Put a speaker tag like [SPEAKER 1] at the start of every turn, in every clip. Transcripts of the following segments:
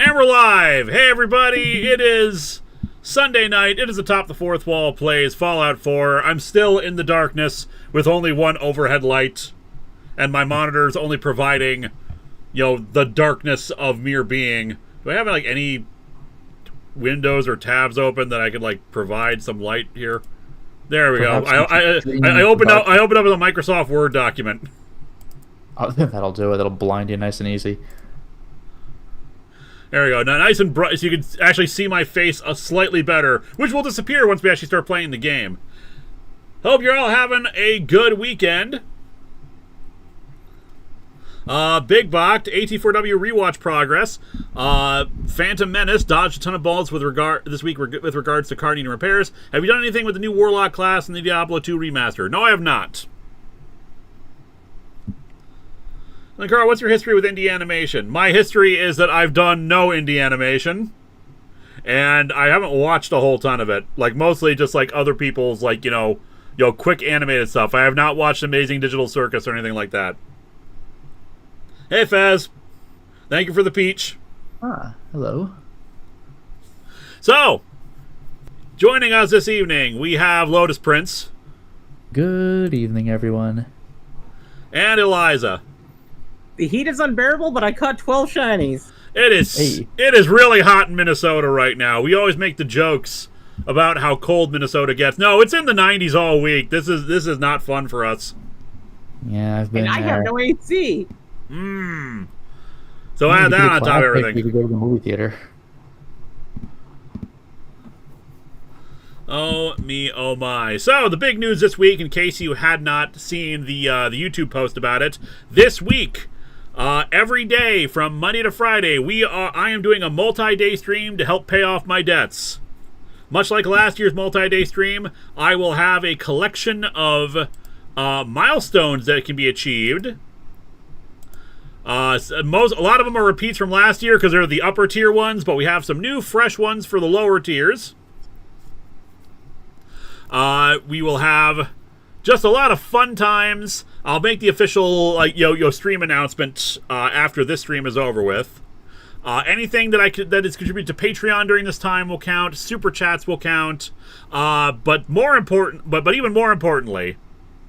[SPEAKER 1] And we're live! Hey everybody, it is Sunday night. It is Atop the Fourth Wall plays Fallout 4. I'm still in the darkness with only one overhead light, and my monitor's only providing, the darkness of mere being. Do I have any windows or tabs open that I could provide some light here? There we go. I opened up a Microsoft Word document.
[SPEAKER 2] Oh, that'll do it. That'll blind you nice and easy.
[SPEAKER 1] There we go. Now, nice and bright, so you can actually see my face slightly better, which will disappear once we actually start playing the game. Hope you're all having a good weekend. Big Bocked, AT4W rewatch progress. Phantom Menace dodged a ton of bullets this week with regards to card needing repairs. Have you done anything with the new Warlock class and the Diablo 2 remaster? No, I have not. Linkara, what's your history with indie animation? My history is that I've done no indie animation, and I haven't watched a whole ton of it. Mostly just other people's quick animated stuff. I have not watched Amazing Digital Circus or anything like that. Hey Fez, thank you for the peach.
[SPEAKER 2] Ah, hello.
[SPEAKER 1] So, joining us this evening, we have Lotus Prince.
[SPEAKER 2] Good evening, everyone.
[SPEAKER 1] And Eliza.
[SPEAKER 3] The heat is unbearable, but I caught 12 shinies.
[SPEAKER 1] It is really hot in Minnesota right now. We always make the jokes about how cold Minnesota gets. No, it's in the 90s all week. This is not fun for us.
[SPEAKER 2] Yeah, I've been.
[SPEAKER 3] And I have no AC.
[SPEAKER 1] So add that on top of everything.
[SPEAKER 2] We could go to the movie theater.
[SPEAKER 1] Oh me, oh my. So the big news this week, in case you had not seen the YouTube post about it, this week. Every day from Monday to Friday, I am doing a multi-day stream to help pay off my debts. Much like last year's multi-day stream, I will have a collection of milestones that can be achieved. A lot of them are repeats from last year because they're the upper tier ones, but we have some new, fresh ones for the lower tiers. We will have just a lot of fun times. I'll make the official stream announcement after this stream is over with. Anything that is contributed to Patreon during this time will count. Super chats will count. But even more importantly,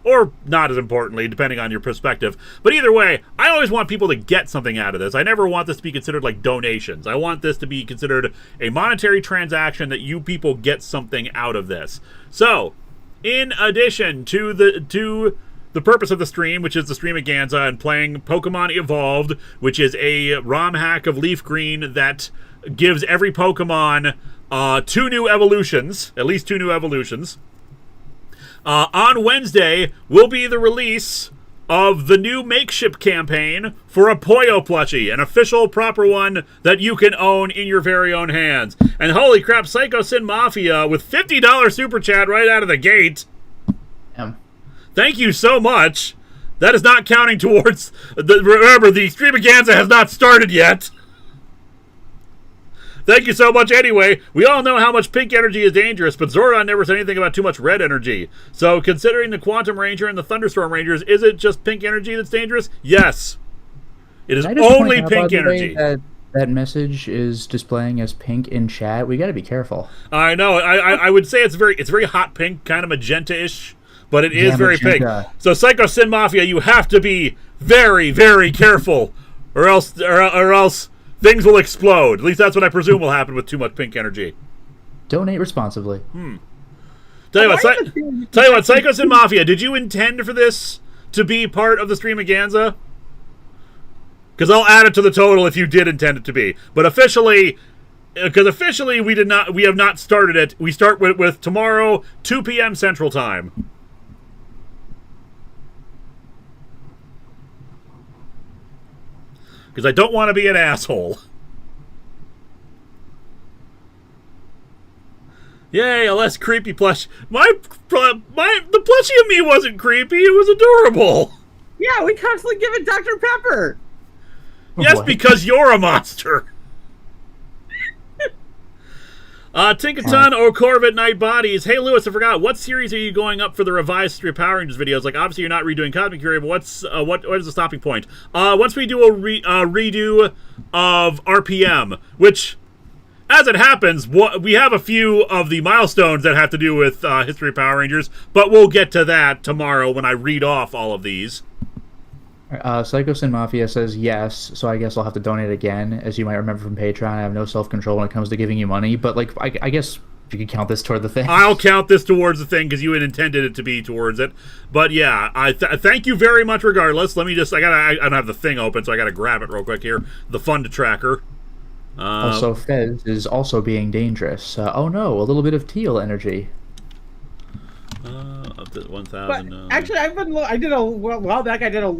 [SPEAKER 1] or not as importantly, depending on your perspective. But either way, I always want people to get something out of this. I never want this to be considered like donations. I want this to be considered a monetary transaction that you people get something out of this. So, in addition to the purpose of the stream, which is the streamaganza and playing Pokemon Evolved, which is a ROM hack of Leaf Green that gives every Pokemon at least two new evolutions. On Wednesday will be the release of the new Makeship campaign for a Poyo plushie, an official proper one that you can own in your very own hands. And holy crap, Psycho Sin Mafia with $50 super chat right out of the gate. Thank you so much. That is not counting towards remember, the streamaganza has not started yet. Thank you so much anyway. We all know how much pink energy is dangerous, but Zordon never said anything about too much red energy. So considering the Quantum Ranger and the Thunderstorm Rangers, is it just pink energy that's dangerous? Yes. It is only pink energy.
[SPEAKER 2] That message is displaying as pink in chat. We got to be careful.
[SPEAKER 1] I know. I would say it's very hot pink, kind of magenta-ish, but it is very pink. So Psycho Sin Mafia, you have to be very, very careful or else things will explode. At least that's what I presume will happen with too much pink energy.
[SPEAKER 2] Donate responsibly.
[SPEAKER 1] Tell you what, Psychos and Mafia, did you intend for this to be part of the streamaganza? Because I'll add it to the total if you did intend it to be. But officially, we have not started it. We start with tomorrow, 2 p.m. Central Time. Because I don't want to be an asshole. Yay, a less creepy plush. The plushie of me wasn't creepy. It was adorable.
[SPEAKER 3] Yeah, we constantly give it Dr. Pepper.
[SPEAKER 1] Yes,
[SPEAKER 2] What?
[SPEAKER 1] because you're a monster. Tinkaton or Corvette Night Bodies. Hey, Lewis, I forgot. What series are you going up for the revised History of Power Rangers videos? Like, obviously, you're not redoing Cosmic Fury, but what is the stopping point? Once we do a redo of RPM, which, as it happens, we have a few of the milestones that have to do with History of Power Rangers, but we'll get to that tomorrow when I read off all of these.
[SPEAKER 2] Psycho Sin Mafia says yes, so I guess I'll have to donate again. As you might remember from Patreon, I have no self-control when it comes to giving you money, but like I guess you could count this toward the thing.
[SPEAKER 1] I'll count this towards the thing because you had intended it to be towards it. But yeah, I thank you very much regardless. Let me just, I don't have the thing open, so I gotta grab it real quick here. The fund tracker.
[SPEAKER 2] Also, Fez is also being dangerous. Oh no, a little bit of teal energy.
[SPEAKER 1] Up to 1,000.
[SPEAKER 3] But actually, a while back I did a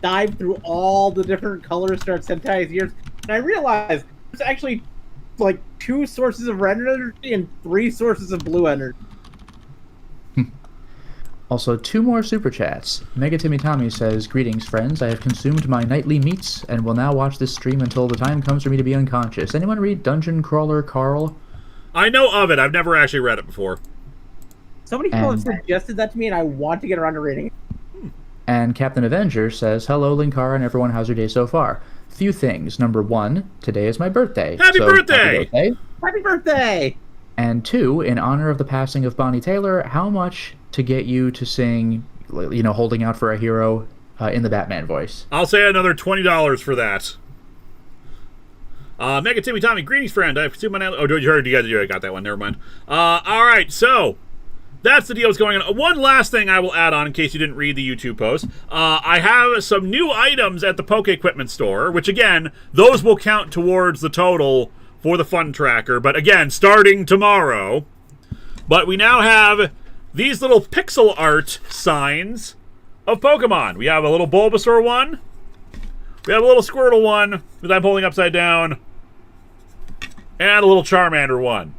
[SPEAKER 3] dive through all the different colors throughout Sentai's years, and I realized there's actually like 2 sources of red energy and 3 sources of blue energy.
[SPEAKER 2] Also, 2 more super chats. Mega Timmy Tommy says, "Greetings, friends. I have consumed my nightly meats and will now watch this stream until the time comes for me to be unconscious. Anyone read Dungeon Crawler Carl?"
[SPEAKER 1] I know of it. I've never actually read it before.
[SPEAKER 3] So many people have suggested that to me, and I want to get around to reading it.
[SPEAKER 2] And Captain Avenger says, "Hello, Linkara, and everyone. How's your day so far? Few things. Number 1, today is my birthday.
[SPEAKER 1] Happy birthday!
[SPEAKER 3] Happy birthday!
[SPEAKER 2] And 2, in honor of the passing of Bonnie Taylor, how much to get you to sing, holding out for a hero in the Batman voice?"
[SPEAKER 1] I'll say another $20 for that. Mega Timmy Tommy, greetings, friend. I've consumed my... Oh, you guys got that one. Never mind. All right, so... that's the deal that's going on. One last thing I will add on in case you didn't read the YouTube post. I have some new items at the Poke Equipment Store, which, again, those will count towards the total for the fun tracker. But, again, starting tomorrow. But we now have these little pixel art signs of Pokemon. We have a little Bulbasaur one. We have a little Squirtle one that I'm holding upside down. And a little Charmander one.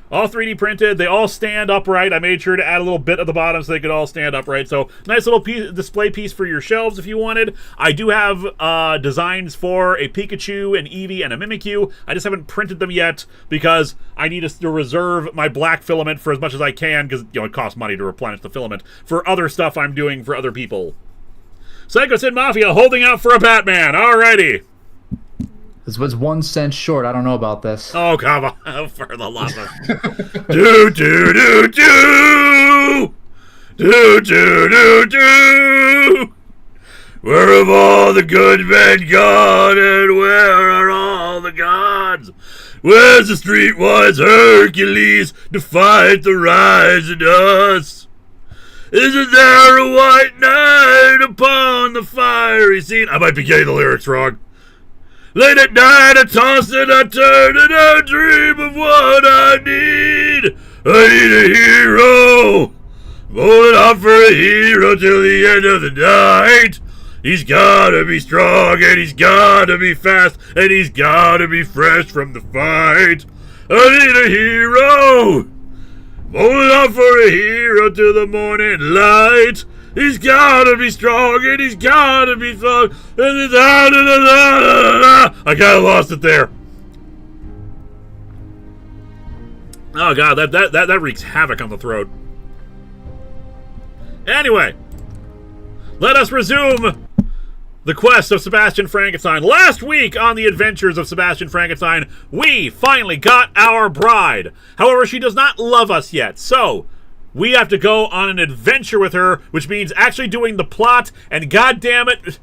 [SPEAKER 1] All 3D printed. They all stand upright. I made sure to add a little bit at the bottom so they could all stand upright. So, nice little display piece for your shelves if you wanted. I do have designs for a Pikachu, an Eevee, and a Mimikyu. I just haven't printed them yet because I need to reserve my black filament for as much as I can because, it costs money to replenish the filament for other stuff I'm doing for other people. Psycho Sid Mafia holding out for a Batman. Alrighty.
[SPEAKER 2] This was 1 cent short. I don't know about this.
[SPEAKER 1] Oh, come on. For the love of... do, do, do, do! Do, do, do, do! Where have all the good men gone, and where are all the gods? Where's the streetwise Hercules to fight the rising dust? Isn't there a white knight upon the fiery scene? I might be getting the lyrics wrong. Late at night I toss and I turn and I dream of what I need. I need a hero. I'm holding out for a hero till the end of the night. He's gotta be strong and he's gotta be fast and he's gotta be fresh from the fight. I need a hero. I'm holding out for a hero till the morning light. He's gotta be strong and he's gotta be strong. And it's I kinda lost it there. Oh god, that wreaks havoc on the throat. Anyway, let us resume the quest of Sebastian Frankenstein. Last week on the adventures of Sebastian Frankenstein, we finally got our bride. However, she does not love us yet, so we have to go on an adventure with her, which means actually doing the plot, and goddamn it,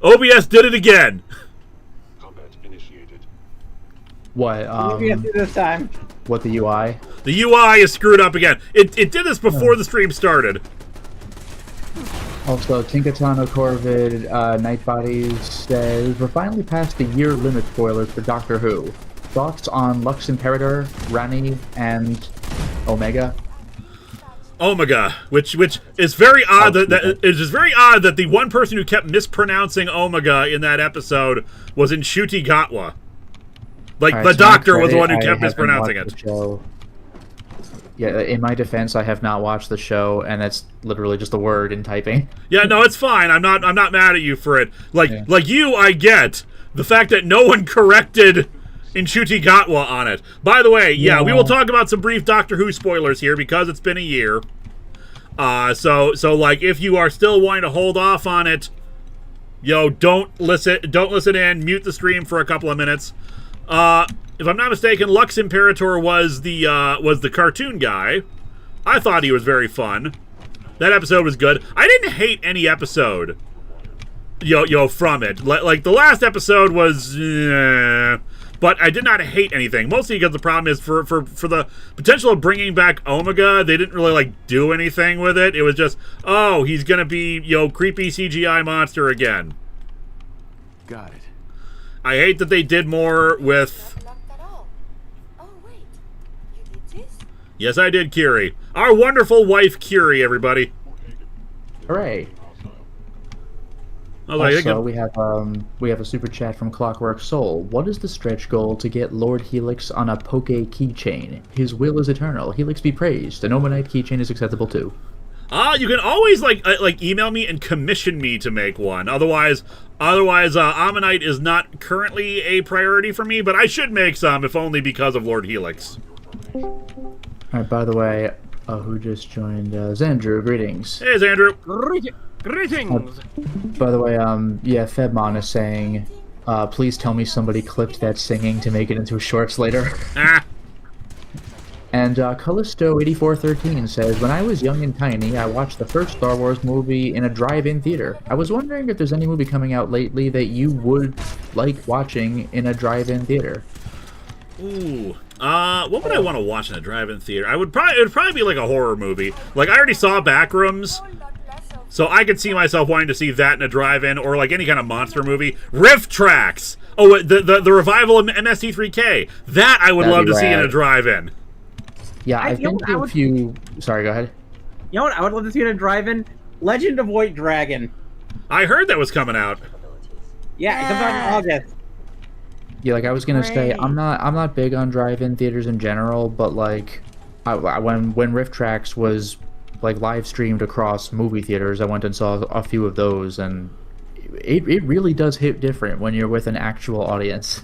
[SPEAKER 1] OBS did it again.
[SPEAKER 4] Combat initiated.
[SPEAKER 2] What?
[SPEAKER 3] Maybe I do this time.
[SPEAKER 2] What, the UI?
[SPEAKER 1] The UI is screwed up again. It did this before the stream started.
[SPEAKER 2] Also, Tinkatano Corvid Nightbody says, we're finally past the year limit spoilers for Doctor Who. Thoughts on Lux Imperator, Rani, and Omega?
[SPEAKER 1] Omega, which is very odd that it is very odd that the one person who kept mispronouncing Omega in that episode was in Ncuti Gatwa. Like,
[SPEAKER 2] Right,
[SPEAKER 1] the
[SPEAKER 2] to
[SPEAKER 1] Doctor
[SPEAKER 2] my
[SPEAKER 1] was the one who
[SPEAKER 2] credit,
[SPEAKER 1] kept
[SPEAKER 2] I haven't
[SPEAKER 1] mispronouncing
[SPEAKER 2] watched
[SPEAKER 1] it.
[SPEAKER 2] the show. Yeah, in my defense, I have not watched the show, and that's literally just a word in typing.
[SPEAKER 1] Yeah, no, it's fine. I'm not mad at you for it. Like you, I get the fact that no one corrected in Ncuti Gatwa on it. By the way, yeah, we will talk about some brief Doctor Who spoilers here because it's been a year. So like, if you are still wanting to hold off on it, don't listen in, mute the stream for a couple of minutes. If I'm not mistaken, Lux Imperator was the cartoon guy. I thought he was very fun. That episode was good. I didn't hate any episode, from it. Like the last episode was, but I did not hate anything. Mostly because the problem is for the potential of bringing back Omega, they didn't really like do anything with it. It was just, oh, he's gonna be creepy CGI monster again.
[SPEAKER 4] Got it.
[SPEAKER 1] I hate that they did more with.
[SPEAKER 5] Oh wait, you did this?
[SPEAKER 1] Yes, I did, Kiri. Our wonderful wife, Kiri. Everybody.
[SPEAKER 2] Hooray!
[SPEAKER 1] I was like,
[SPEAKER 2] Also, we have a super chat from Clockwork Soul. What is the stretch goal to get Lord Helix on a Poke keychain? His will is eternal. Helix be praised. An Omanite keychain is acceptable too.
[SPEAKER 1] you can always like email me and commission me to make one. Otherwise, Ammonite is not currently a priority for me, but I should make some, if only because of Lord Helix.
[SPEAKER 2] Alright, by the way, who just joined? Xandru, greetings.
[SPEAKER 1] Hey, Xandru.
[SPEAKER 6] Greetings!
[SPEAKER 2] By the way, yeah, Febmon is saying, please tell me somebody clipped that singing to make it into shorts later.
[SPEAKER 1] Ah.
[SPEAKER 2] And Callisto8413 says, when I was young and tiny, I watched the first Star Wars movie in a drive-in theater. I was wondering if there's any movie coming out lately that you would like watching in a drive-in theater.
[SPEAKER 1] Ooh. What would I want to watch in a drive-in theater? It would probably be like a horror movie. Like, I already saw Backrooms, so I could see myself wanting to see that in a drive-in, or like any kind of monster movie. Rift Tracks! Oh, the revival of MST3K. That I would love to see in a drive-in.
[SPEAKER 2] Yeah, I've been to a few... Sorry, go ahead.
[SPEAKER 3] You know what? I would love to see it in drive-in. Legend of White Dragon.
[SPEAKER 1] I heard that was coming out.
[SPEAKER 3] Yeah, it comes out in August.
[SPEAKER 2] Yeah, like I was gonna say, I'm not big on drive-in theaters in general, but like, when Rift Tracks was like live streamed across movie theaters, I went and saw a few of those, and it really does hit different when you're with an actual audience.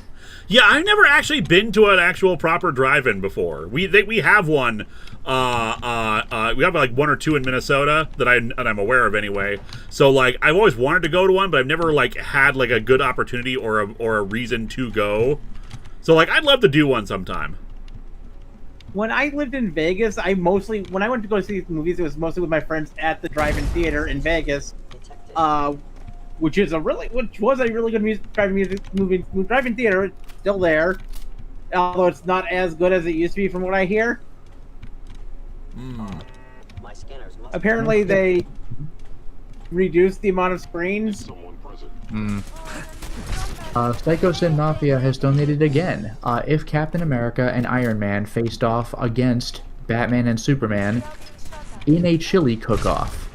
[SPEAKER 1] Yeah, I've never actually been to an actual proper drive-in before. We have one. We have like one or two in Minnesota that I'm aware of anyway. So like, I've always wanted to go to one, but I've never like had like a good opportunity or a reason to go. So like, I'd love to do one sometime.
[SPEAKER 3] When I lived in Vegas, when I went to go see movies, it was mostly with my friends at the drive-in theater in Vegas, which was a really good drive-in theater. It's still there, although it's not as good as it used to be, from what I hear. Apparently, they reduced the amount of screens.
[SPEAKER 2] Psycho Sin Mafia has donated again. If Captain America and Iron Man faced off against Batman and Superman in a chili cook-off,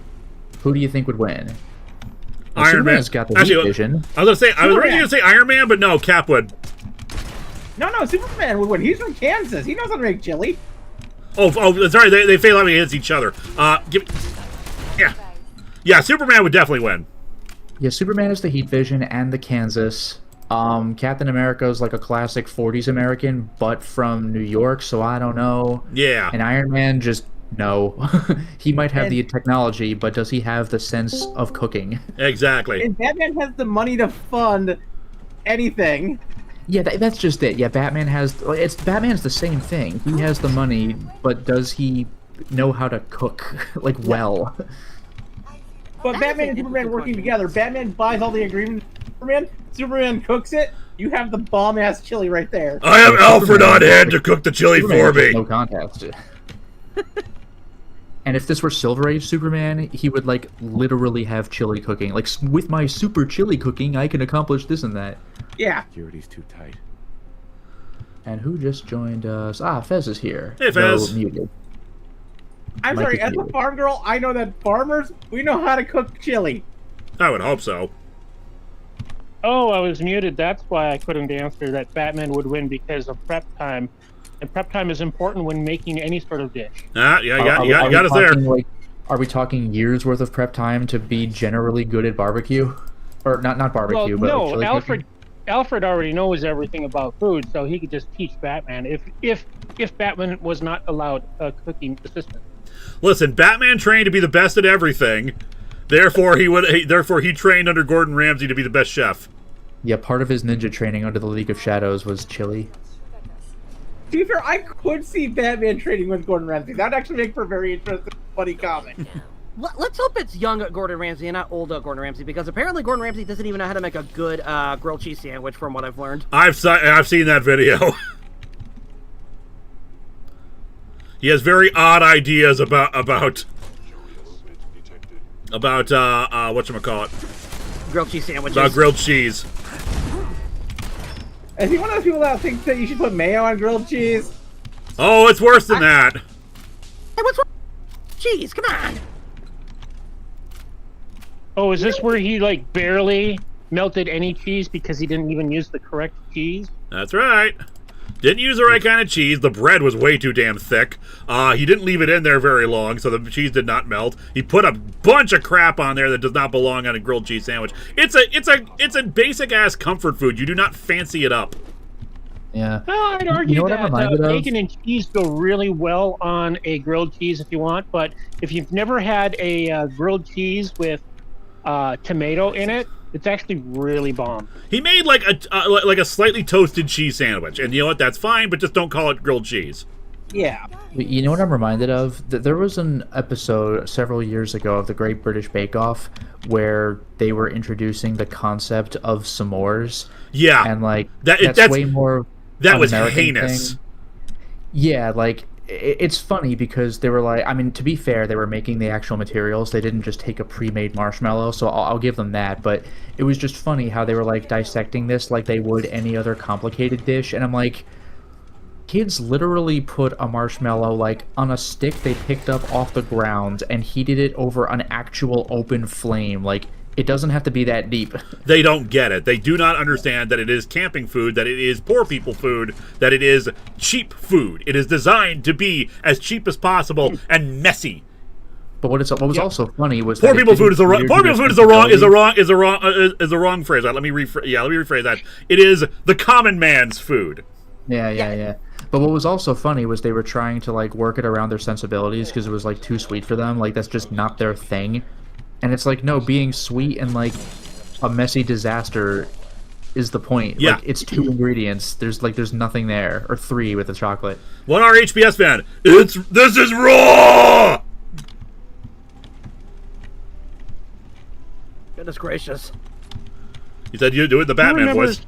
[SPEAKER 2] who do you think would win? Well,
[SPEAKER 1] Iron Man.
[SPEAKER 2] Superman's got the heat vision.
[SPEAKER 1] I was originally going to say Iron Man, but no, Cap would.
[SPEAKER 3] No, Superman would win. He's from Kansas. He knows how to make chili.
[SPEAKER 1] Oh, sorry, they fail out against each other. Yeah, Superman would definitely win.
[SPEAKER 2] Yeah, Superman is the heat vision and the Kansas. Captain America is like a classic 40s American, but from New York, so I don't know.
[SPEAKER 1] Yeah.
[SPEAKER 2] And Iron Man, just no. He might have the technology, but does he have the sense of cooking?
[SPEAKER 1] Exactly.
[SPEAKER 3] And Batman has the money to fund anything.
[SPEAKER 2] Yeah, that's just it. Yeah, Batman's the same thing. He has the money, but does he know how to cook, like, well?
[SPEAKER 3] But Batman and Superman working together. Batman buys all the ingredients. Superman cooks it. You have the bomb ass chili right there.
[SPEAKER 1] I have Alfred on hand to cook the chili for me.
[SPEAKER 2] No contest. And if this were Silver Age Superman, he would like literally have chili cooking. Like, with my super chili cooking, I can accomplish this and that.
[SPEAKER 3] Yeah.
[SPEAKER 4] Security's too tight.
[SPEAKER 2] And who just joined us? Ah, Fez is here.
[SPEAKER 1] Hey, Fez.
[SPEAKER 2] No, muted.
[SPEAKER 3] I'm
[SPEAKER 2] Mike
[SPEAKER 3] sorry,
[SPEAKER 2] is
[SPEAKER 3] as a
[SPEAKER 2] muted.
[SPEAKER 3] farm girl, I know that farmers, we know how to cook chili.
[SPEAKER 1] I would hope so.
[SPEAKER 6] Oh, I was muted. That's why I couldn't answer that Batman would win because of prep time. And prep time is important when making any sort of dish.
[SPEAKER 1] Yeah, you got
[SPEAKER 2] Are we
[SPEAKER 1] us there.
[SPEAKER 2] talking, like, are we talking years worth of prep time to be generally good at barbecue? Or not barbecue, but
[SPEAKER 6] no,
[SPEAKER 2] like chili cooking?
[SPEAKER 6] Alfred already knows everything about food, so he could just teach Batman if Batman was not allowed a cooking assistant.
[SPEAKER 1] Listen, Batman trained to be the best at everything. Therefore, he trained under Gordon Ramsay to be the best chef.
[SPEAKER 2] Yeah, part of his ninja training under the League of Shadows was chili.
[SPEAKER 3] To be fair, I could see Batman trading with Gordon Ramsay. That would actually make for a very interesting, funny comic.
[SPEAKER 7] Let's hope it's young Gordon Ramsay and not old Gordon Ramsay, because apparently Gordon Ramsay doesn't even know how to make a good grilled cheese sandwich, from what I've learned.
[SPEAKER 1] I've seen that video. He has very odd ideas about whatchamacallit.
[SPEAKER 7] Grilled cheese sandwiches.
[SPEAKER 1] About grilled cheese.
[SPEAKER 3] Is he one of those people that thinks that you should put mayo on grilled cheese?
[SPEAKER 1] Oh, it's worse than that.
[SPEAKER 7] Hey, what's wrong? Cheese, come on.
[SPEAKER 6] Oh, is this where he like barely melted any cheese because he didn't even use the correct cheese?
[SPEAKER 1] That's right. Didn't use the right kind of cheese. The bread was way too damn thick. He didn't leave it in there very long, so the cheese did not melt. He put a bunch of crap on there that does not belong on a grilled cheese sandwich. It's a basic ass comfort food. You do not fancy it up.
[SPEAKER 2] Yeah.
[SPEAKER 6] Well, I'd argue
[SPEAKER 2] what I'm
[SPEAKER 6] that
[SPEAKER 2] reminded of?
[SPEAKER 6] bacon and cheese go really well on a grilled cheese if you want, but if you've never had a grilled cheese with tomato in it, it's actually really bomb.
[SPEAKER 1] He made like a slightly toasted cheese sandwich, and you know what? That's fine, but just don't call it grilled cheese.
[SPEAKER 3] Yeah.
[SPEAKER 2] You know what I'm reminded of? There was an episode several years ago of the Great British Bake Off where they were introducing the concept of s'mores.
[SPEAKER 1] Yeah,
[SPEAKER 2] And like
[SPEAKER 1] that's
[SPEAKER 2] way more.
[SPEAKER 1] that
[SPEAKER 2] an
[SPEAKER 1] was
[SPEAKER 2] American
[SPEAKER 1] heinous.
[SPEAKER 2] thing. Yeah, like it's funny because they were like, I mean, to be fair, they were making the actual materials. They didn't just take a pre-made marshmallow, so I'll give them that. But it was just funny how they were like dissecting this like they would any other complicated dish, and I'm like, kids literally put a marshmallow like on a stick they picked up off the ground and heated it over an actual open flame. Like, it doesn't have to be that deep.
[SPEAKER 1] They don't get it. They do not understand that it is camping food, that it is poor people food, that it is cheap food. It is designed to be as cheap as possible and messy.
[SPEAKER 2] But what was also funny was
[SPEAKER 1] Poor
[SPEAKER 2] that it
[SPEAKER 1] people food is
[SPEAKER 2] didn't
[SPEAKER 1] the
[SPEAKER 2] veer
[SPEAKER 1] poor
[SPEAKER 2] to
[SPEAKER 1] people
[SPEAKER 2] the
[SPEAKER 1] food is the wrong
[SPEAKER 2] sensibility.
[SPEAKER 1] is the wrong phrase. Let me rephrase that. It is the common man's food.
[SPEAKER 2] Yeah. But what was also funny was they were trying to like work it around their sensibilities because it was like too sweet for them. Like, that's just not their thing. And it's like, no, being sweet and like a messy disaster is the point.
[SPEAKER 1] Yeah.
[SPEAKER 2] Like, it's 2 ingredients. There's nothing there, or 3 with the chocolate.
[SPEAKER 1] 1R HPS fan. This is raw.
[SPEAKER 7] Goodness gracious.
[SPEAKER 1] He said you do it in the Batman voice.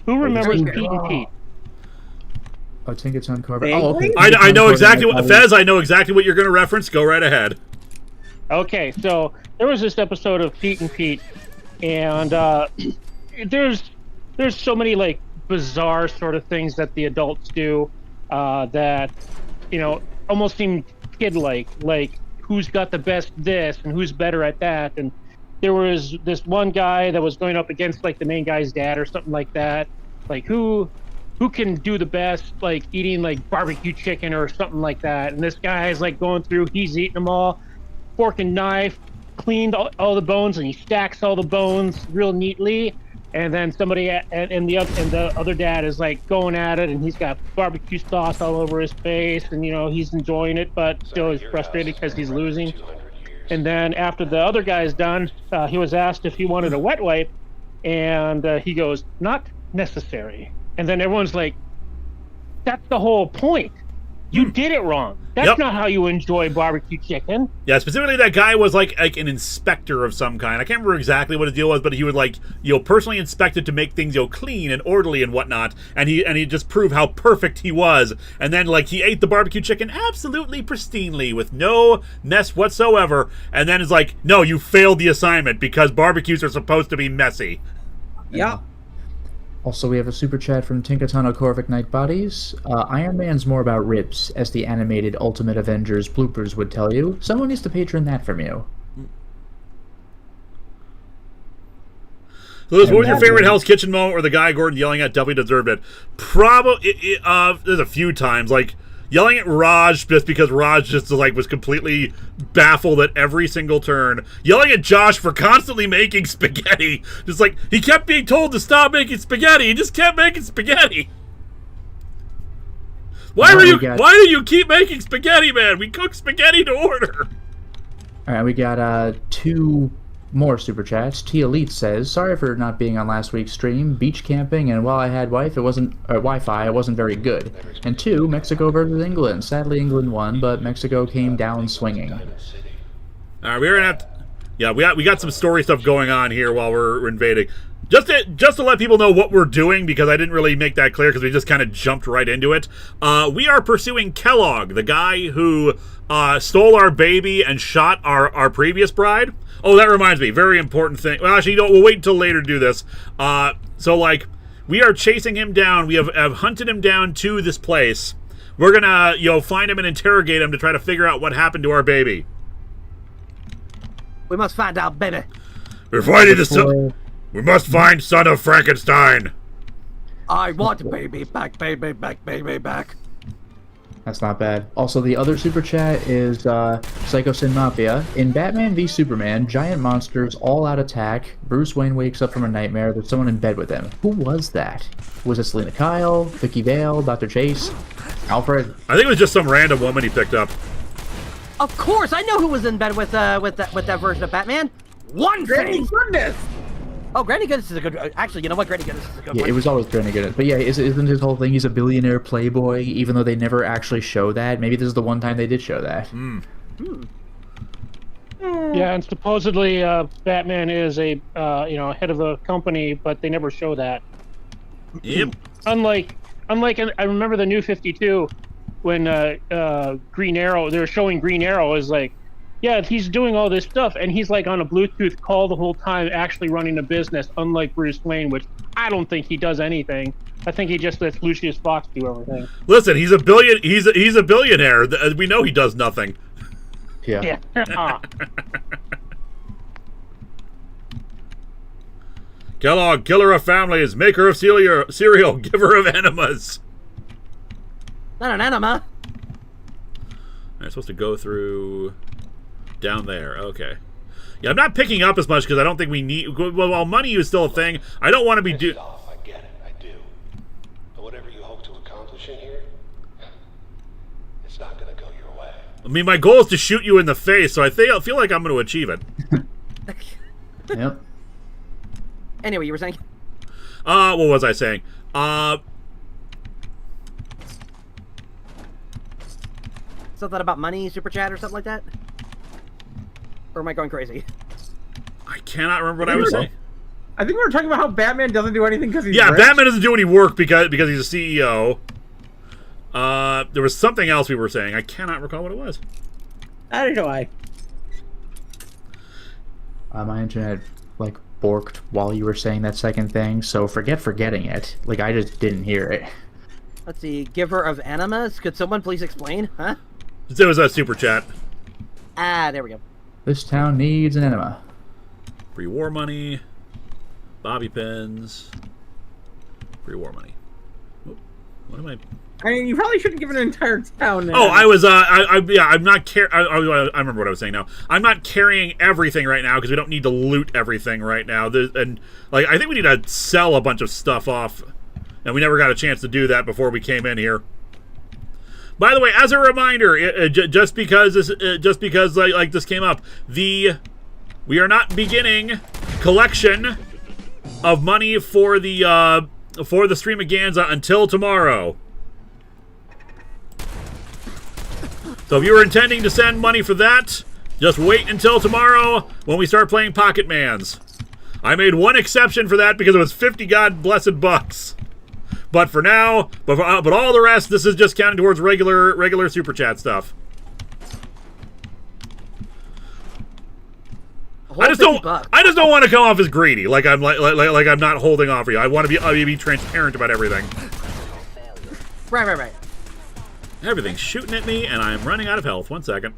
[SPEAKER 6] Who remembers
[SPEAKER 7] Very
[SPEAKER 6] Pete and Pete?
[SPEAKER 2] I think it's on cover.
[SPEAKER 3] Vaguely?
[SPEAKER 2] Oh, okay.
[SPEAKER 1] I know exactly what Fez. I know exactly what you're going to reference. Go right ahead.
[SPEAKER 6] Okay, so there was this episode of Pete and Pete, and there's so many like bizarre sort of things that the adults do that, you know, almost seem kid-like. Like, who's got the best this and who's better at that. And there was this one guy that was going up against like the main guy's dad or something like that. Like, who can do the best, like eating like barbecue chicken or something like that. And this guy's like going through, he's eating them all, fork and knife, cleaned all the bones, and he stacks all the bones real neatly. And then somebody and the other dad is like going at it, and he's got barbecue sauce all over his face, and you know he's enjoying it, but still he's frustrated because he's losing. And then after the other guy's done, he was asked if he wanted a wet wipe, and he goes, "Not necessary." And then everyone's like, "That's the whole point. You did it wrong. That's not how you enjoy barbecue chicken.
[SPEAKER 1] Yeah, specifically that guy was like an inspector of some kind. I can't remember exactly what his deal was, but he would like, personally inspect it to make things, clean and orderly and whatnot. And he just proved how perfect he was. And then like he ate the barbecue chicken absolutely pristinely with no mess whatsoever. And then it's like, no, you failed the assignment because barbecues are supposed to be messy.
[SPEAKER 3] Yeah.
[SPEAKER 2] Also, we have a super chat from Tinkatana Corvic Night Bodies. Iron Man's more about ribs, as the animated Ultimate Avengers bloopers would tell you. Someone needs to patron that from you.
[SPEAKER 1] So, what was your favorite Hell's Kitchen moment where the guy Gordon yelling at definitely deserved it? Probably, there's a few times, like yelling at Raj just because Raj just like was completely baffled at every single turn. Yelling at Josh for constantly making spaghetti. Just like, he kept being told to stop making spaghetti. He just kept making spaghetti. Why do you keep making spaghetti, man? We cook spaghetti to order.
[SPEAKER 2] Alright, we got 2 more super chats. T Elite says, sorry for not being on last week's stream. Beach camping, and while I had Wi-Fi, it wasn't very good. And 2, Mexico versus England. Sadly, England won, but Mexico came down swinging.
[SPEAKER 1] Alright, we're gonna have to, yeah, we got some story stuff going on here while we're invading. Just to let people know what we're doing, because I didn't really make that clear because we just kind of jumped right into it. We are pursuing Kellogg, the guy who stole our baby and shot our previous bride. Oh, that reminds me. Very important thing. Well, actually, we'll wait until later to do this. So, like, we are chasing him down. We have hunted him down to this place. We're gonna, find him and interrogate him to try to figure out what happened to our baby.
[SPEAKER 7] We must find out, baby.
[SPEAKER 1] We're finding the son. We must find son of Frankenstein.
[SPEAKER 7] I want baby back, baby back, baby back.
[SPEAKER 2] That's not bad. Also, the other super chat is Psycho Sin Mafia. In Batman v Superman, giant monsters, all-out attack. Bruce Wayne wakes up from a nightmare. There's someone in bed with him. Who was that? Was it Selena Kyle, Vicky Vale, Dr. Chase, Alfred?
[SPEAKER 1] I think it was just some random woman he picked up.
[SPEAKER 7] Of course, I know who was in bed with that version of Batman. One
[SPEAKER 3] Granny
[SPEAKER 7] thing.
[SPEAKER 3] Goodness.
[SPEAKER 7] Oh, Granny Goodness is a good. Actually, you know what? Granny Goodness is a good.
[SPEAKER 2] Yeah,
[SPEAKER 7] one.
[SPEAKER 2] it was always Granny Goodness. But yeah, isn't his whole thing he's a billionaire playboy, even though they never actually show that? Maybe this is the one time they did show that.
[SPEAKER 6] Yeah, and supposedly Batman is a head of a company, but they never show that.
[SPEAKER 1] Yep.
[SPEAKER 6] Unlike, I remember the New 52 when Green Arrow. They were showing Green Arrow as like, yeah, he's doing all this stuff, and he's like on a Bluetooth call the whole time, actually running a business. Unlike Bruce Wayne, which I don't think he does anything. I think he just lets Lucius Fox do everything.
[SPEAKER 1] Listen, he's a billionaire. We know he does nothing.
[SPEAKER 2] Yeah.
[SPEAKER 1] Kellogg, killer of families, maker of cereal, giver of enemas.
[SPEAKER 7] Not an enema.
[SPEAKER 1] I'm supposed to go through down there. Okay. Yeah, I'm not picking up as much because I don't think we need. Well, while money is still a thing, I don't want to be
[SPEAKER 4] I get it, I do. But whatever you hope to accomplish in here, it's not gonna go your way.
[SPEAKER 1] I mean, my goal is to shoot you in the face, so I feel like I'm going to achieve it.
[SPEAKER 2] Yep.
[SPEAKER 7] Anyway, you were saying.
[SPEAKER 1] What was I saying?
[SPEAKER 7] Something about money, super chat, or something like that? Or am I going crazy?
[SPEAKER 1] I cannot remember what I was saying.
[SPEAKER 3] I think we were talking about how Batman doesn't do anything because he's
[SPEAKER 1] Yeah,
[SPEAKER 3] rich.
[SPEAKER 1] Batman doesn't do any work because he's a CEO. There was something else we were saying. I cannot recall what it was.
[SPEAKER 3] I don't know why.
[SPEAKER 2] My internet like borked while you were saying that second thing, so forgetting it. Like I just didn't hear it.
[SPEAKER 7] Let's see. Giver of enemas? Could someone please explain? Huh?
[SPEAKER 1] It was a super chat.
[SPEAKER 7] Ah, there we go.
[SPEAKER 2] This town needs an enema.
[SPEAKER 1] Free war money. Bobby pins. Free war money. What am I?
[SPEAKER 3] I mean, you probably shouldn't give an entire town.
[SPEAKER 1] Oh, I was. I'm not I remember what I was saying now. I'm not carrying everything right now because we don't need to loot everything right now. And like, I think we need to sell a bunch of stuff off, and we never got a chance to do that before we came in here. By the way, as a reminder, just because this came up, we are not beginning collection of money for the Streamaganza until tomorrow. So if you were intending to send money for that, just wait until tomorrow when we start playing Pocket Mans. I made one exception for that because it was 50 god blessed bucks. But for now, but all the rest, this is just counting towards regular super chat stuff. I just don't want to come off as greedy, like I'm like I'm not holding off for you. I want to be transparent about everything.
[SPEAKER 7] Right.
[SPEAKER 1] Everything's shooting at me, and I'm running out of health. 1 second.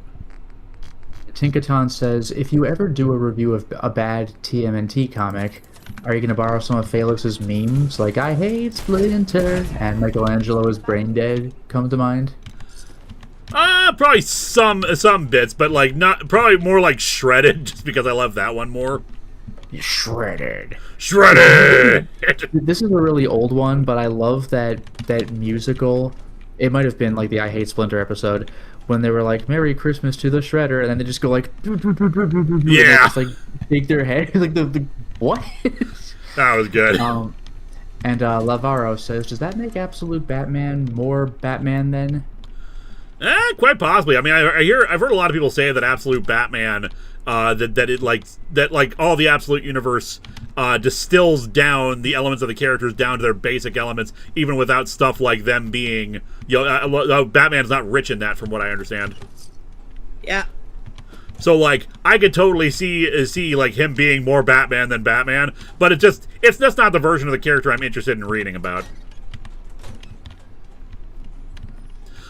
[SPEAKER 2] Tinkaton says, if you ever do a review of a bad TMNT comic, are you going to borrow some of Felix's memes? Like, I hate Splinter, and Michelangelo's Brain Dead come to mind?
[SPEAKER 1] Probably some bits, but like probably more like Shredded, just because I love that one more.
[SPEAKER 2] Shredded. This is a really old one, but I love that musical. It might have been like the I Hate Splinter episode when they were like, Merry Christmas to the Shredder, and then they just go like,
[SPEAKER 1] yeah,
[SPEAKER 2] just like shake their head. Like the what?
[SPEAKER 1] That was good.
[SPEAKER 2] And Lavaro says, does that make Absolute Batman more Batman then?
[SPEAKER 1] Quite possibly. I mean, I've heard a lot of people say that Absolute Batman, that all the Absolute Universe distills down the elements of the characters down to their basic elements, even without stuff like them being, Batman's not rich in that, from what I understand.
[SPEAKER 7] Yeah.
[SPEAKER 1] So like, I could totally see like him being more Batman than Batman, but it's that's not the version of the character I'm interested in reading about.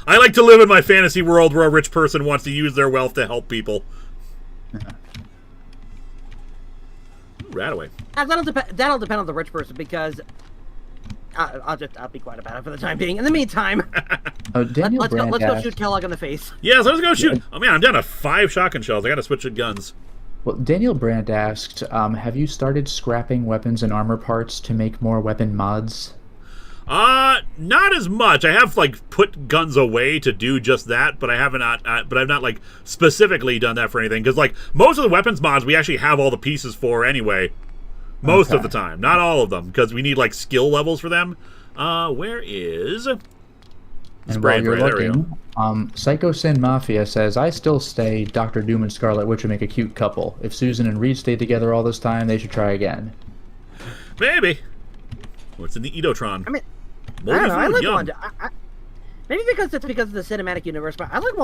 [SPEAKER 1] I like to live in my fantasy world where a rich person wants to use their wealth to help people. Rataway.
[SPEAKER 7] That'll depend on the rich person, because I'll be quiet about it for the time being. In the meantime, let's go shoot Kellogg in the face.
[SPEAKER 1] Yeah, so let's go shoot. Oh man, I'm down to 5 shotgun shells. I gotta switch to guns.
[SPEAKER 2] Well, Daniel Brandt asked, have you started scrapping weapons and armor parts to make more weapon mods?
[SPEAKER 1] Not as much. I have like put guns away to do just that, but I haven't but I've not like specifically done that for anything, because like most of the weapons mods we actually have all the pieces for anyway. Most of the time, not all of them, because we need like skill levels for them. Where is?
[SPEAKER 2] And while you're looking, Psycho Sin Mafia says, I still say Dr. Doom and Scarlet Witch would make a cute couple. If Susan and Reed stayed together all this time, they should try again.
[SPEAKER 1] Maybe. What's in the Edotron?
[SPEAKER 7] I mean, I don't know. I like Wanda. Maybe because it's because of the cinematic universe, but I like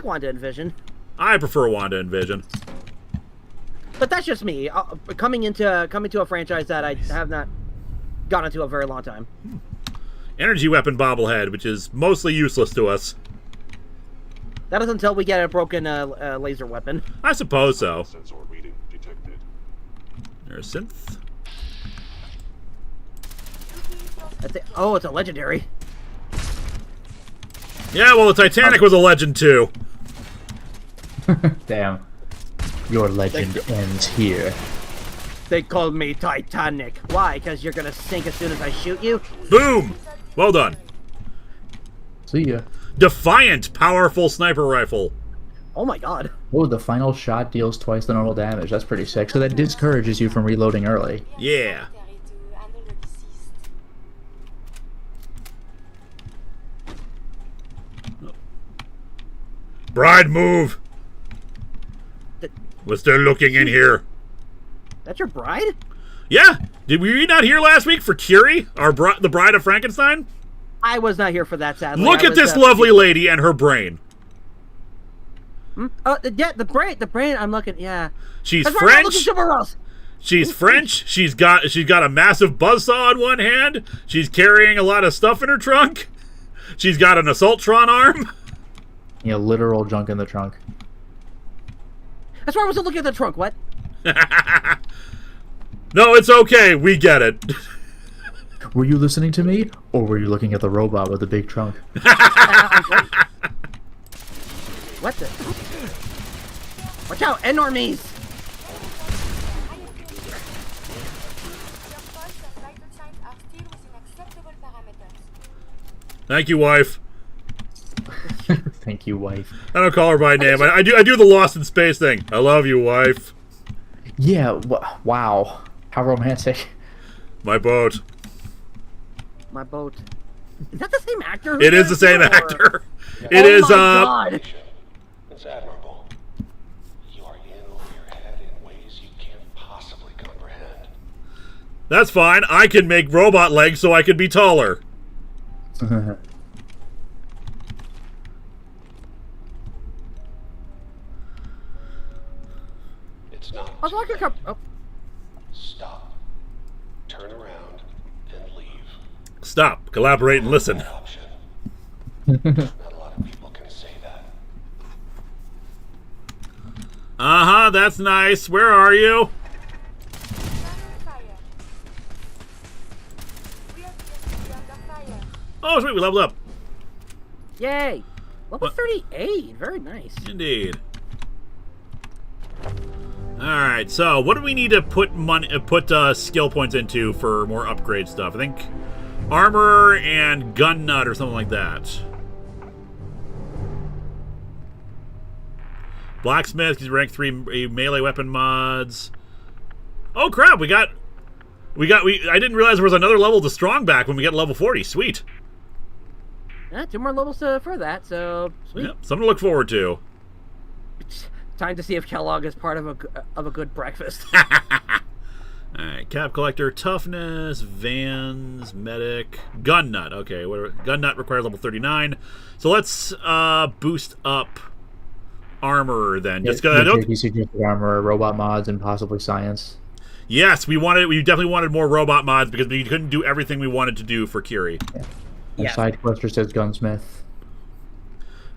[SPEAKER 7] Wanda and Vision.
[SPEAKER 1] I prefer Wanda and Vision.
[SPEAKER 7] But that's just me. Coming into a franchise that I have not gone into a very long time.
[SPEAKER 1] Energy weapon bobblehead, which is mostly useless to us.
[SPEAKER 7] That is until we get a broken laser weapon.
[SPEAKER 1] I suppose so. There's a synth.
[SPEAKER 7] Oh, it's a legendary.
[SPEAKER 1] Yeah, well, the Titanic was a legend too.
[SPEAKER 2] Damn. Your legend ends here.
[SPEAKER 7] They called me Titanic. Why? Because you're gonna sink as soon as I shoot you?
[SPEAKER 1] Boom! Well done.
[SPEAKER 2] See ya.
[SPEAKER 1] Defiant, powerful sniper rifle.
[SPEAKER 7] Oh my god.
[SPEAKER 2] Oh, the final shot deals twice the normal damage. That's pretty sick. So that discourages you from reloading early.
[SPEAKER 1] Yeah. Bride, move! We're still looking in here.
[SPEAKER 7] That's your bride?
[SPEAKER 1] Yeah. Did we not here last week for Curie, the bride of Frankenstein?
[SPEAKER 7] I was not here for that, sadly.
[SPEAKER 1] Look at this lovely lady and her brain.
[SPEAKER 7] Oh, yeah, the brain. I'm looking. Yeah.
[SPEAKER 1] She's
[SPEAKER 7] That's
[SPEAKER 1] French.
[SPEAKER 7] I'm looking somewhere else.
[SPEAKER 1] She's French. She's got a massive buzzsaw in one hand. She's carrying a lot of stuff in her trunk. She's got an Assaultron arm.
[SPEAKER 2] Yeah, literal junk in the trunk.
[SPEAKER 7] That's why I wasn't looking at the trunk. What?
[SPEAKER 1] No, it's okay. We get it.
[SPEAKER 2] Were you listening to me, or were you looking at the robot with the big trunk?
[SPEAKER 7] What the? Watch out, enormies!
[SPEAKER 1] Thank you, wife.
[SPEAKER 2] Thank you, wife.
[SPEAKER 1] I don't call her by name. I do the Lost in Space thing. I love you, wife.
[SPEAKER 2] Yeah. Wow. How romantic.
[SPEAKER 1] My boat.
[SPEAKER 7] My boat. Is that the same actor?
[SPEAKER 1] It is the same actor.
[SPEAKER 7] It is. God.
[SPEAKER 4] That's admirable. You are in over your head in ways you can't possibly comprehend.
[SPEAKER 1] That's fine. I can make robot legs so I can be taller.
[SPEAKER 4] It's not.
[SPEAKER 7] I was like a cup. Oh.
[SPEAKER 4] Stop. Turn around and leave.
[SPEAKER 1] Stop. Collaborate and listen.
[SPEAKER 4] That option. Not a lot of people can say that.
[SPEAKER 1] Uh-huh, that's nice. Where are you? Oh, sweet, we leveled up.
[SPEAKER 7] Yay! Level
[SPEAKER 1] What?
[SPEAKER 7] 38. Very nice.
[SPEAKER 1] Indeed. Alright, so what do we need to put skill points into for more upgrade stuff? I think armor and gun nut or something like that. Blacksmith, he's rank 3 melee weapon mods. Oh crap, I didn't realize there was another level to strong back when we get level 40. Sweet.
[SPEAKER 7] Yeah, 2 more levels for that, so sweet.
[SPEAKER 1] Yep, something to look forward to.
[SPEAKER 7] Time to see if Kellogg is part of a good breakfast.
[SPEAKER 1] Alright, cap collector, toughness, vans, medic, gun nut. Okay, gun nut requires level 39. So let's boost up armor then. Just because I don't.
[SPEAKER 2] You suggested armor, robot mods, and possibly science.
[SPEAKER 1] Yes, we definitely wanted more robot mods because we couldn't do everything we wanted to do for Kiri.
[SPEAKER 2] Yeah. And side quester says gunsmith.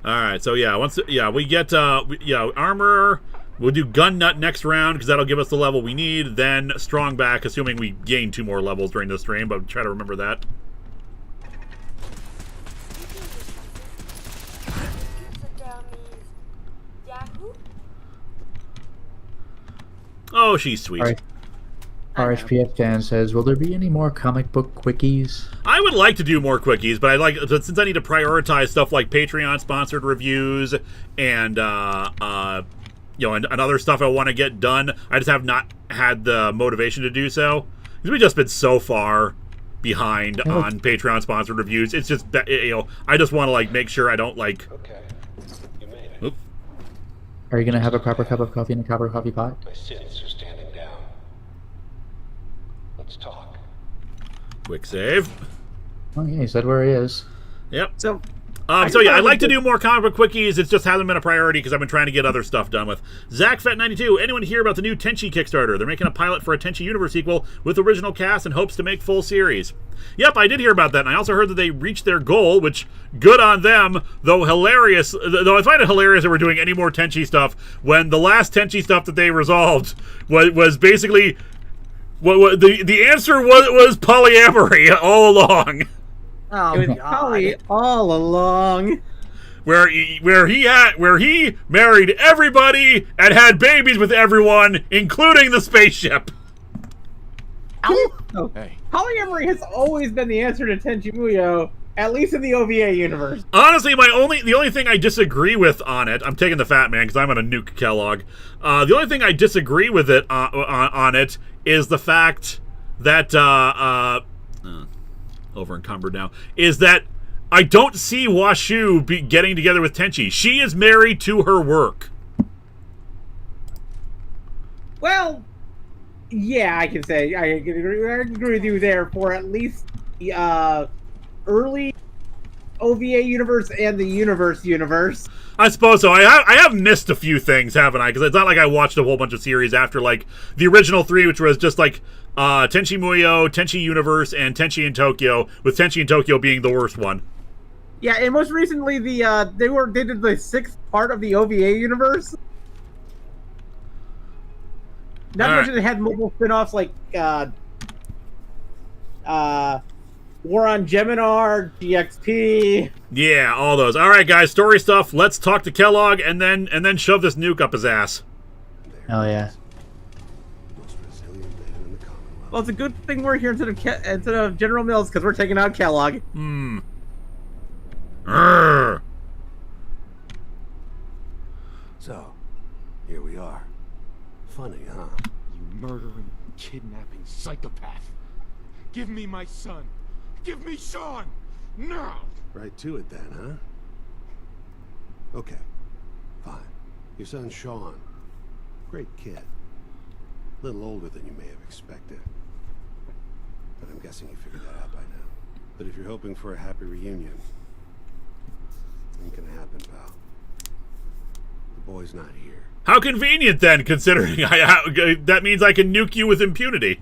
[SPEAKER 1] All right, so yeah, we get armor. We'll do gun nut next round because that'll give us the level we need. Then strong back, assuming we gain 2 more levels during the stream, but try to remember that. Oh, she's sweet.
[SPEAKER 2] Right. RHPF Dan says, will there be any more comic book quickies?
[SPEAKER 1] I would like to do more quickies, but since I need to prioritize stuff like Patreon sponsored reviews and and other stuff I want to get done, I just have not had the motivation to do so. Because we've just been so far behind on Patreon sponsored reviews. It's just that, I just want to make sure I don't
[SPEAKER 4] Okay, you made it.
[SPEAKER 1] Oop.
[SPEAKER 2] Are you gonna have a proper cup of coffee in a proper coffee pot?
[SPEAKER 4] My sins are standing down. Let's talk.
[SPEAKER 1] Quick save.
[SPEAKER 2] Oh yeah, he said where he is.
[SPEAKER 1] Yep.
[SPEAKER 3] So
[SPEAKER 1] I'd like to do more comic book quickies. It just hasn't been a priority because I've been trying to get other stuff done with. ZachFet92, anyone hear about the new Tenchi Kickstarter? They're making a pilot for a Tenchi Universe sequel with original cast and hopes to make full series. Yep, I did hear about that, and I also heard that they reached their goal, which, good on them, though hilarious. Though I find it hilarious that we're doing any more Tenchi stuff when the last Tenchi stuff that they resolved was basically... the answer was polyamory all along.
[SPEAKER 7] Oh,
[SPEAKER 3] it was probably all along.
[SPEAKER 1] Where he married everybody and had babies with everyone, including the spaceship.
[SPEAKER 3] Oh, hey. Polyamory has always been the answer to Tenchi Muyo, at least in the OVA universe.
[SPEAKER 1] Honestly, the only thing I disagree with on it, I'm taking the fat man because I'm gonna nuke Kellogg. The only thing I disagree with it on it is the fact that over encumbered now, is that I don't see Washu getting together with Tenchi. She is married to her work.
[SPEAKER 3] Well, yeah, I can say I agree with you there for at least the early OVA universe and the universe.
[SPEAKER 1] I suppose so. I have missed a few things, haven't I? Because it's not like I watched a whole bunch of series after the original 3, which was just Tenchi Muyo, Tenchi Universe, and Tenchi in Tokyo, with Tenchi in Tokyo being the worst one.
[SPEAKER 3] Yeah, and most recently they did the 6th part of the OVA universe. Not to mention it had mobile spin-offs like War on Geminar, GXP.
[SPEAKER 1] Yeah, all those. All right, guys, story stuff. Let's talk to Kellogg and then shove this nuke up his ass.
[SPEAKER 2] Hell yeah.
[SPEAKER 3] Well, it's a good thing we're here instead of General Mills because we're taking out Kellogg.
[SPEAKER 4] So, here we are. Funny, huh?
[SPEAKER 8] You murdering, kidnapping psychopath. Give me my son. Give me Sean! Now!
[SPEAKER 4] Right to it then, huh? Okay. Fine. Your son, Sean. Great kid. A little older than you may have expected. But I'm guessing you figured that out by now. But if you're hoping for a happy reunion, ain't gonna happen, pal. The boy's not here.
[SPEAKER 1] How convenient, then, considering that means I can nuke you with impunity.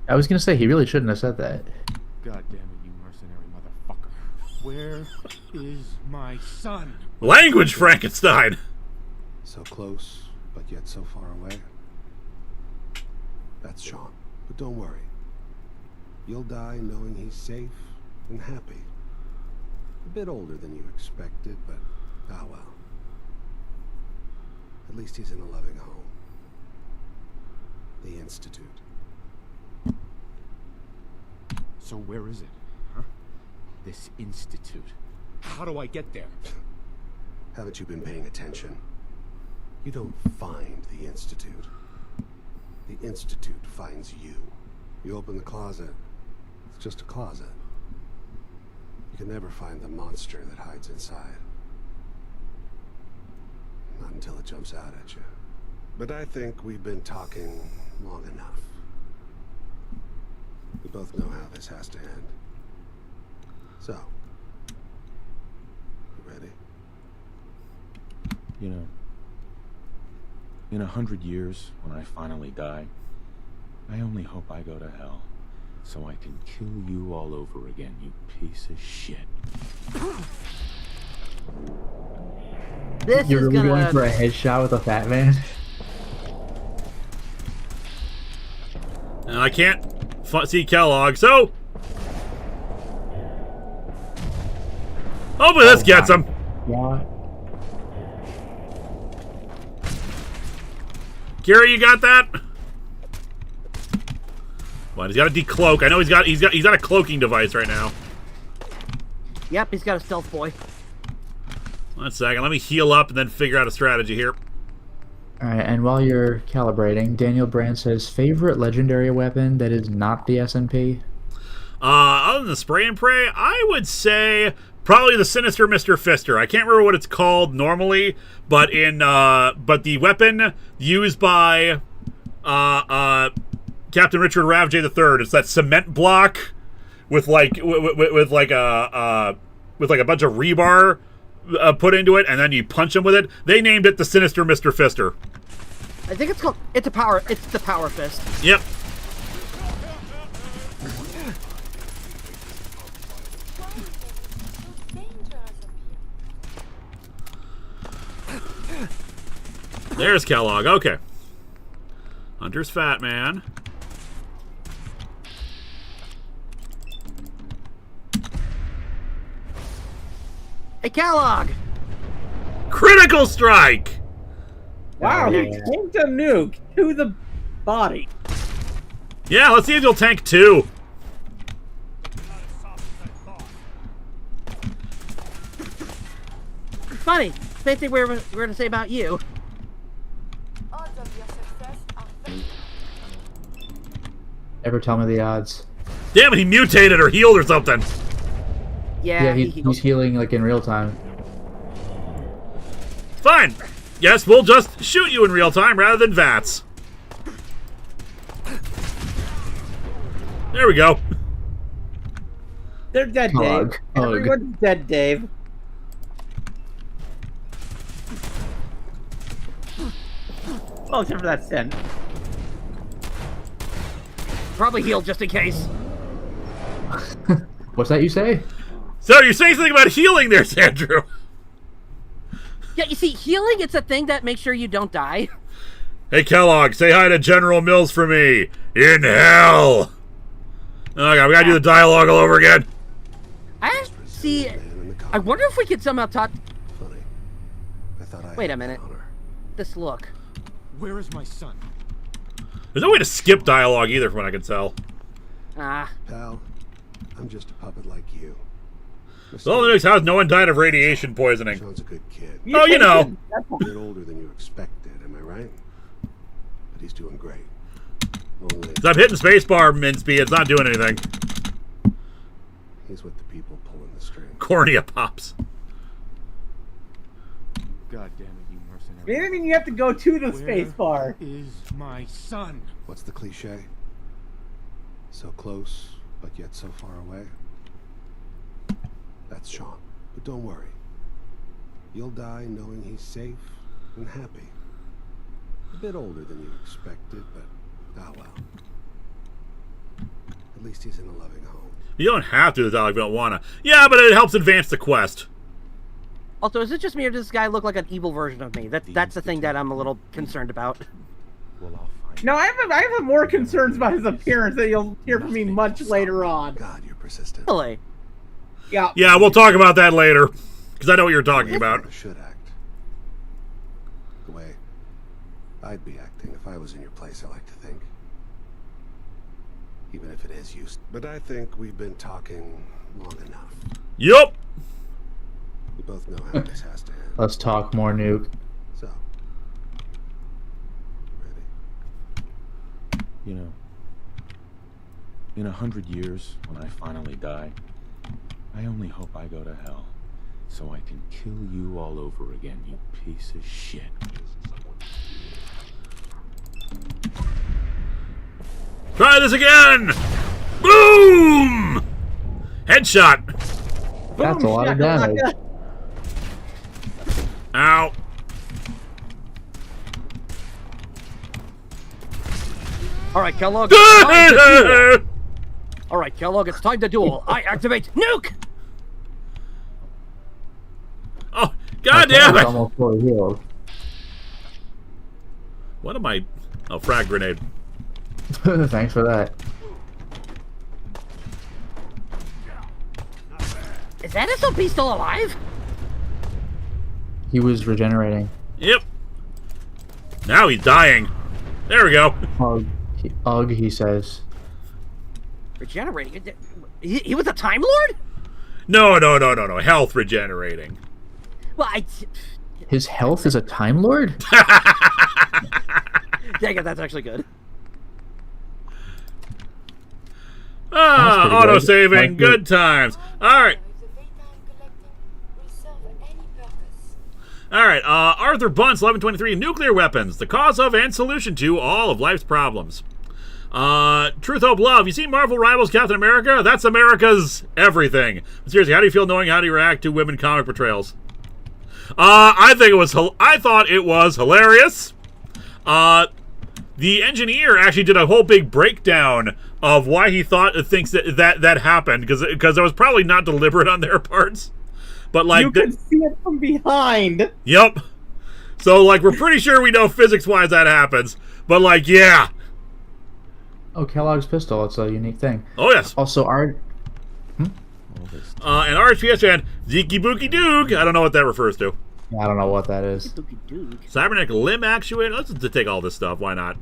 [SPEAKER 2] I was gonna say, he really shouldn't have said that.
[SPEAKER 8] God damn it, you mercenary motherfucker. Where is my son?
[SPEAKER 1] Language, Frankenstein!
[SPEAKER 4] So close, but yet so far away. That's Sean. But don't worry. You'll die knowing he's safe and happy. A bit older than you expected, but ah well. At least he's in a loving home. The Institute.
[SPEAKER 8] So where is it? Huh? This institute. How do I get there?
[SPEAKER 4] Haven't you been paying attention? You don't find the Institute. The Institute finds you. You open the closet, it's just a closet. You can never find the monster that hides inside. Not until it jumps out at you. But I think we've been talking long enough. We both know how this has to end. So, you ready?
[SPEAKER 8] You know, in 100 years, when I finally die, I only hope I go to hell, so I can kill you all over again, you piece of shit.
[SPEAKER 7] This
[SPEAKER 2] You're
[SPEAKER 7] is
[SPEAKER 2] really
[SPEAKER 7] gonna...
[SPEAKER 2] going for a headshot with a fat man?
[SPEAKER 1] And I can't see Kellogg, so... Hopefully this gets him.
[SPEAKER 2] Yeah.
[SPEAKER 1] Gary, you got that? What? He's got a decloak. I know he's got a cloaking device right now.
[SPEAKER 7] Yep, he's got a stealth boy.
[SPEAKER 1] 1 second. Let me heal up and then figure out a strategy here.
[SPEAKER 2] Alright, and while you're calibrating, Daniel Brand says, favorite legendary weapon that is not the SMP?
[SPEAKER 1] Other than the spray and pray, I would say probably the Sinister Mr. Fister. I can't remember what it's called normally, but but the weapon used by Captain Richard Ravjay III. It's that cement block with like a bunch of rebar put into it, and then you punch him with it. They named it the Sinister Mr. Fister.
[SPEAKER 7] I think it's called. It's the power fist.
[SPEAKER 1] Yep. There's Kellogg. Okay. Hunter's Fat Man.
[SPEAKER 7] Hey, Kellogg!
[SPEAKER 1] Critical strike!
[SPEAKER 3] Wow, he tanked a nuke to the body.
[SPEAKER 1] Yeah, let's see if you'll tank 2.
[SPEAKER 7] Funny. Same thing we were going to say about you.
[SPEAKER 5] Odds of your success are very...
[SPEAKER 2] Never tell me the odds.
[SPEAKER 1] Damn it, he mutated or healed or something.
[SPEAKER 7] Yeah,
[SPEAKER 2] he's healing like in real time.
[SPEAKER 1] Fine. Yes, we'll just shoot you in real time rather than VATS. There we go.
[SPEAKER 3] They're dead, Dave. Everyone's dead, Dave. Oh, except for that sin.
[SPEAKER 7] Probably healed just in case.
[SPEAKER 2] What's that you say?
[SPEAKER 1] So you're saying something about healing there, Sandrew?
[SPEAKER 7] Yeah, you see, healing, it's a thing that makes sure you don't die.
[SPEAKER 1] Hey, Kellogg, say hi to General Mills for me. In hell. Okay, we gotta do the dialogue all over again.
[SPEAKER 7] See, I wonder if we could somehow talk...
[SPEAKER 4] Funny. I thought I
[SPEAKER 7] Wait a
[SPEAKER 4] had
[SPEAKER 7] minute.
[SPEAKER 4] honor.
[SPEAKER 7] This look.
[SPEAKER 8] Where is my son?
[SPEAKER 1] There's no way to skip dialogue either, from what I can tell.
[SPEAKER 7] Ah.
[SPEAKER 4] Pal, I'm just a puppet like you.
[SPEAKER 1] So the next house, no one died of radiation poisoning.
[SPEAKER 4] Sean's a good kid.
[SPEAKER 1] Oh, you know.
[SPEAKER 4] A bit older than you expected, am I right? But he's doing great. Only
[SPEAKER 1] Stop hitting spacebar, Minsby. It's not doing anything.
[SPEAKER 4] he's with the people pulling the strings.
[SPEAKER 1] Cornea pops.
[SPEAKER 8] God damn it, you mercenary
[SPEAKER 3] Maybe mean you have to go to the space bar.
[SPEAKER 8] Is my son?
[SPEAKER 4] What's the cliche? So close, but yet so far away. That's Sean. But don't worry. You'll die knowing he's safe and happy. A bit older than you expected, but ah well. At least he's in a loving home.
[SPEAKER 1] You don't have to, Dalek, if you don't wanna. Yeah, but it helps advance the quest.
[SPEAKER 7] Also, is it just me or does this guy look like an evil version of me? That's the thing that I'm a little concerned about.
[SPEAKER 8] Well, I'll find
[SPEAKER 3] No, I have more concerns about his appearance that you'll hear from me much later on.
[SPEAKER 4] God, you're persistent.
[SPEAKER 7] Really?
[SPEAKER 3] Yeah.
[SPEAKER 1] Yeah, we'll talk about that later. Because I know what you're talking about.
[SPEAKER 4] I should act. The way I'd be acting if I was in your place, I like to think. Even if it is used. But I think we've been talking long enough.
[SPEAKER 1] Yup.
[SPEAKER 4] We both know how this has to end.
[SPEAKER 2] Let's talk more, Nuke.
[SPEAKER 4] So, ready?
[SPEAKER 8] You know, in 100 years, when I finally die, I only hope I go to hell, so I can kill you all over again, you piece of shit.
[SPEAKER 1] Try this again! Boom! Headshot!
[SPEAKER 2] That's a lot of damage.
[SPEAKER 1] Ow.
[SPEAKER 7] Alright, Kellogg. It's time to duel. Alright, Kellogg, it's time to duel. I activate nuke!
[SPEAKER 1] Oh, god damn it!
[SPEAKER 2] Almost fully healed.
[SPEAKER 1] What am I... Oh, frag grenade.
[SPEAKER 2] Thanks for that.
[SPEAKER 7] Is that SOP still alive?
[SPEAKER 2] He was regenerating.
[SPEAKER 1] Yep. Now he's dying. There we go.
[SPEAKER 2] Ugh, he says.
[SPEAKER 7] Regenerating? He was a Time Lord?
[SPEAKER 1] No. Health regenerating.
[SPEAKER 7] Well,
[SPEAKER 2] His health is a Time Lord?
[SPEAKER 7] yeah, that's actually good.
[SPEAKER 1] Ah, auto-saving. Good times. Alright.
[SPEAKER 5] If the data I'm collecting will serve any purpose.
[SPEAKER 1] Alright, Arthur Bunce, 1123, nuclear weapons, the cause of and solution to all of life's problems. Truth, Hope, Love, you seen Marvel Rivals Captain America? That's America's everything. But seriously, how do you feel knowing how to react to women comic portrayals? I thought it was hilarious. The engineer actually did a whole big breakdown of why he thinks that happened, because it was probably not deliberate on their parts. But like
[SPEAKER 3] you could see it from behind.
[SPEAKER 1] Yep. So like we're pretty sure we know physics-wise that happens. But like, yeah.
[SPEAKER 2] Oh, Kellogg's pistol. It's a unique thing.
[SPEAKER 1] Oh yes.
[SPEAKER 2] Also,
[SPEAKER 1] and RHPS fan, Zeeky Bookie Doog. I don't know what that refers to.
[SPEAKER 2] I don't know what that is.
[SPEAKER 1] Cybernetic limb actuator. Let's just take all this stuff. Why not?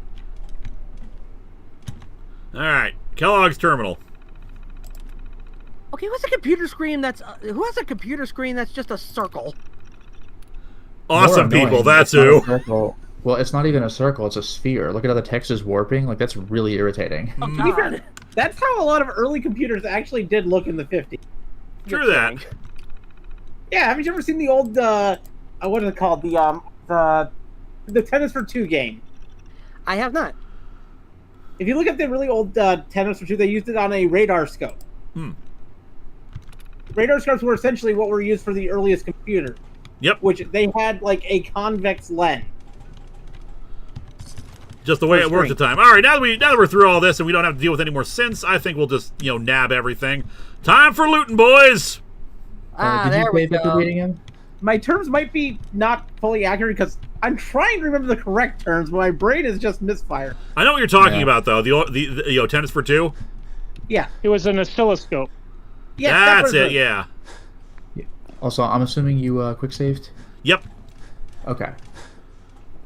[SPEAKER 1] All right, Kellogg's terminal.
[SPEAKER 7] Okay, what's a computer screen that's who has a computer screen that's just a circle?
[SPEAKER 1] Awesome people. That's who.
[SPEAKER 2] Well, it's not even a circle. It's a sphere. Look at how the text is warping. Like, that's really irritating.
[SPEAKER 7] Oh, God.
[SPEAKER 3] That's how a lot of early computers actually did look in the 50s.
[SPEAKER 1] True that.
[SPEAKER 3] Yeah, haven't you ever seen the old what is it called? The Tennis for Two game.
[SPEAKER 7] I have not.
[SPEAKER 3] If you look at the really old Tennis for Two, they used it on a radar scope. Radar scopes were essentially what were used for the earliest computer.
[SPEAKER 1] Yep.
[SPEAKER 3] Which they had like a convex lens.
[SPEAKER 1] Just the way it worked at the time. All right, now that we're through all this and we don't have to deal with any more synths, I think we'll just nab everything. Time for looting, boys.
[SPEAKER 7] There we go.
[SPEAKER 3] My terms might be not fully accurate because I'm trying to remember the correct terms, but my brain is just misfire.
[SPEAKER 1] I know what you're talking about, though. The Tennis for Two.
[SPEAKER 3] Yeah.
[SPEAKER 6] It was an oscilloscope.
[SPEAKER 3] Yeah,
[SPEAKER 1] that's it. Yeah.
[SPEAKER 2] Also, I'm assuming you quick saved.
[SPEAKER 1] Yep.
[SPEAKER 2] Okay.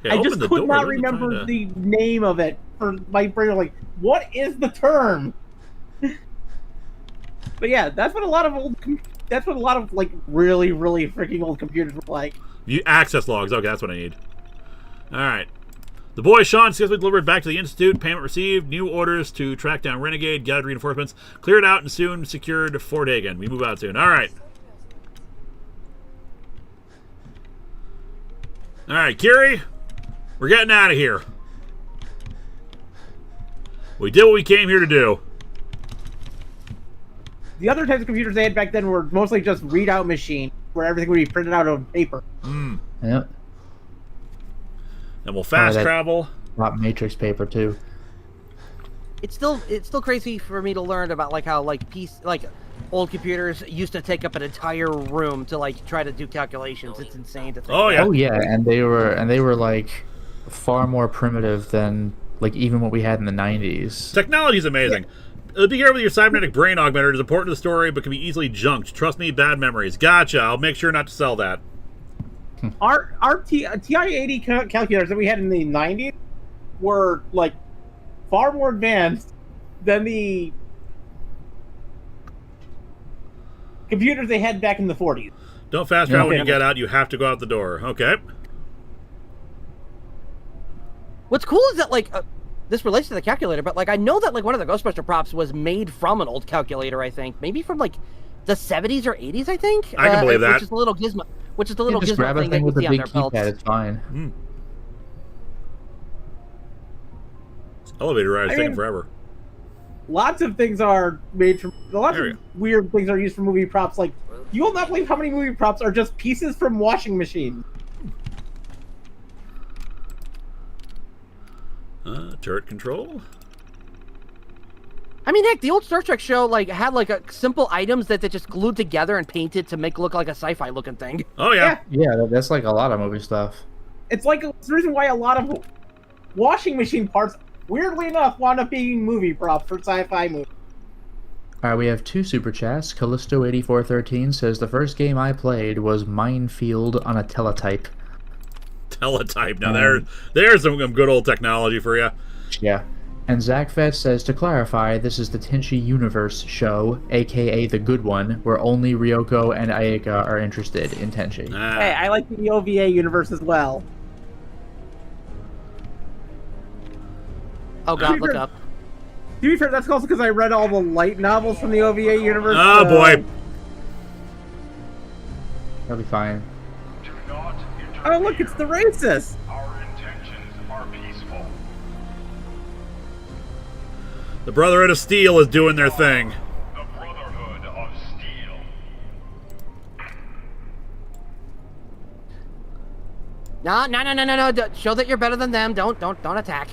[SPEAKER 1] Okay,
[SPEAKER 3] I just could not remember the name of it. For my brain was like, what is the term? But yeah, that's what a lot of like really, really freaking old computers were like.
[SPEAKER 1] Access logs. Okay, that's what I need. All right. The boy Sean successfully delivered back to the Institute. Payment received. New orders to track down Renegade. Gathered reinforcements. Cleared out and soon secured Fort Hagen. We move out soon. All right. All right, Kiri, we're getting out of here. We did what we came here to do.
[SPEAKER 3] The other types of computers they had back then were mostly just readout machines, where everything would be printed out on paper.
[SPEAKER 2] Yep.
[SPEAKER 1] And we'll fast travel.
[SPEAKER 2] Matrix paper too.
[SPEAKER 7] It's still crazy for me to learn about like how like old computers used to take up an entire room to like try to do calculations. It's insane to think.
[SPEAKER 1] Oh yeah.
[SPEAKER 2] Oh yeah, and they were like far more primitive than like even what we had in the 90s.
[SPEAKER 1] Technology's amazing. Be careful with your cybernetic brain augmenter. It is important to the story, but can be easily junked. Trust me, bad memories. Gotcha. I'll make sure not to sell that.
[SPEAKER 3] Our TI-80 calculators that we had in the 90s were like far more advanced than the computers they had back in the 40s.
[SPEAKER 1] Don't fast travel when you get out. You have to go out the door. Okay.
[SPEAKER 7] What's cool is that like this relates to the calculator, but like I know that like one of the Ghostbuster props was made from an old calculator. I think maybe from like the 70s or 80s. I think
[SPEAKER 1] I can believe that.
[SPEAKER 7] Which is the little gizmo. Which is the little
[SPEAKER 2] just
[SPEAKER 7] gizmo
[SPEAKER 2] grab a
[SPEAKER 7] thing
[SPEAKER 2] thing
[SPEAKER 7] that
[SPEAKER 2] with
[SPEAKER 7] you
[SPEAKER 2] the
[SPEAKER 7] see on
[SPEAKER 2] big
[SPEAKER 7] their belts.
[SPEAKER 2] keypad. It's fine.
[SPEAKER 1] This elevator ride is taking forever.
[SPEAKER 3] Lots of things are made from. Lots of weird things are used for movie props. Like you will not believe how many movie props are just pieces from washing machines.
[SPEAKER 1] Turret control.
[SPEAKER 7] I mean, heck, the old Star Trek show like had like a simple items that they just glued together and painted to make look like a sci-fi looking thing.
[SPEAKER 1] Oh yeah.
[SPEAKER 2] Yeah, that's like a lot of movie stuff.
[SPEAKER 3] It's like it's the reason why a lot of washing machine parts, weirdly enough, wound up being movie props for sci-fi movies.
[SPEAKER 2] All right, we have 2 super chats. Callisto8413 says the first game I played was Minefield on a teletype.
[SPEAKER 1] Teletype. Now there's some good old technology for you.
[SPEAKER 2] Yeah. And Zach Fett says, to clarify, this is the Tenchi Universe show, aka the good one, where only Ryoko and Ayaka are interested in Tenchi.
[SPEAKER 3] Hey, I like the OVA universe as well.
[SPEAKER 7] Oh god, look up.
[SPEAKER 3] To be fair, that's also because I read all the light novels from the OVA universe.
[SPEAKER 1] Oh boy.
[SPEAKER 2] That'll be fine.
[SPEAKER 3] Oh look, it's the racist.
[SPEAKER 9] Our intentions are peaceful.
[SPEAKER 1] The Brotherhood of Steel is doing their thing.
[SPEAKER 9] The Brotherhood of Steel.
[SPEAKER 7] No. Show that you're better than them. Don't attack.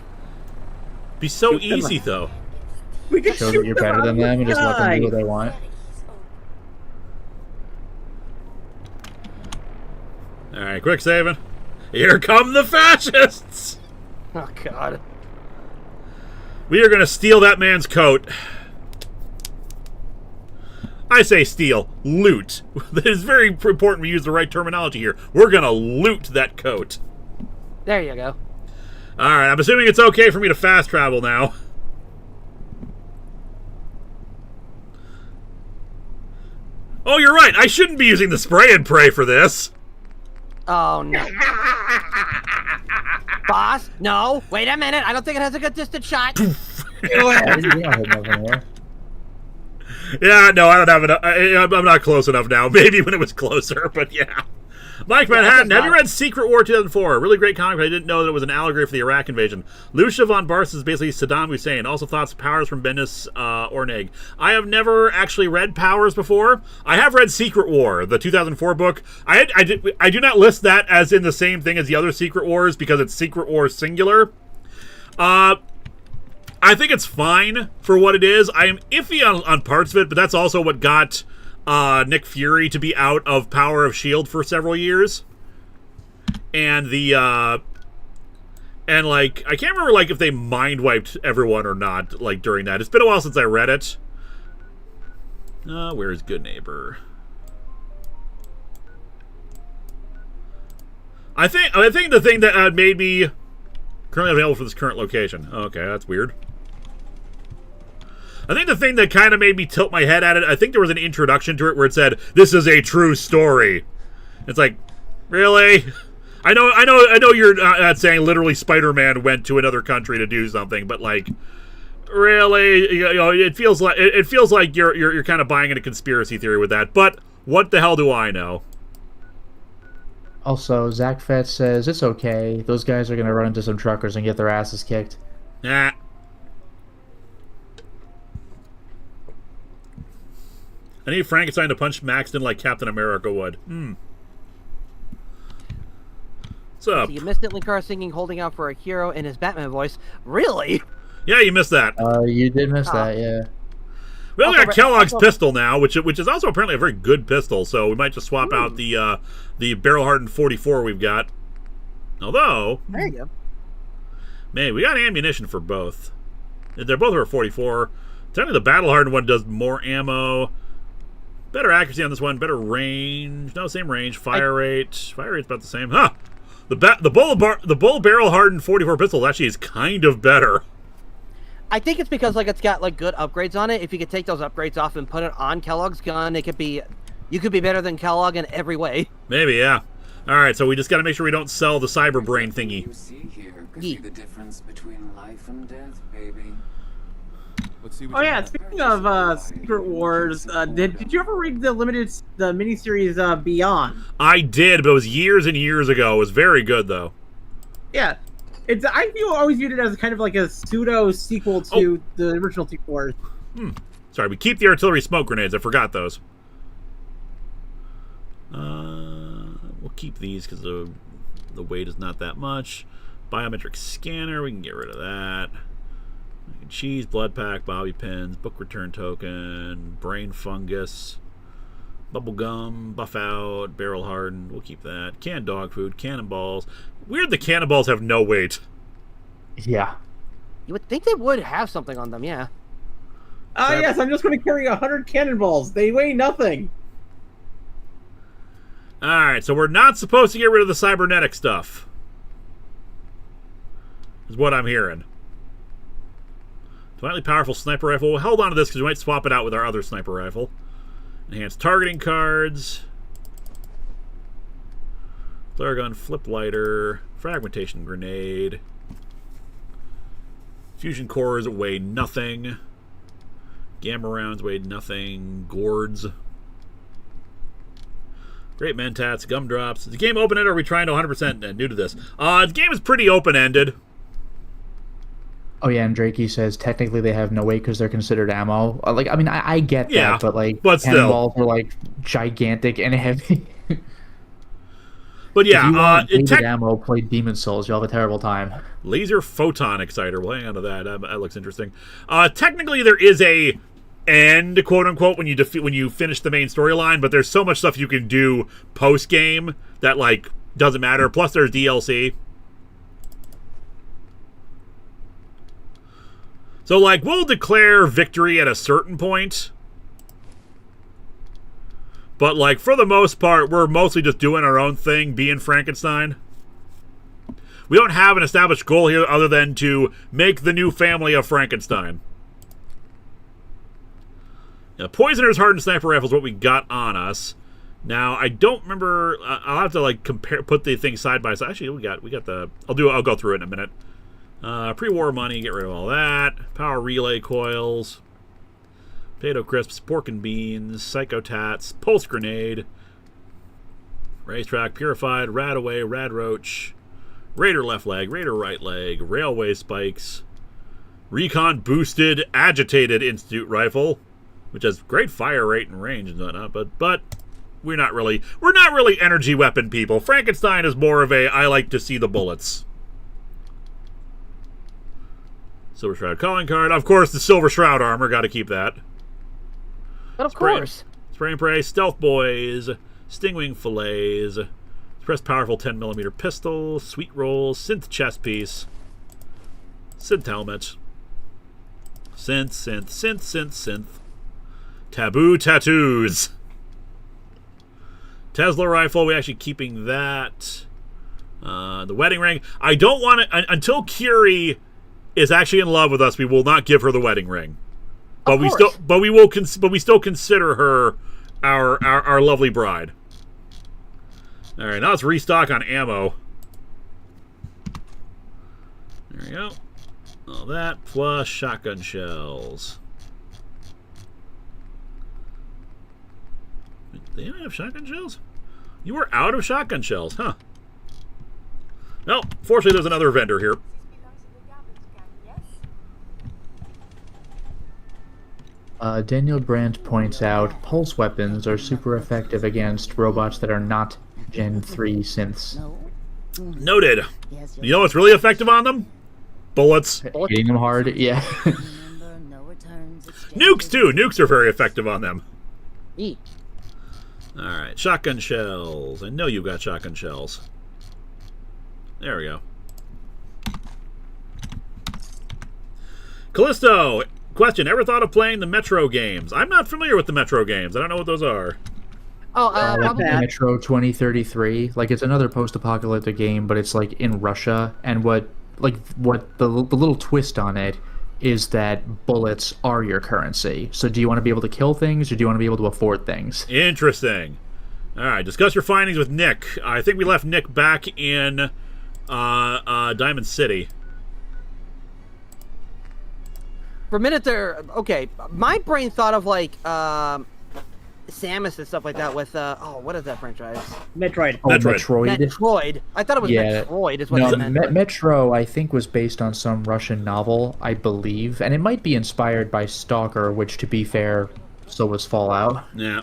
[SPEAKER 1] Be so easy though.
[SPEAKER 3] We can
[SPEAKER 2] show that you're better than them and just let them do what they want.
[SPEAKER 1] All right, quick saving. Here come the fascists.
[SPEAKER 7] Oh god.
[SPEAKER 1] We are going to steal that man's coat. I say steal. Loot. It is very important we use the right terminology here. We're going to loot that coat.
[SPEAKER 7] There you go.
[SPEAKER 1] All right, I'm assuming it's okay for me to fast travel now. Oh, you're right. I shouldn't be using the spray and pray for this.
[SPEAKER 7] Oh no. Boss, no. Wait a minute. I don't think it has a good distance shot.
[SPEAKER 1] Yeah, no, I don't have enough. I'm not close enough now. Maybe when it was closer, but yeah. Mike Manhattan, have you read Secret War 2004? A really great comic, but I didn't know that it was an allegory for the Iraq invasion. Lucia von Barst is basically Saddam Hussein. Also thoughts Powers from Bendis Ornig. I have never actually read Powers before. I have read Secret War, the 2004 book. I do not list that as in the same thing as the other Secret Wars because it's Secret War singular. I think it's fine for what it is. I am iffy on parts of it, but that's also what got Nick Fury to be out of Power of S.H.I.E.L.D. for several years. And I can't remember, if they mind-wiped everyone or not, during that. It's been a while since I read it. Where is Good Neighbor? I think the thing that made me currently available for this current location. Okay, that's weird. I think the thing that kind of made me tilt my head at it, I think there was an introduction to it where it said, "This is a true story." It's like, really? I know you're not saying literally Spider-Man went to another country to do something, but really, it feels like you're kind of buying into conspiracy theory with that. But what the hell do I know?
[SPEAKER 2] Also, Zach Fett says it's okay. Those guys are gonna run into some truckers and get their asses kicked.
[SPEAKER 1] Nah. I need Frankenstein to punch Maxton like Captain America would. What's up?
[SPEAKER 7] So you missed it, Linkara singing "Holding Out for a Hero" in his Batman voice. Really?
[SPEAKER 1] Yeah, you missed that.
[SPEAKER 2] You did miss that, yeah.
[SPEAKER 1] We only got
[SPEAKER 7] Also,
[SPEAKER 1] Kellogg's
[SPEAKER 7] also-
[SPEAKER 1] pistol now, which is also apparently a very good pistol. So we might just swap out the barrel hardened 44 we've got. Although,
[SPEAKER 7] There you go.
[SPEAKER 1] man, we got ammunition for both. They're both are 44. Technically, the battle hardened one does more ammo, better accuracy on this one, better range. No, same range. Fire rate. Fire rate's about the same. Huh? The bull barrel hardened 44 pistol actually is kind of better.
[SPEAKER 7] I think it's because like it's got like good upgrades on it. If you could take those upgrades off and put it on Kellogg's gun, you could be better than Kellogg in every way.
[SPEAKER 1] Maybe, yeah. All right, so we just got to make sure we don't sell the cyber brain thingy.
[SPEAKER 10] You see here could be the difference between life and death, baby.
[SPEAKER 8] Let's see what
[SPEAKER 3] Oh
[SPEAKER 8] you
[SPEAKER 3] yeah,
[SPEAKER 8] got.
[SPEAKER 3] speaking of Secret Wars, did you ever read the miniseries Beyond?
[SPEAKER 1] I did, but it was years and years ago. It was very good, though.
[SPEAKER 3] Yeah, always viewed it as kind of like a pseudo sequel to the original Secret Wars.
[SPEAKER 1] Sorry, we keep the artillery smoke grenades. I forgot those. We'll keep these because the weight is not that much. Biometric scanner, we can get rid of that. Mac and cheese, blood pack, bobby pins, book return token, brain fungus, bubble gum, buff out, barrel hardened. We'll keep that. Canned dog food, cannonballs. Weird the cannonballs have no weight.
[SPEAKER 2] Yeah.
[SPEAKER 7] You would think they would have something on them, yeah.
[SPEAKER 3] Yes, I'm just going to carry 100 cannonballs. They weigh nothing.
[SPEAKER 1] Alright, so we're not supposed to get rid of the cybernetic stuff. Is what I'm hearing. Slightly powerful sniper rifle. We'll hold on to this because we might swap it out with our other sniper rifle. Enhanced targeting cards. Flare gun, flip lighter, fragmentation grenade. Fusion cores weigh nothing. Gamma rounds weigh nothing. Gourds. Great mentats, gumdrops. Is the game open-ended or are we trying to 100% new to this? The game is pretty open-ended.
[SPEAKER 2] Oh yeah, and Drakey says technically they have no weight because they're considered ammo. Like, I mean, I get
[SPEAKER 1] Yeah,
[SPEAKER 2] that, but like,
[SPEAKER 1] but still.
[SPEAKER 2] cannonballs are like gigantic and heavy.
[SPEAKER 1] But
[SPEAKER 2] If you
[SPEAKER 1] yeah,
[SPEAKER 2] want weighted ammo, play Demon Souls. You'll have a terrible time.
[SPEAKER 1] Laser photon exciter. We'll hang on to that. That looks interesting. Technically, there is a end, quote unquote, when you finish the main storyline, but there's so much stuff you can do post game that like doesn't matter. Plus, there's DLC. So like, we'll declare victory at a certain point. But, like, for the most part, we're mostly just doing our own thing, being Frankenstein. We don't have an established goal here other than to make the new family of Frankenstein. Now, Poisoner's Hardened Sniper Rifle is what we got on us. Now, I don't remember... I'll have to, like, put the things side by side. Actually, we got the... I'll go through it in a minute. Pre-war money, get rid of all that. Power relay coils. Potato crisps, pork and beans, psychotats, pulse grenade, racetrack, purified, rad away, rad roach, raider left leg, raider right leg, railway spikes, recon boosted, agitated institute rifle, which has great fire rate and range and whatnot, but we're not really energy weapon people. Frankenstein is more of a I like to see the bullets. Silver Shroud calling card, of course the Silver Shroud armor, got to keep that.
[SPEAKER 7] But of course.
[SPEAKER 1] Spray and pray, stealth boys, stingwing fillets, suppressed powerful 10mm pistol, sweet rolls, synth chest piece, synth helmet, synth, taboo tattoos, Tesla rifle. We actually keeping that. The wedding ring. I don't want it until Curie is actually in love with us. We will not give her the wedding ring. But we still consider her our lovely bride. All right, now let's restock on ammo. There we go. All that plus shotgun shells. They don't have shotgun shells? You were out of shotgun shells, huh? Well, fortunately, there's another vendor here.
[SPEAKER 2] Daniel Brandt points out pulse weapons are super effective against robots that are not Gen 3 synths.
[SPEAKER 1] Noted. You know what's really effective on them? Bullets.
[SPEAKER 2] Hitting them hard, yeah.
[SPEAKER 1] Nukes, too. Nukes are very effective on them.
[SPEAKER 7] Eat.
[SPEAKER 1] Alright, shotgun shells. I know you've got shotgun shells. There we go. Callisto, question. Ever thought of playing the Metro games? I'm not familiar with the Metro games. I don't know what those are.
[SPEAKER 7] Oh,
[SPEAKER 2] Like Metro 2033. Like, it's another post-apocalyptic game, but it's, like, in Russia. And what the little twist on it is that bullets are your currency. So do you want to be able to kill things, or do you want to be able to afford things?
[SPEAKER 1] Interesting. All right, discuss your findings with Nick. I think we left Nick back in Diamond City.
[SPEAKER 7] For a minute there, okay, my brain thought of like Samus and stuff like that with what is that franchise?
[SPEAKER 3] Metroid.
[SPEAKER 2] Oh, Metroid.
[SPEAKER 7] Metroid. I thought it was Metroid. Is what
[SPEAKER 2] no,
[SPEAKER 7] it meant.
[SPEAKER 2] Metro, I think, was based on some Russian novel, I believe, and it might be inspired by Stalker, which, to be fair, so was Fallout.
[SPEAKER 1] Yeah.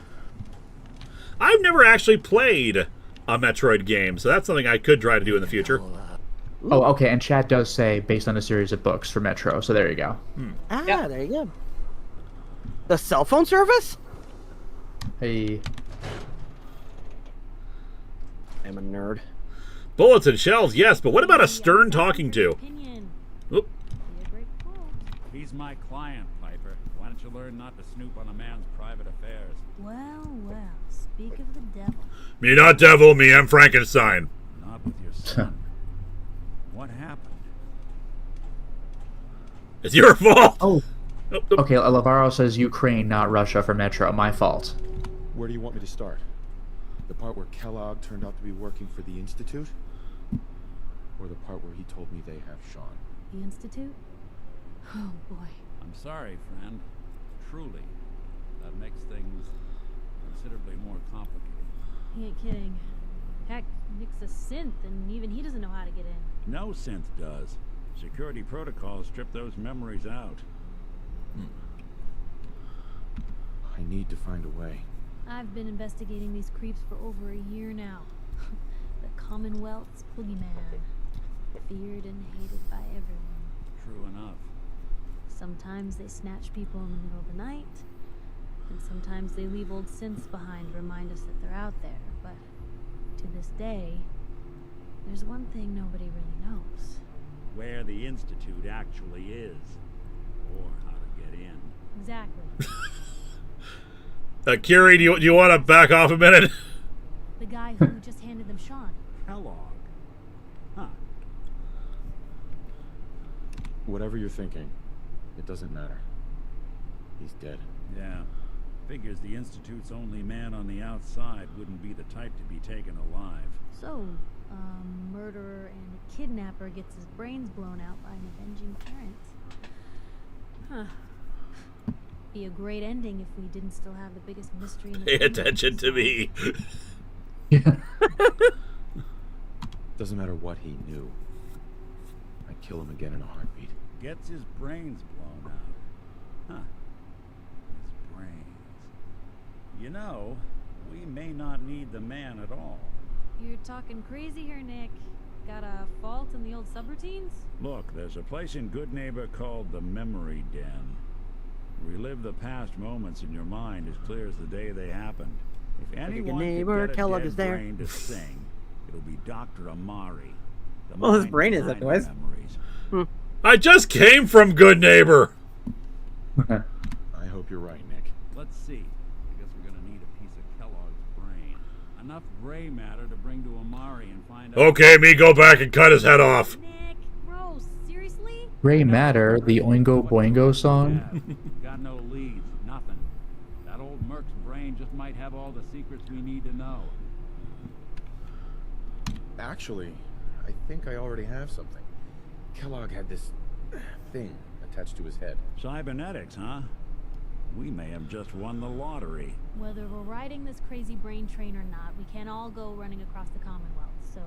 [SPEAKER 1] I've never actually played a Metroid game, so that's something I could try to do in the future.
[SPEAKER 2] Oh, okay, and chat does say based on a series of books for Metro, so there you go.
[SPEAKER 7] There you go. The cell phone service?
[SPEAKER 2] Hey.
[SPEAKER 7] I'm a nerd.
[SPEAKER 1] Bullets and shells, yes, but what about a stern talking to? Oop.
[SPEAKER 11] He's my client, Piper. Why don't you learn not to snoop on a man's private affairs?
[SPEAKER 5] Well, well, speak of the devil.
[SPEAKER 1] Me not devil, me am Frankenstein.
[SPEAKER 11] Not with your son. What happened?
[SPEAKER 1] It's your fault!
[SPEAKER 2] Oh. Okay, Lavaro says Ukraine, not Russia for Metro. My fault.
[SPEAKER 8] Where do you want me to start? The part where Kellogg turned out to be working for the Institute? Or the part where he told me they have Sean?
[SPEAKER 5] The Institute? Oh, boy.
[SPEAKER 11] I'm sorry, friend. Truly. That makes things considerably more complicated.
[SPEAKER 5] He ain't kidding. Heck, Nick's a synth, and even he doesn't know how to get in.
[SPEAKER 11] No synth does. Security protocols strip those memories out.
[SPEAKER 8] I need to find a way.
[SPEAKER 5] I've been investigating these creeps for over a year now. The Commonwealth's boogeyman. Feared and hated by everyone.
[SPEAKER 11] True enough.
[SPEAKER 5] Sometimes they snatch people in the middle of the night, and sometimes they leave old synths behind to remind us that they're out there. But to this day, there's one thing nobody really knows.
[SPEAKER 11] Where the Institute actually is. Or how to get in.
[SPEAKER 5] Exactly.
[SPEAKER 1] Kiri, do you want to back off a minute?
[SPEAKER 5] The guy who just handed them Sean.
[SPEAKER 11] Kellogg. Huh.
[SPEAKER 8] Whatever you're thinking, it doesn't matter. He's dead.
[SPEAKER 11] Yeah. Figures the Institute's only man on the outside wouldn't be the type to be taken alive.
[SPEAKER 5] So, a murderer and a kidnapper gets his brains blown out by an avenging parent. Huh. Be a great ending if we didn't still have the biggest mystery in the
[SPEAKER 1] Pay attention to me.
[SPEAKER 2] Yeah.
[SPEAKER 8] Doesn't matter what he knew. I'd kill him again in a heartbeat.
[SPEAKER 11] Gets his brains blown out. Huh. His brains. You know, we may not need the man at all.
[SPEAKER 5] You're talking crazy here, Nick. Got a fault in the old subroutines?
[SPEAKER 11] Look, there's a place in Good Neighbor called the Memory Den. Relive the past moments in your mind as clear as the day they happened. If anyone
[SPEAKER 7] neighbor,
[SPEAKER 11] could get
[SPEAKER 7] Kellogg
[SPEAKER 11] a
[SPEAKER 7] is
[SPEAKER 11] dead
[SPEAKER 7] there.
[SPEAKER 11] brain to sing, it'll be Dr. Amari. The
[SPEAKER 3] Well, his
[SPEAKER 11] mind
[SPEAKER 3] brain is that
[SPEAKER 11] behind
[SPEAKER 3] noise.
[SPEAKER 11] memories.
[SPEAKER 1] I just came from Good Neighbor.
[SPEAKER 8] I hope you're right, Nick.
[SPEAKER 11] Let's see. I guess we're gonna need a piece of Kellogg's brain. Enough gray matter to bring to Amari and find out.
[SPEAKER 1] Okay, me go back and cut his head off.
[SPEAKER 5] Nick, gross. Seriously?
[SPEAKER 2] Gray Matter, the Oingo Boingo song.
[SPEAKER 11] Got no leads, nothing. That old Merc's brain just might have all the secrets we need to know.
[SPEAKER 8] Actually, I think I already have something. Kellogg had this thing attached to his head.
[SPEAKER 11] Cybernetics, huh? We may have just won the lottery.
[SPEAKER 5] Whether we're riding this crazy brain train or not, we can't all go running across the Commonwealth, so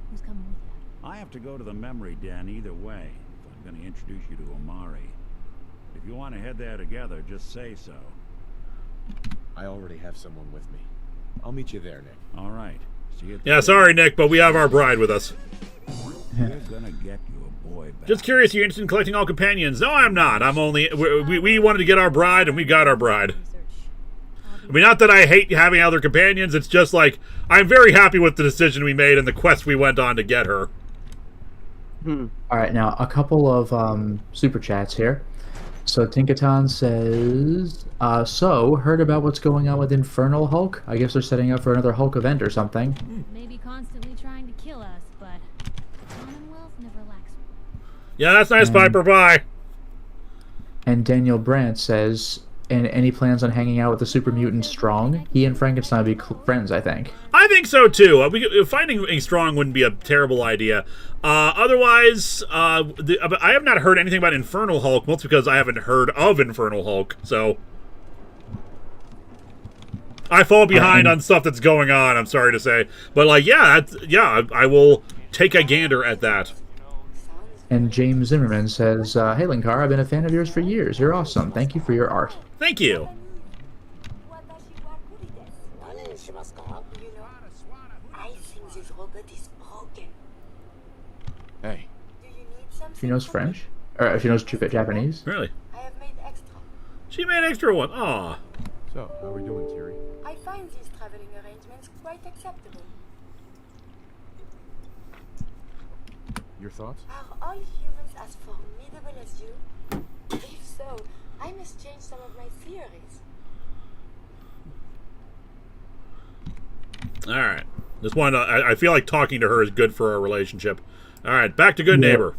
[SPEAKER 5] who's coming with you?
[SPEAKER 11] I have to go to the memory den either way, if I'm going to introduce you to Omari. If you want to head there together, just say so.
[SPEAKER 8] I already have someone with me. I'll meet you there, Nick.
[SPEAKER 11] All right. See you.
[SPEAKER 1] Yeah, sorry, Nick, but we have our bride with us.
[SPEAKER 11] We're gonna get you a boy back.
[SPEAKER 1] Just curious, you interested in collecting all companions? No, I'm not. I'm only... We wanted to get our bride, and we got our bride. I mean, not that I hate having other companions. It's just like, I'm very happy with the decision we made and the quest we went on to get her.
[SPEAKER 2] All right, now, a couple of super chats here. So Tinkaton says, so, heard about what's going on with Infernal Hulk? I guess they're setting up for another Hulk event or something.
[SPEAKER 5] Maybe constantly trying to kill us, but the Commonwealth never lacks.
[SPEAKER 1] Yeah, that's nice, Piper. Bye.
[SPEAKER 2] And Daniel Brandt says, and any plans on hanging out with the super mutant Strong? He and Frankenstein would be friends, I think.
[SPEAKER 1] I think so, too. Finding a Strong wouldn't be a terrible idea. Otherwise, I have not heard anything about Infernal Hulk, mostly because I haven't heard of Infernal Hulk, so... I fall behind on stuff that's going on, I'm sorry to say. But, like, yeah, I will take a gander at that.
[SPEAKER 2] And James Zimmerman says, hey, Linkara, I've been a fan of yours for years. You're awesome. Thank you for your art.
[SPEAKER 1] Thank you.
[SPEAKER 8] Hey.
[SPEAKER 2] She knows French? Or she knows Japanese?
[SPEAKER 1] Really?
[SPEAKER 12] I have made extra.
[SPEAKER 1] She made extra one. Aw.
[SPEAKER 8] So, how are we doing, Kiri?
[SPEAKER 12] I find these traveling arrangements quite acceptable.
[SPEAKER 8] Your thoughts?
[SPEAKER 12] Are all humans as formidable as you? If so, I must change some of my theories.
[SPEAKER 1] Alright. Just wanted to, I feel like talking to her is good for our relationship. Alright, back to Good Neighbor.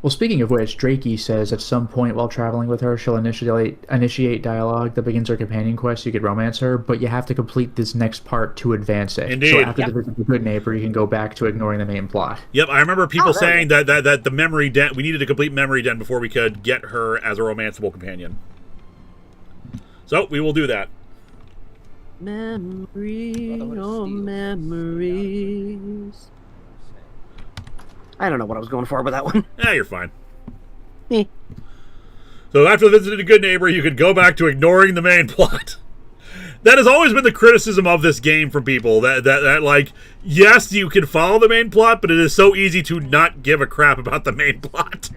[SPEAKER 2] Well, speaking of which, Drakey says at some point while traveling with her, she'll initiate dialogue that begins her companion quest. You could romance her, but you have to complete this next part to advance it.
[SPEAKER 1] Indeed.
[SPEAKER 2] So after the visit to Good Neighbor, you can go back to ignoring the main plot.
[SPEAKER 1] Yep, I remember people saying that the memory den, we needed to complete memory den before we could get her as a romanceable companion. So, we will do that.
[SPEAKER 7] Memories, oh memories. I don't know what I was going for with that one.
[SPEAKER 1] Yeah, you're fine. So after the visit to Good Neighbor, you could go back to ignoring the main plot. That has always been the criticism of this game from people. That like, yes, you can follow the main plot, but it is so easy to not give a crap about the main plot.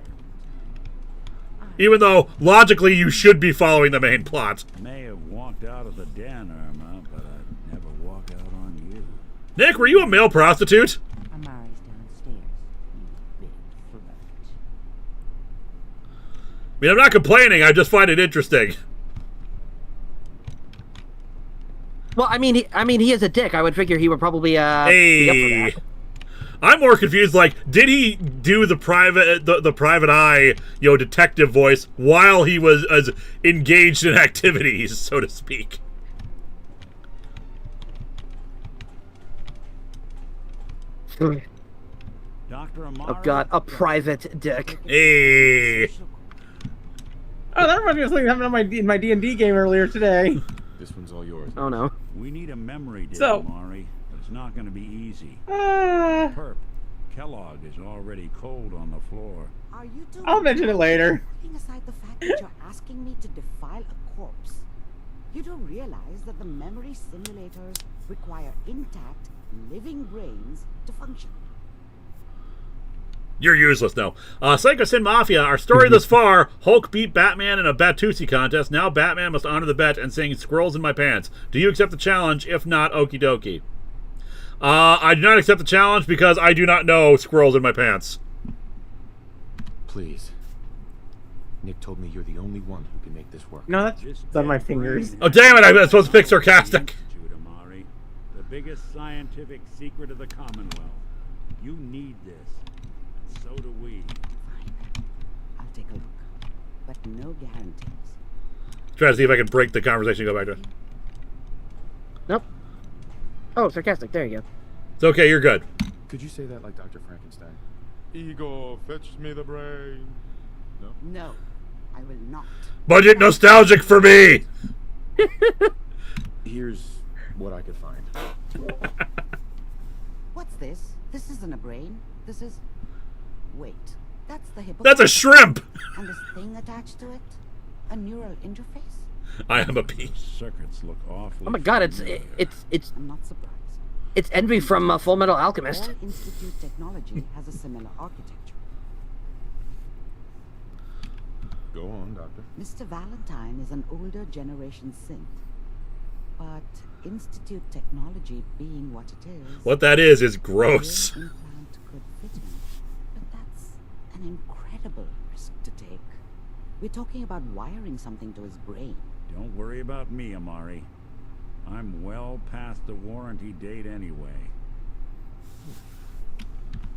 [SPEAKER 1] Even though, logically, you should be following the main plot.
[SPEAKER 11] May have walked out of the den, Irma, but I'd never walk out on you.
[SPEAKER 1] Nick, were you a male prostitute? I mean, I'm not complaining, I just find it interesting.
[SPEAKER 7] Well, I mean, he is a dick. I would figure he would probably be up for that.
[SPEAKER 1] I'm more confused. Like, did he do the private eye, detective voice while he was engaged in activities, so to speak?
[SPEAKER 11] Dr. Amari,
[SPEAKER 7] Oh God, a private dick.
[SPEAKER 1] Hey.
[SPEAKER 3] Oh, that reminds me of something that happened in my D&D game earlier today.
[SPEAKER 8] This one's all yours.
[SPEAKER 7] Oh no.
[SPEAKER 11] We need a memory den,
[SPEAKER 3] So-
[SPEAKER 11] Amari, but it's not going to be easy. Perp, Kellogg is already cold on the floor.
[SPEAKER 13] Are you two
[SPEAKER 3] I'll mention it later.
[SPEAKER 13] putting aside the fact that you're asking me to defile a corpse? You don't realize that the memory simulators require intact, living brains to function.
[SPEAKER 1] You're useless now. Psycho Sin Mafia, our story thus far, Hulk beat Batman in a Batusi contest. Now Batman must honor the bet and sing Squirrels in My Pants. Do you accept the challenge? If not, okie dokie. I do not accept the challenge because I do not know Squirrels in My Pants.
[SPEAKER 8] Please. Nick told me you're the only one who can make this work.
[SPEAKER 3] No, that's on my fingers.
[SPEAKER 1] Oh, damn it, I'm supposed to pick sarcastic.
[SPEAKER 11] Amari, the biggest scientific secret of the Commonwealth. You need this. So do we.
[SPEAKER 13] Fine. I'll take a look. But no guarantees.
[SPEAKER 1] Try to see if I can break the conversation and go back to it.
[SPEAKER 7] Nope. Oh, sarcastic. There you go.
[SPEAKER 1] It's okay, you're good.
[SPEAKER 8] Could you say that like Dr. Frankenstein?
[SPEAKER 14] Ego, fetch me the brain.
[SPEAKER 13] No. I will not.
[SPEAKER 1] Budget nostalgic for me.
[SPEAKER 8] Here's what I could find.
[SPEAKER 13] What's this? This isn't a brain. This is... Wait. That's the hippocampus.
[SPEAKER 1] That's a shrimp.
[SPEAKER 13] And this thing attached to it? A neural interface?
[SPEAKER 1] I am a bee.
[SPEAKER 11] Circuits look awfully.
[SPEAKER 14] Oh my god, it's
[SPEAKER 13] I'm not surprised.
[SPEAKER 14] it's Envy from Full Metal Alchemist.
[SPEAKER 13] All Institute technology has a similar architecture.
[SPEAKER 8] Go on, Doctor.
[SPEAKER 13] Mr. Valentine is an older generation synth. But Institute technology being what it is...
[SPEAKER 1] What that is gross.
[SPEAKER 13] Your implant could fit him. But that's an incredible risk to take. We're talking about wiring something to his brain.
[SPEAKER 11] Don't worry about me, Amari. I'm well past the warranty date anyway.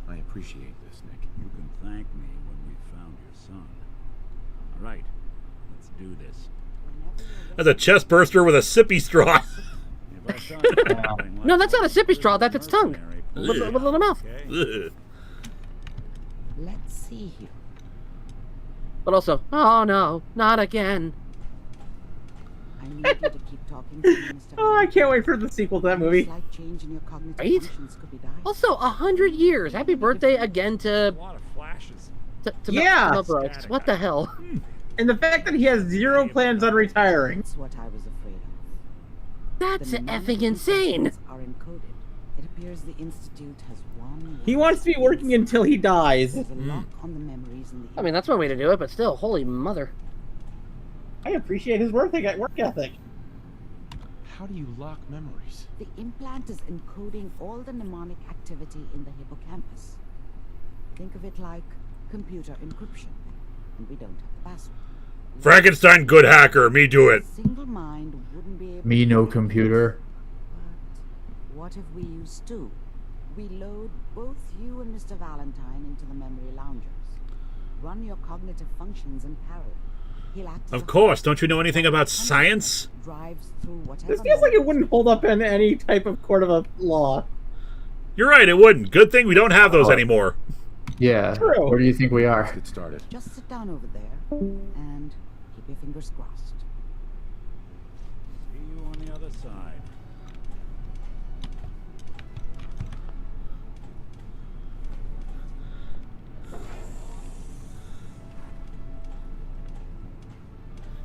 [SPEAKER 8] I appreciate this, Nick.
[SPEAKER 11] You can thank me when we've found your son. All right, let's do this.
[SPEAKER 1] That's a chest burster with a sippy straw.
[SPEAKER 14] No, that's not a sippy straw. That's its tongue. With a little mouth.
[SPEAKER 13] Let's see here.
[SPEAKER 14] But also, oh no, not again.
[SPEAKER 13] I need you to keep talking to me, Mr.
[SPEAKER 3] Oh, I can't wait for the sequel to that movie.
[SPEAKER 13] Slight change in your cognitive
[SPEAKER 14] Right?
[SPEAKER 13] functions could be dying.
[SPEAKER 14] Also, 100 years. Happy birthday again to
[SPEAKER 11] A lot of flashes.
[SPEAKER 3] Yeah.
[SPEAKER 14] Mel Brooks. What the hell?
[SPEAKER 3] And the fact that he has zero plans on retiring.
[SPEAKER 13] That's what I was afraid of.
[SPEAKER 14] That's
[SPEAKER 13] The
[SPEAKER 14] effing insane.
[SPEAKER 13] mnemonic are encoded. It appears the Institute has one.
[SPEAKER 3] He wants to be working until he dies.
[SPEAKER 13] There's a lock on the memories in the.
[SPEAKER 14] I mean, that's one way to do it, but still, holy mother.
[SPEAKER 3] I appreciate his work ethic.
[SPEAKER 8] How do you lock memories?
[SPEAKER 13] The implant is encoding all the mnemonic activity in the hippocampus. Think of it like computer encryption, and we don't have the password.
[SPEAKER 1] Frankenstein, good hacker. Me do it.
[SPEAKER 13] A single mind wouldn't be able
[SPEAKER 2] Me
[SPEAKER 13] to
[SPEAKER 2] no
[SPEAKER 13] do it.
[SPEAKER 2] computer.
[SPEAKER 13] But what if we use two? We load both you and Mr. Valentine into the memory loungers. Run your cognitive functions in parallel. He'll act as
[SPEAKER 1] Of
[SPEAKER 13] a
[SPEAKER 1] course. Don't you know anything about science?
[SPEAKER 13] drives through whatever.
[SPEAKER 3] This feels like it wouldn't hold up in any type of court of law.
[SPEAKER 1] You're right, it wouldn't. Good thing we don't have those anymore.
[SPEAKER 2] Yeah.
[SPEAKER 3] True.
[SPEAKER 2] Where do you think we are?
[SPEAKER 8] Let's get started.
[SPEAKER 13] Just sit down over there and keep your fingers crossed.
[SPEAKER 11] See you on the other side.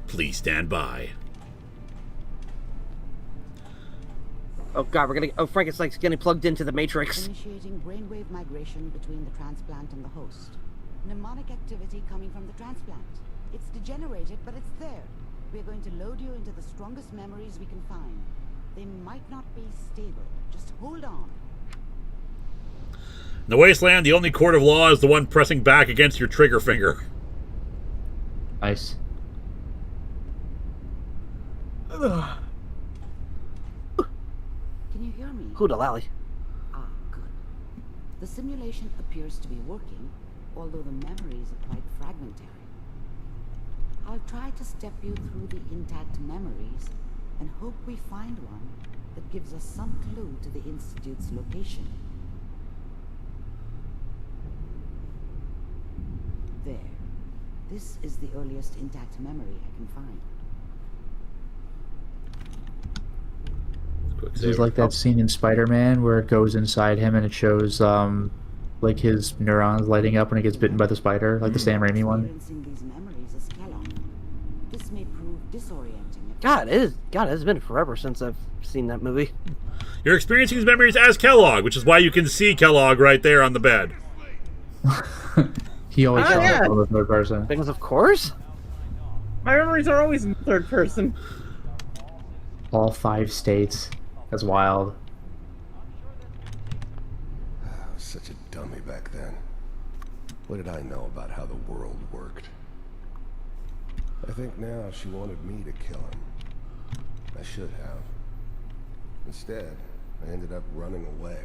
[SPEAKER 1] Please stand by.
[SPEAKER 14] Oh god, we're gonna. Oh, Frankenstein's getting plugged into the Matrix.
[SPEAKER 13] Initiating brainwave migration between the transplant and the host. Mnemonic activity coming from the transplant. It's degenerated, but it's there. We're going to load you into the strongest memories we can find. They might not be stable. Just hold on.
[SPEAKER 1] In the wasteland, the only court of law is the one pressing back against your trigger finger.
[SPEAKER 2] Nice.
[SPEAKER 13] Can you hear me?
[SPEAKER 14] Hooda lally.
[SPEAKER 13] Ah, good. The simulation appears to be working, although the memories are quite fragmentary. I'll try to step you through the intact memories and hope we find one that gives us some clue to the Institute's location. There. This is the earliest intact memory I can find.
[SPEAKER 2] This is like that scene in Spider-Man where it goes inside him and it shows like his neurons lighting up when he gets bitten by the spider, like the Sam Raimi one.
[SPEAKER 13] Experiencing these memories as Kellogg. This may prove disorienting.
[SPEAKER 14] God, it is. God, it's been forever since I've seen that movie.
[SPEAKER 1] You're experiencing these memories as Kellogg, which is why you can see Kellogg right there on the bed.
[SPEAKER 2] He always saw
[SPEAKER 3] yeah.
[SPEAKER 2] it from the third person.
[SPEAKER 14] Because of course.
[SPEAKER 3] My memories are always in third person.
[SPEAKER 2] All 5 states. That's wild.
[SPEAKER 4] I was such a dummy back then. What did I know about how the world worked? I think now she wanted me to kill him. I should have. Instead, I ended up running away.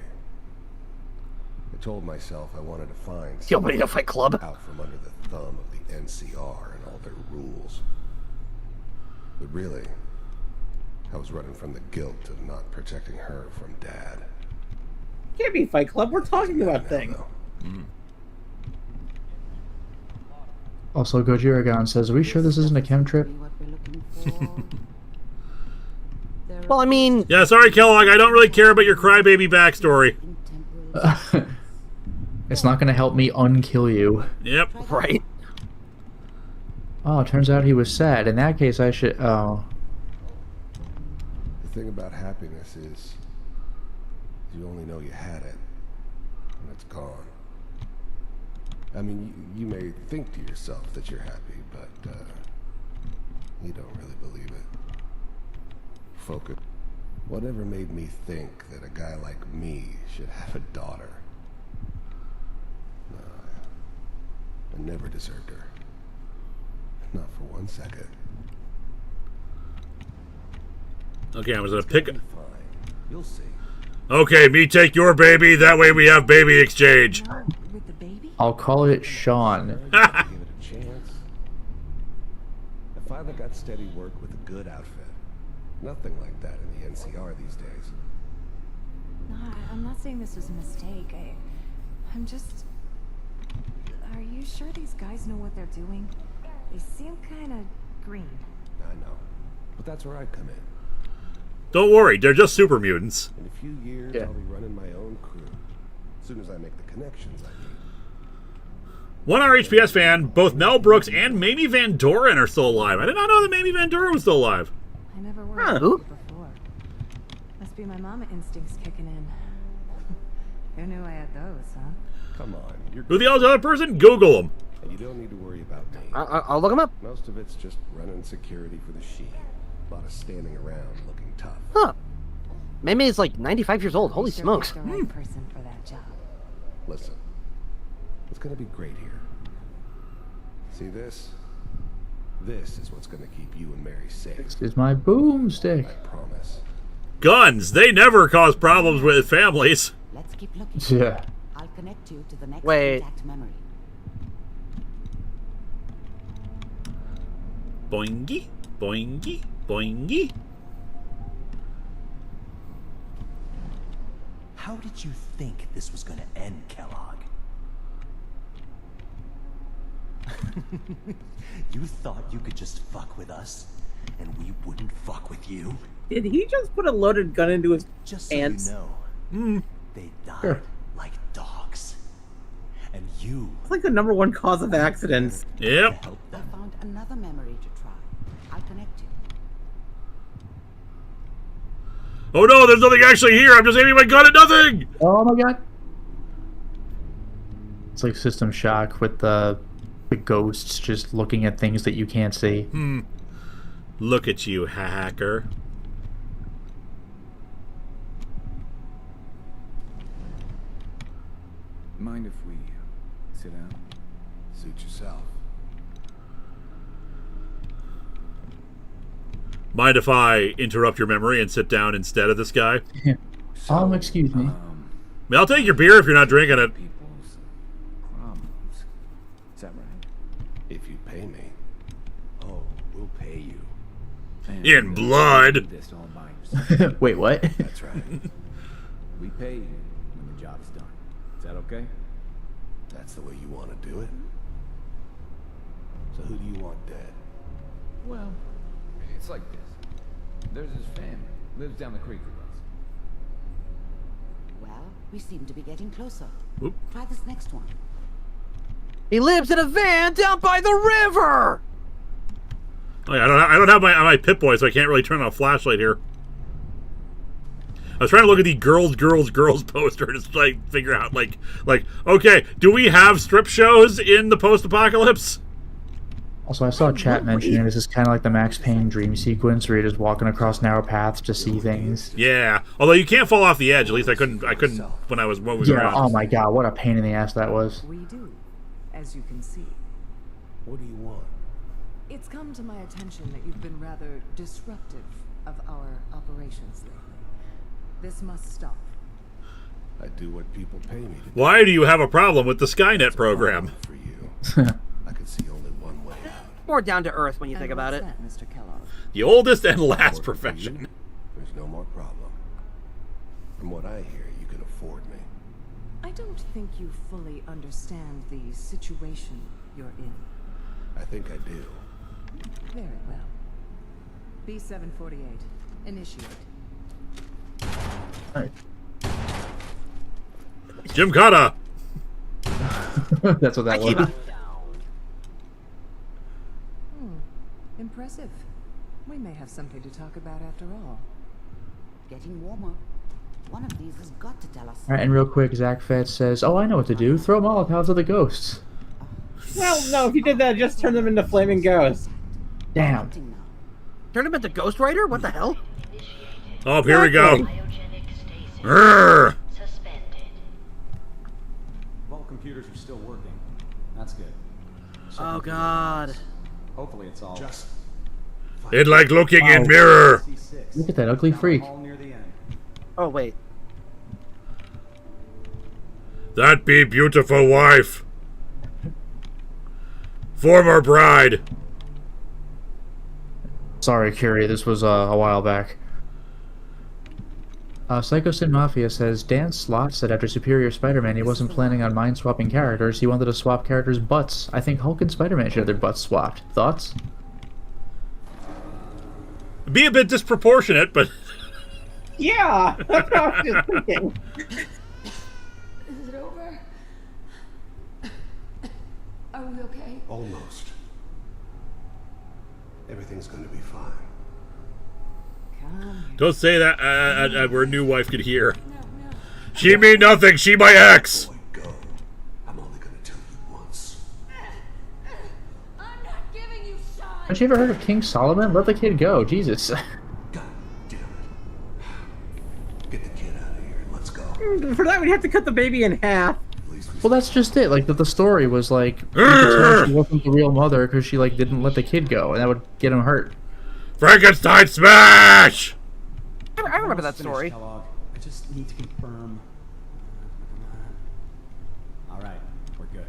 [SPEAKER 4] I told myself I wanted to find
[SPEAKER 14] Yo, buddy, no Fight Club.
[SPEAKER 4] out from under the thumb of the NCR and all their rules. But really, I was running from the guilt of not protecting her from Dad.
[SPEAKER 3] Can't be Fight Club. We're talking about
[SPEAKER 4] Now,
[SPEAKER 3] things.
[SPEAKER 4] though.
[SPEAKER 2] Also, Gojiragon says, "Are we sure this isn't a chem trip?"
[SPEAKER 7] Well, I mean...
[SPEAKER 1] Yeah, sorry, Kellogg. I don't really care about your crybaby backstory.
[SPEAKER 2] It's not going to help me unkill you.
[SPEAKER 1] Yep.
[SPEAKER 7] Right.
[SPEAKER 2] Oh, it turns out he was sad. In that case, I should... Oh.
[SPEAKER 4] The thing about happiness is you only know you had it when it's gone. I mean, you may think to yourself that you're happy, but you don't really believe it. Focus. Whatever made me think that a guy like me should have a daughter? No, I never deserved her. Not for 1 second.
[SPEAKER 1] Okay, I was gonna pick.
[SPEAKER 4] Fine. You'll see.
[SPEAKER 1] Okay, me take your baby. That way we have baby exchange.
[SPEAKER 13] With the baby?
[SPEAKER 2] I'll call it Sean.
[SPEAKER 4] Give it a chance. I finally got steady work with a good outfit. Nothing like that in the NCR these days.
[SPEAKER 15] No, I'm not saying this was a mistake. I'm just... Are you sure these guys know what they're doing? They seem kind of green.
[SPEAKER 4] I know. But that's where I come in.
[SPEAKER 1] Don't worry, they're just super mutants.
[SPEAKER 4] In a few years, I'll be running my own crew. As soon as I make the connections I need.
[SPEAKER 1] One RHPS fan, both Mel Brooks and Mamie Van Doren are still alive. I did not know that Mamie Van Doren was still alive.
[SPEAKER 15] I never worried about it before. Must be my mama instincts kicking in. Who knew I had those, huh?
[SPEAKER 4] Come on.
[SPEAKER 1] Who the hell's the other person? Google them.
[SPEAKER 4] And you don't need to worry about me.
[SPEAKER 7] I'll look him up.
[SPEAKER 4] Most of it's just running security for the Sheen. A lot of standing around looking tough.
[SPEAKER 7] Huh. Meme is like 95 years old. Holy smokes.
[SPEAKER 15] The right person for that job.
[SPEAKER 4] Listen. It's gonna be great here. See this? This is what's gonna keep you and Mary safe.
[SPEAKER 2] This is my boomstick.
[SPEAKER 4] I promise.
[SPEAKER 1] Guns, they never cause problems with families.
[SPEAKER 13] Let's keep looking.
[SPEAKER 2] Yeah.
[SPEAKER 13] I'll connect you to the next
[SPEAKER 7] Wait.
[SPEAKER 13] intact memory.
[SPEAKER 1] Boingy, boingy, boingy.
[SPEAKER 16] How did you think this was gonna end, Kellogg? You thought you could just fuck with us, and we wouldn't fuck with you?
[SPEAKER 3] Did he just put a loaded gun into his
[SPEAKER 16] Just
[SPEAKER 3] pants?
[SPEAKER 16] so you know, they died like dogs. And you...
[SPEAKER 3] It's like the #1 cause of accidents.
[SPEAKER 1] Yep.
[SPEAKER 13] I found another memory to try. I'll connect you.
[SPEAKER 1] Oh no, there's nothing actually here. I'm just aiming my gun at nothing.
[SPEAKER 2] Oh my god. It's like System Shock with the ghosts just looking at things that you can't see.
[SPEAKER 1] Look at you, hacker.
[SPEAKER 8] Mind if we sit down?
[SPEAKER 4] Suit yourself.
[SPEAKER 1] Mind if I interrupt your memory and sit down instead of this guy?
[SPEAKER 2] Excuse me.
[SPEAKER 1] I mean, I'll take your beer if you're not drinking it.
[SPEAKER 8] Problems. Is that right?
[SPEAKER 4] If you pay me.
[SPEAKER 16] Oh, we'll pay you.
[SPEAKER 8] And
[SPEAKER 1] In blood.
[SPEAKER 8] This all by yourself.
[SPEAKER 2] Wait, what?
[SPEAKER 4] That's right.
[SPEAKER 8] We pay you when the job's done. Is that okay?
[SPEAKER 4] That's the way you want to do it? So who do you want dead?
[SPEAKER 8] Well, it's like this. There's his family. Lives down the creek with us.
[SPEAKER 13] Well, we seem to be getting closer.
[SPEAKER 1] Oop.
[SPEAKER 13] Try this next one.
[SPEAKER 7] He lives in a van down by the river!
[SPEAKER 1] Oh, yeah, I don't have my Pip-Boy, so I can't really turn on a flashlight here. I was trying to look at the girls poster and just like figure out like okay, do we have strip shows in the post-apocalypse?
[SPEAKER 2] Also, I saw chat mentioning this is kind of like the Max Payne dream sequence where you're just walking across narrow paths to see things.
[SPEAKER 1] Yeah, although you can't fall off the edge. At least I couldn't when I was moving around.
[SPEAKER 2] Oh my god, what a pain in the ass that was.
[SPEAKER 15] We do, as you can see.
[SPEAKER 4] What do you want?
[SPEAKER 15] It's come to my attention that you've been rather disruptive of our operations lately. This must stop.
[SPEAKER 4] I do what people pay me to do.
[SPEAKER 1] Why do you have a problem with the Skynet program?
[SPEAKER 4] For you. I could see only one way out.
[SPEAKER 7] More down to earth when you think about it.
[SPEAKER 15] That, Mr. Kellogg?
[SPEAKER 1] The oldest and last profession.
[SPEAKER 4] There's no more problem. From what I hear, you can afford me.
[SPEAKER 15] I don't think you fully understand the situation you're in.
[SPEAKER 4] I think I do.
[SPEAKER 17] Very well. B748. Initiate.
[SPEAKER 2] Alright.
[SPEAKER 1] Jim Cotta!
[SPEAKER 2] That's what that was.
[SPEAKER 17] Impressive. We may have something to talk about after all.
[SPEAKER 13] Getting warmer. One of these has got to tell us.
[SPEAKER 2] Alright, and real quick, Zach Fett says, "Oh, I know what to do. Throw Molotovs at the ghosts."
[SPEAKER 3] Well, no, if you did that, just turn them into flaming ghosts.
[SPEAKER 2] Damn.
[SPEAKER 14] Turn him into Ghost Rider? What the hell?
[SPEAKER 1] Oh, here we go. Urgh.
[SPEAKER 18] Well, computers are still working. That's good.
[SPEAKER 14] Oh God.
[SPEAKER 18] Hopefully it's all just.
[SPEAKER 1] It's like looking in mirror.
[SPEAKER 2] Look at that ugly freak.
[SPEAKER 14] Oh wait.
[SPEAKER 1] That be beautiful wife. Former bride.
[SPEAKER 2] Sorry, Curie, this was a while back. Psycho Sin Mafia says, Dan Slott said after Superior Spider-Man he wasn't planning on mind-swapping characters, he wanted to swap characters' butts. I think Hulk and Spider-Man should have their butts swapped. Thoughts?
[SPEAKER 1] Be a bit disproportionate, but...
[SPEAKER 3] Yeah, that's what I was just thinking.
[SPEAKER 19] Is it over? Are we okay?
[SPEAKER 4] Almost. Everything's going to be fine.
[SPEAKER 1] Don't say that where a new wife could hear. She mean nothing, she my ex!
[SPEAKER 2] Haven't you ever heard of King Solomon? Let the kid go, Jesus.
[SPEAKER 3] For that, we'd have to cut the baby in half.
[SPEAKER 2] Well, that's just it. Like, the story was like, she wasn't the real mother because she, like, didn't let the kid go, and that would get him hurt.
[SPEAKER 1] Frankenstein smash!
[SPEAKER 14] I remember that story.
[SPEAKER 16] Kellogg. I just need to confirm. All right, we're good.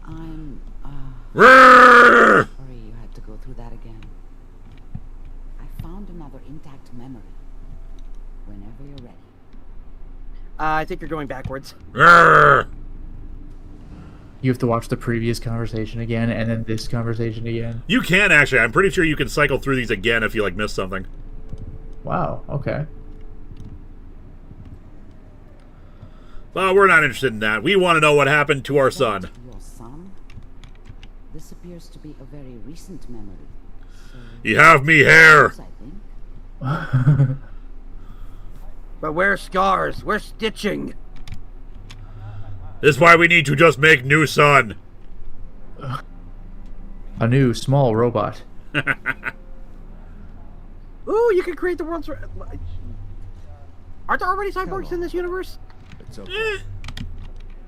[SPEAKER 13] I'm,
[SPEAKER 1] Sorry
[SPEAKER 13] you had to go through that again. I found another intact memory. Whenever you're ready.
[SPEAKER 14] I think you're going backwards.
[SPEAKER 2] You have to watch the previous conversation again, and then this conversation again.
[SPEAKER 1] You can, actually. I'm pretty sure you can cycle through these again if you, like, miss something.
[SPEAKER 2] Wow, okay.
[SPEAKER 1] Well, we're not interested in that. We want to know what happened to our son.
[SPEAKER 13] Your son? This appears to be a very recent memory. So
[SPEAKER 1] You have me hair!
[SPEAKER 14] But where's scars? Where's stitching?
[SPEAKER 1] This is why we need to just make new son.
[SPEAKER 2] A new, small robot.
[SPEAKER 14] Ooh, you can create the world's... Aren't there already cyborgs in this universe?
[SPEAKER 4] It's okay.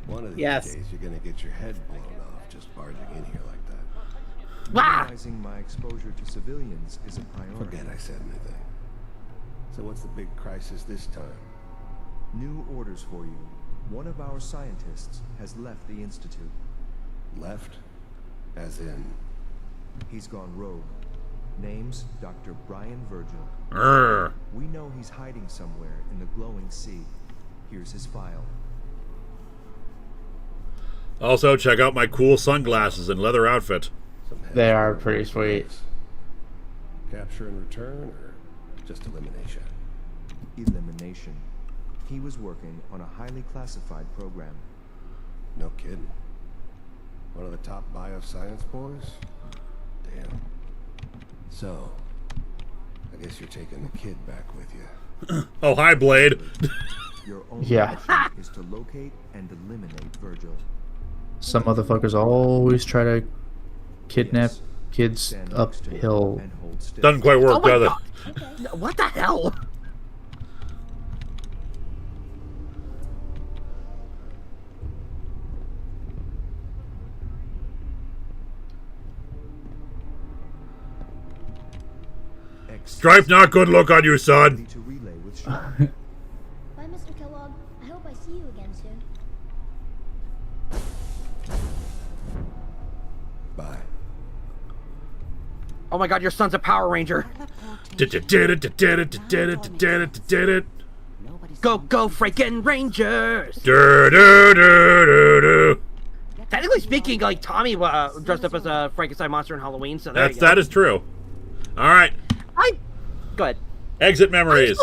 [SPEAKER 4] One of these
[SPEAKER 3] Yes.
[SPEAKER 4] days, you're gonna get your head blown off just barging in here like that.
[SPEAKER 20] Minimizing my exposure to civilians is a priority.
[SPEAKER 4] Forget I said anything. So what's the big crisis this time?
[SPEAKER 20] New orders for you. One of our scientists has left the Institute.
[SPEAKER 4] Left? As in?
[SPEAKER 20] He's gone rogue. Name's Dr. Brian Virgil. We know he's hiding somewhere in the glowing sea. Here's his file.
[SPEAKER 1] Also, check out my cool sunglasses and leather outfit.
[SPEAKER 2] They are pretty sweet.
[SPEAKER 4] Capture and return, or just elimination?
[SPEAKER 20] Elimination. He was working on a highly classified program.
[SPEAKER 4] No kidding. One of the top bioscience boys? Damn. So, I guess you're taking the kid back with you.
[SPEAKER 1] Oh, hi, Blade.
[SPEAKER 20] Your only
[SPEAKER 2] Yeah.
[SPEAKER 20] option is to locate and eliminate Virgil.
[SPEAKER 2] Some motherfuckers always try to kidnap kids uphill.
[SPEAKER 1] Doesn't quite work, does it?
[SPEAKER 14] What the hell?
[SPEAKER 1] Stripe not good look on you, son.
[SPEAKER 21] Bye, Mr. Kellogg. I hope I see you again soon.
[SPEAKER 4] Bye.
[SPEAKER 14] Oh my god, your son's a Power Ranger. Go, go, freaking Rangers!
[SPEAKER 1] Do.
[SPEAKER 7] Technically speaking, like Tommy dressed up as a Frankenstein monster in Halloween, so there you go.
[SPEAKER 1] That is true. All right.
[SPEAKER 7] Go ahead.
[SPEAKER 1] Exit memories.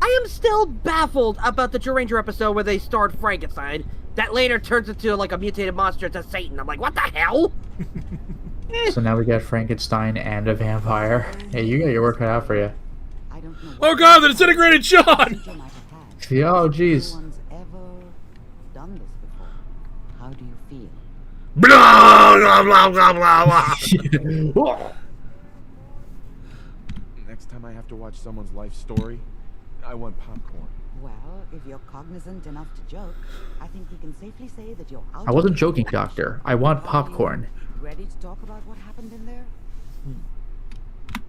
[SPEAKER 7] I am still baffled about the Joe Ranger episode where they starred Frankenstein. That later turns into like a mutated monster to Satan. I'm like, what the hell?
[SPEAKER 2] So now we got Frankenstein and a vampire. Hey, you got your work cut out for you.
[SPEAKER 1] Oh god, the disintegrated Sean!
[SPEAKER 2] Yeah, oh jeez.
[SPEAKER 13] Done this before. How do you feel?
[SPEAKER 1] Blah, blah, blah, blah, blah.
[SPEAKER 8] Next time I have to watch someone's life story, I want popcorn.
[SPEAKER 13] Well, if you're cognizant enough to joke, I think we can safely say that you're out.
[SPEAKER 2] I wasn't joking, Doctor. I want popcorn.
[SPEAKER 13] Ready to talk about what happened in there?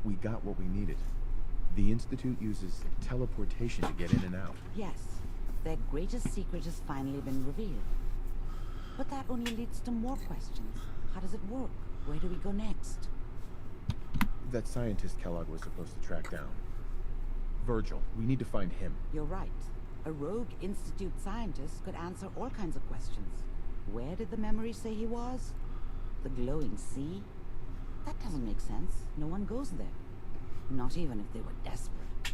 [SPEAKER 8] We got what we needed. The Institute uses teleportation to get in and out.
[SPEAKER 13] Yes, their greatest secret has finally been revealed. But that only leads to more questions. How does it work? Where do we go next?
[SPEAKER 8] That scientist Kellogg was supposed to track down. Virgil, we need to find him.
[SPEAKER 13] You're right. A rogue Institute scientist could answer all kinds of questions. Where did the memory say he was? The glowing sea? That doesn't make sense. No one goes there. Not even if they were desperate.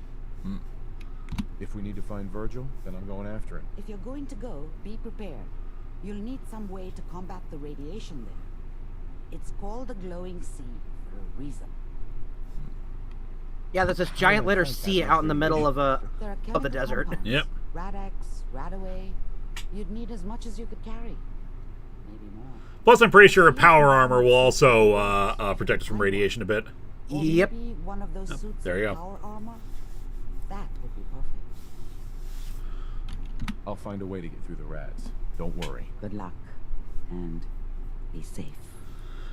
[SPEAKER 8] If we need to find Virgil, then I'm going after him.
[SPEAKER 13] If you're going to go, be prepared. You'll need some way to combat the radiation there. It's called the glowing sea for a reason.
[SPEAKER 7] Yeah, there's this giant litter sea out in the middle of the desert.
[SPEAKER 1] Yep.
[SPEAKER 13] Rad-X, Radaway. You'd need as much as you could carry. Maybe more.
[SPEAKER 1] Plus, I'm pretty sure a power armor will also protect us from radiation a bit.
[SPEAKER 7] Yep.
[SPEAKER 13] One of those suits
[SPEAKER 1] there you
[SPEAKER 13] of
[SPEAKER 1] go.
[SPEAKER 13] power armor. That would be perfect.
[SPEAKER 8] I'll find a way to get through the rads. Don't worry.
[SPEAKER 13] Good luck. And be safe.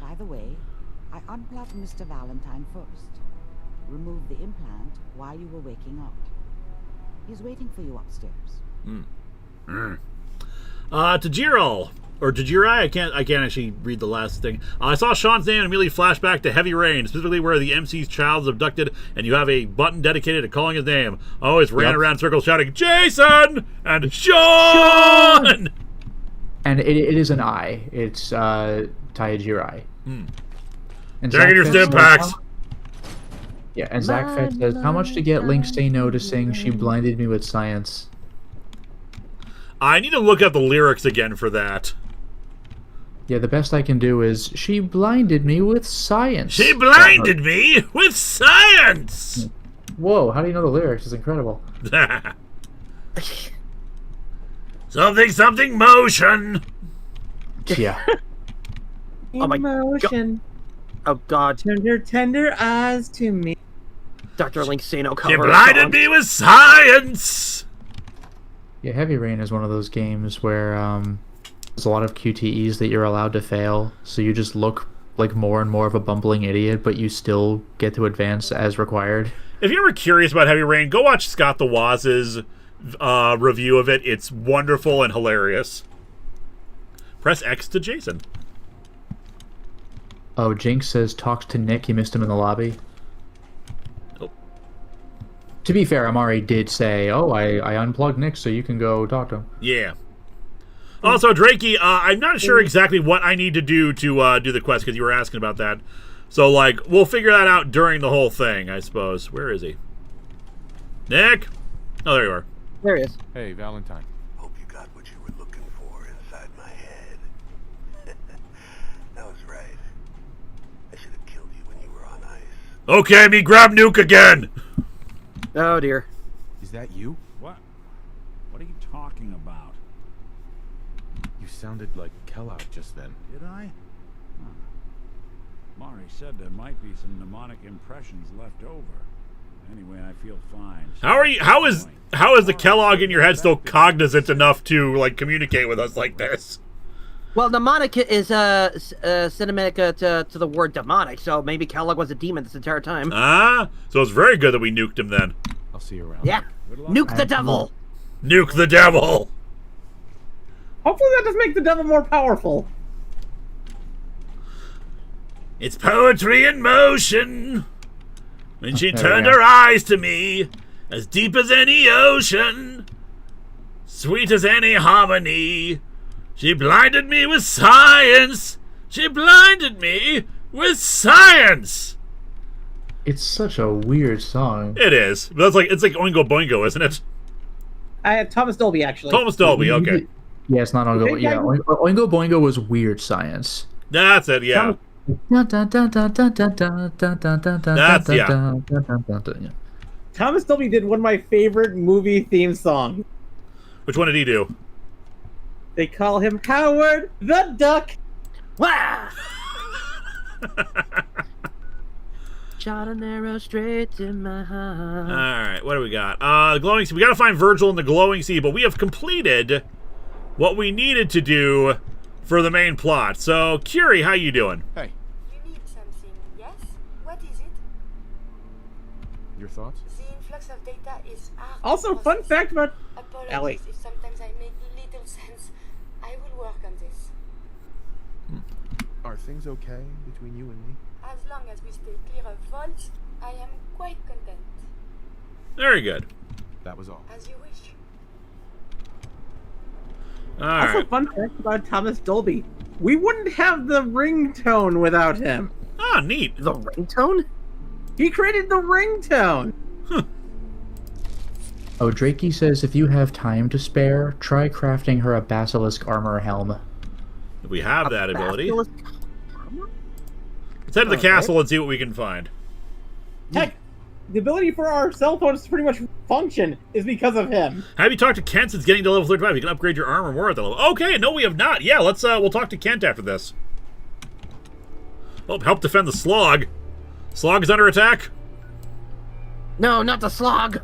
[SPEAKER 13] By the way, I unplugged Mr. Valentine first. Removed the implant while you were waking up. He's waiting for you upstairs.
[SPEAKER 1] Tajiro, or Tajirai, I can't actually read the last thing. I saw Sean's name and immediately flashed back to Heavy Rain, specifically where the MC's child is abducted, and you have a button dedicated to calling his name. I always ran around in circles shouting, Jason! And Sean!
[SPEAKER 2] And it is an I. It's Tajirai.
[SPEAKER 1] And
[SPEAKER 2] Taking
[SPEAKER 1] your stim packs.
[SPEAKER 2] Yeah, and Zach Fett says, how much to get Link stay noticing? She blinded me with science.
[SPEAKER 1] I need to look up the lyrics again for that.
[SPEAKER 2] Yeah, the best I can do is, she blinded me with science.
[SPEAKER 1] She blinded me with science!
[SPEAKER 2] Whoa, how do you know the lyrics? It's incredible.
[SPEAKER 1] Something, something, motion.
[SPEAKER 2] Yeah.
[SPEAKER 7] Oh my
[SPEAKER 3] Emotion.
[SPEAKER 7] Oh god.
[SPEAKER 3] Turn your tender eyes to me.
[SPEAKER 7] Dr. Link's Sano cover.
[SPEAKER 1] She blinded me with science!
[SPEAKER 2] Yeah, Heavy Rain is one of those games where there's a lot of QTEs that you're allowed to fail, so you just look like more and more of a bumbling idiot, but you still get to advance as required.
[SPEAKER 1] If you're ever curious about Heavy Rain, go watch Scott the Waz's review of it. It's wonderful and hilarious. Press X to Jason.
[SPEAKER 2] Oh, Jinx says talks to Nick. He missed him in the lobby.
[SPEAKER 1] Oh.
[SPEAKER 2] To be fair, Amari did say, oh, I unplugged Nick so you can go talk to him.
[SPEAKER 1] Yeah. Also, Drakey, I'm not sure exactly what I need to do do the quest, because you were asking about that. So, like, we'll figure that out during the whole thing, I suppose. Where is he? Nick? Oh, there you are.
[SPEAKER 7] There he is.
[SPEAKER 8] Hey, Valentine.
[SPEAKER 4] Hope you got what you were looking for inside my head. That was right. I should have killed you when you were on ice.
[SPEAKER 1] Okay, me grab Nuke again!
[SPEAKER 7] Oh dear.
[SPEAKER 8] Is that you?
[SPEAKER 11] What? What are you talking about?
[SPEAKER 8] You sounded like Kellogg just then.
[SPEAKER 11] Did I? Huh. Mari said there might be some mnemonic impressions left over. Anyway, I feel fine.
[SPEAKER 1] How are you? How is the Kellogg in your head still cognizant enough to like communicate with us like this?
[SPEAKER 7] Well, mnemonic is cinematic to the word demonic, so maybe Kellogg was a demon this entire time.
[SPEAKER 1] Ah, so it's very good that we nuked him then.
[SPEAKER 8] I'll see you around.
[SPEAKER 7] Yeah, nuke the devil.
[SPEAKER 1] Nuke the devil.
[SPEAKER 3] Hopefully that does make the devil more powerful.
[SPEAKER 1] It's poetry in motion. When she
[SPEAKER 2] There
[SPEAKER 1] turned
[SPEAKER 2] we go.
[SPEAKER 1] her eyes to me, as deep as any ocean, sweet as any harmony, She blinded me with science. She blinded me with science.
[SPEAKER 2] It's such a weird song.
[SPEAKER 1] It is. But it's like Oingo Boingo, isn't it?
[SPEAKER 3] Thomas Dolby, actually.
[SPEAKER 1] Thomas Dolby, okay.
[SPEAKER 2] Yeah, it's not Oingo. Yeah, Oingo Boingo was weird science.
[SPEAKER 1] That's it, yeah. That's, yeah.
[SPEAKER 3] Thomas Dolby did one of my favorite movie theme songs.
[SPEAKER 1] Which one did he do?
[SPEAKER 3] They call him Howard the Duck.
[SPEAKER 7] Wow! Shot an arrow straight to my heart.
[SPEAKER 1] Alright, what do we got? The glowing sea. We gotta find Virgil in the glowing sea, but we have completed what we needed to do for the main plot. So, Curie, how you doing?
[SPEAKER 8] Hey.
[SPEAKER 12] You need something, yes? What is it?
[SPEAKER 8] Your thoughts?
[SPEAKER 12] The influx of data is hard.
[SPEAKER 3] Also, fun fact about Ellie.
[SPEAKER 12] Apologies if sometimes I make little sense. I will work on this.
[SPEAKER 8] Are things okay between you and me?
[SPEAKER 12] As long as we stay clear of faults, I am quite content.
[SPEAKER 1] Very good.
[SPEAKER 8] That was all.
[SPEAKER 12] As you wish.
[SPEAKER 3] Also,
[SPEAKER 1] Alright.
[SPEAKER 3] fun fact about Thomas Dolby. We wouldn't have the ringtone without him.
[SPEAKER 1] Ah, neat.
[SPEAKER 7] The ringtone?
[SPEAKER 3] He created the ringtone.
[SPEAKER 2] Oh, Drakey says if you have time to spare, try crafting her a basilisk armor helm.
[SPEAKER 1] If we have that ability.
[SPEAKER 7] Basilisk?
[SPEAKER 1] Let's head to the castle and see what we can find.
[SPEAKER 3] Heck, the ability for our cell phones to pretty much function is because of him.
[SPEAKER 1] Have you talked to Kent since getting to level 35? You can upgrade your armor more at the level. Okay, no, we have not. Yeah, we'll talk to Kent after this. Oh, help defend the Slog. Slog is under attack.
[SPEAKER 7] No, not the slog.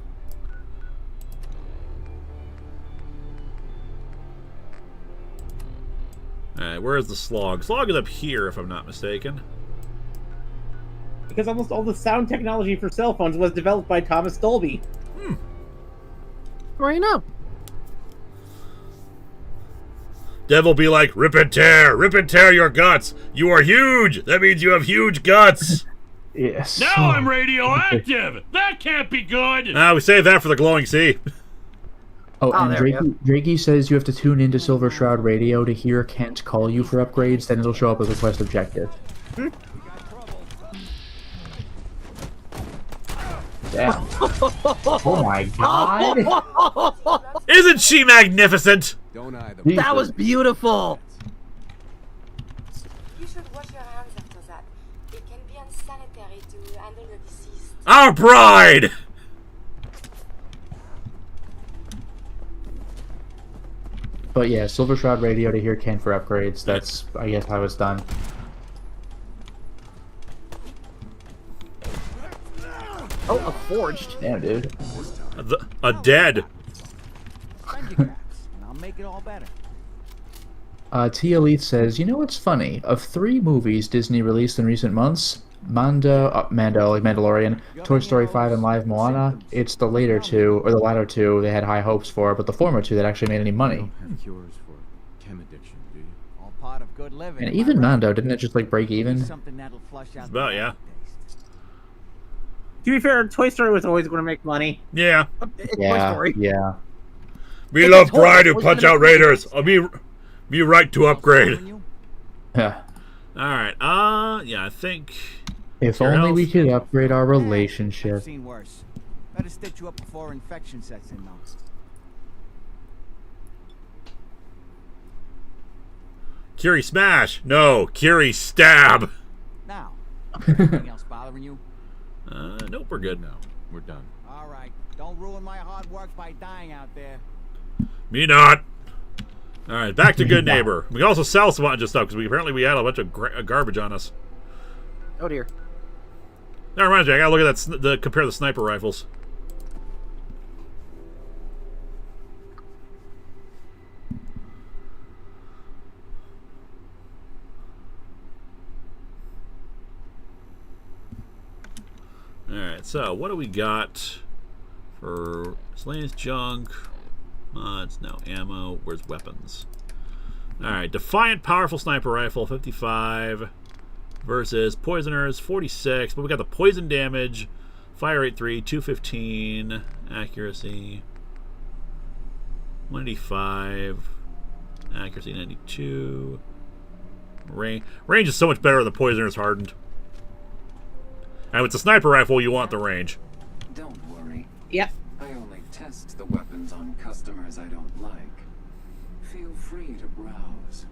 [SPEAKER 1] Alright, where is the Slog? Slog is up here, if I'm not mistaken.
[SPEAKER 3] Because almost all the sound technology for cell phones was developed by Thomas Dolby.
[SPEAKER 7] Where you know?
[SPEAKER 1] Devil be like, rip and tear your guts. You are huge. That means you have huge guts.
[SPEAKER 2] Yes.
[SPEAKER 1] Now I'm radioactive. That can't be good. We saved that for the glowing sea.
[SPEAKER 2] Oh, and
[SPEAKER 7] there we go.
[SPEAKER 2] Drakey says you have to tune into Silver Shroud Radio to hear Kent call you for upgrades, then it'll show up as a quest objective. Damn. Oh my god.
[SPEAKER 1] Isn't she magnificent?
[SPEAKER 7] That was beautiful.
[SPEAKER 12] You should wash your hands after that. It can be unsanitary to handle the deceased.
[SPEAKER 1] Our bride!
[SPEAKER 2] But yeah, Silver Shroud Radio to hear Kent for upgrades. That's, I guess, how it's done.
[SPEAKER 7] Oh, a forged.
[SPEAKER 2] Damn, dude.
[SPEAKER 1] A dead.
[SPEAKER 16] I'll make it all better.
[SPEAKER 2] T Elite says, you know what's funny? Of 3 movies Disney released in recent months, Mando, like Mandalorian, Toy Story 5, and Live Moana, it's the later two, or the latter two, they had high hopes for, but the former two that actually made any money.
[SPEAKER 8] Cures for chem addiction, do you?
[SPEAKER 16] All part of good living.
[SPEAKER 2] And even Mando, didn't it just like break even?
[SPEAKER 16] Something that'll flush out
[SPEAKER 1] About, yeah.
[SPEAKER 3] To be fair, Toy Story was always going to make money.
[SPEAKER 1] Yeah.
[SPEAKER 2] Yeah, yeah.
[SPEAKER 1] We love bride who punch out raiders. I'll be right to upgrade.
[SPEAKER 2] Yeah.
[SPEAKER 1] Alright, yeah, I think...
[SPEAKER 2] If only we could upgrade our relationship.
[SPEAKER 16] I've seen worse. Better stitch you up before infection sets in, though.
[SPEAKER 1] Curie smash! No, Curie stab!
[SPEAKER 16] Now, anything else bothering you?
[SPEAKER 1] Nope, we're good.
[SPEAKER 8] No, we're done.
[SPEAKER 16] All right, don't ruin my hard work by dying out there.
[SPEAKER 1] Me not. Alright, back to Good Neighbor. We can also sell some bunch of stuff, because apparently we had a bunch of garbage on us.
[SPEAKER 7] Oh dear.
[SPEAKER 1] That reminds me, I gotta look at that, compare the sniper rifles. Alright, so what do we got for miscellaneous junk? Mods, no. Ammo, where's weapons? Alright, Defiant Powerful Sniper Rifle, 55 versus Poisoners, 46. But we got the poison damage, fire rate 3, 215, accuracy, 185. Accuracy 92. Range is so much better than the Poisoner's Hardened. And with the sniper rifle, you want the range.
[SPEAKER 10] Don't worry.
[SPEAKER 3] Yep.
[SPEAKER 10] I only test the weapons on customers I don't like. Feel free to browse.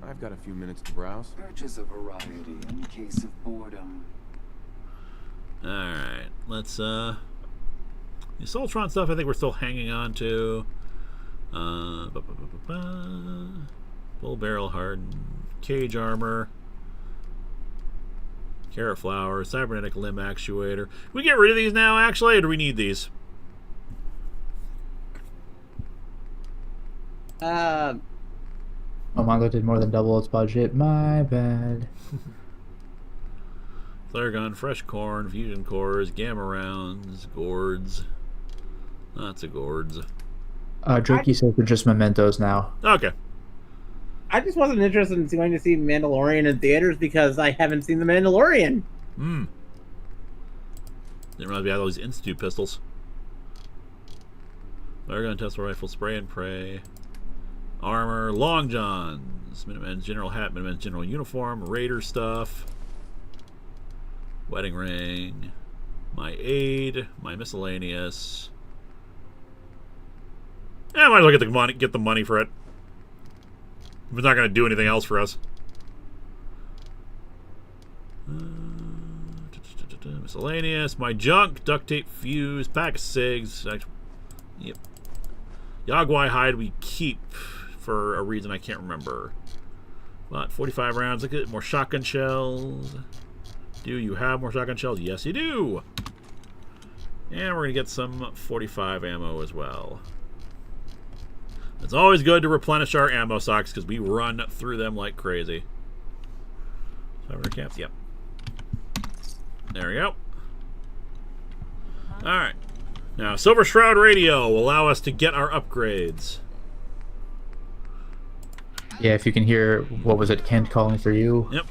[SPEAKER 8] I've got a few minutes to browse.
[SPEAKER 10] Purchase a variety in case of boredom.
[SPEAKER 1] Alright, let's, the Assaultron stuff I think we're still hanging on to. Full barrel hardened, cage armor, carrot flower, cybernetic limb actuator. Can we get rid of these now, actually, or do we need these?
[SPEAKER 2] Oh, Mongo did more than double its budget. My bad.
[SPEAKER 1] Flare gun, fresh corn, fusion cores, gamma rounds, gourds. Lots of gourds.
[SPEAKER 2] Drakey says they're just mementos now.
[SPEAKER 1] Okay.
[SPEAKER 3] I just wasn't interested in going to see Mandalorian in theaters because I haven't seen The Mandalorian.
[SPEAKER 1] Didn't realize we had all these Institute pistols. Flare gun, Tesla rifle, spray and pray. Armor, long johns, Minuteman's general hat, Minuteman's general uniform, Raider stuff. Wedding ring, my aid, my miscellaneous. I might as well get the money for it. If it's not going to do anything else for us. Miscellaneous, my junk, duct tape, fuse, pack of cigs. Yep. Yagwai hide we keep for a reason I can't remember. But 45 rounds. Look at more shotgun shells. Do you have more shotgun shells? Yes, you do. And we're going to get some 45 ammo as well. It's always good to replenish our ammo socks because we run through them like crazy. 500 caps, yep. There we go. Alright. Now, Silver Shroud Radio will allow us to get our upgrades.
[SPEAKER 2] Yeah, if you can hear, what was it, Kent calling for you?
[SPEAKER 1] Yep.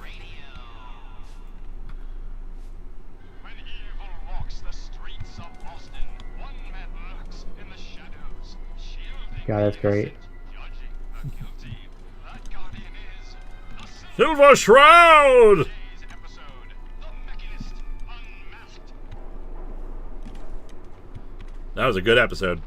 [SPEAKER 2] God, that's great.
[SPEAKER 1] Silver Shroud! That was a good episode.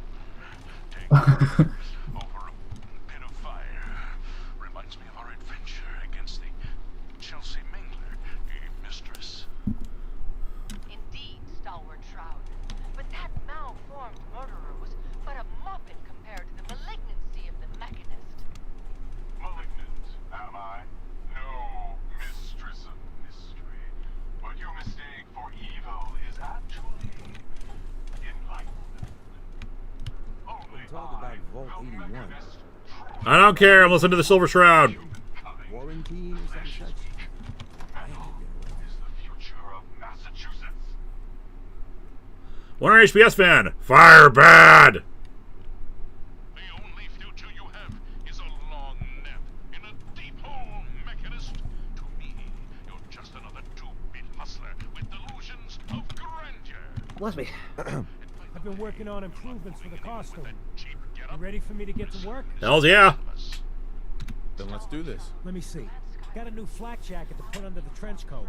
[SPEAKER 6] Indeed, stalwart Shroud. But that malformed murderer was but a muppet compared to the malignancy of the Mechanist.
[SPEAKER 9] Malignant, am I? No, mistress of mystery. What you mistake for evil is actually enlightenment. Only
[SPEAKER 20] Talk about Vault 81.
[SPEAKER 1] I don't care. I'm listening to the Silver Shroud.
[SPEAKER 20] Warranty or some such.
[SPEAKER 9] is the future of Massachusetts.
[SPEAKER 1] 1 HPS fan. Fire bad.
[SPEAKER 9] The only future you have is a long nap in a deep hole, Mechanist. To me, you're just another two-bit hustler with delusions of grandeur.
[SPEAKER 7] Bless me.
[SPEAKER 22] I've been working on improvements for the costume. You ready for me to get to work?
[SPEAKER 1] Hells yeah.
[SPEAKER 8] Then let's do this.
[SPEAKER 22] Let me see. Got a new flak jacket to put under the trench coat.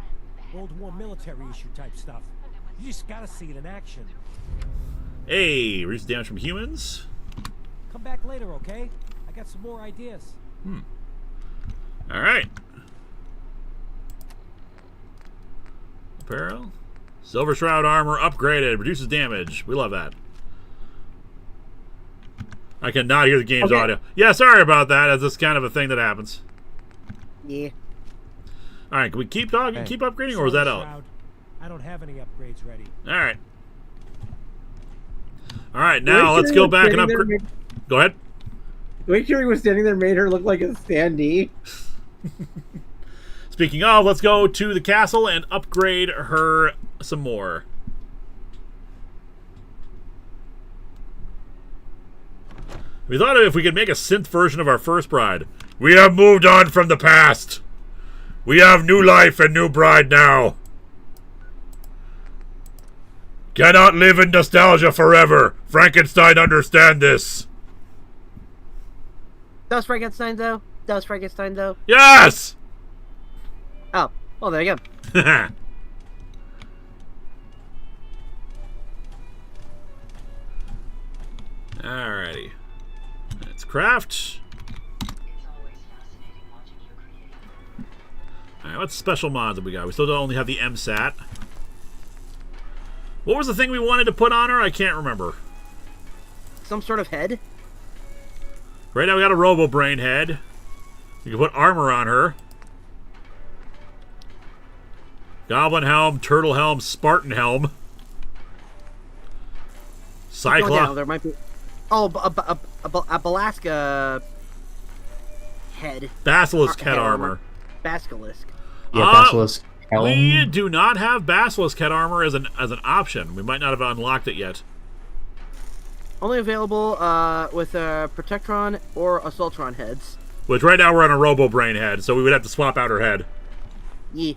[SPEAKER 22] World War military issue type stuff. You just gotta see it in action.
[SPEAKER 1] Hey, reduce damage from humans.
[SPEAKER 22] Come back later, okay? I got some more ideas.
[SPEAKER 1] Alright. Apparel. Silver Shroud armor upgraded. Reduces damage. We love that. I cannot hear the game's audio. Yeah, sorry about that. As this kind of a thing that happens.
[SPEAKER 7] Yeah.
[SPEAKER 1] Alright, can we keep talking, keep upgrading, or is that out?
[SPEAKER 22] Shroud, I don't have any upgrades ready.
[SPEAKER 1] Alright. Alright, now let's go back and upgrade. Go ahead.
[SPEAKER 3] The way Curie was standing there made her look like a standee.
[SPEAKER 1] Speaking of, let's go to the castle and upgrade her some more. We thought if we could make a synth version of our first bride. We have moved on from the past. We have new life and new bride now. Cannot live in nostalgia forever. Frankenstein, understand this.
[SPEAKER 7] Does Frankenstein though? Does Frankenstein though?
[SPEAKER 1] Yes!
[SPEAKER 7] Oh, well, there you go.
[SPEAKER 1] Alrighty. Let's craft. Alright, what special mods have we got? We still only have the MSAT. What was the thing we wanted to put on her? I can't remember.
[SPEAKER 7] Some sort of head?
[SPEAKER 1] Right now we got a Robo-Brain head. You can put armor on her. Goblin helm, turtle helm, Spartan helm. Cyclops.
[SPEAKER 7] There might be... Oh, a Balaska head.
[SPEAKER 1] Basilisk head armor.
[SPEAKER 7] Basilisk.
[SPEAKER 2] Yeah, Basilisk helm.
[SPEAKER 1] We do not have Basilisk head armor as an option. We might not have unlocked it yet.
[SPEAKER 7] Only available with Protectron or Assaultron heads.
[SPEAKER 1] Which right now we're on a Robo-Brain head, so we would have to swap out her head.
[SPEAKER 7] Yeah.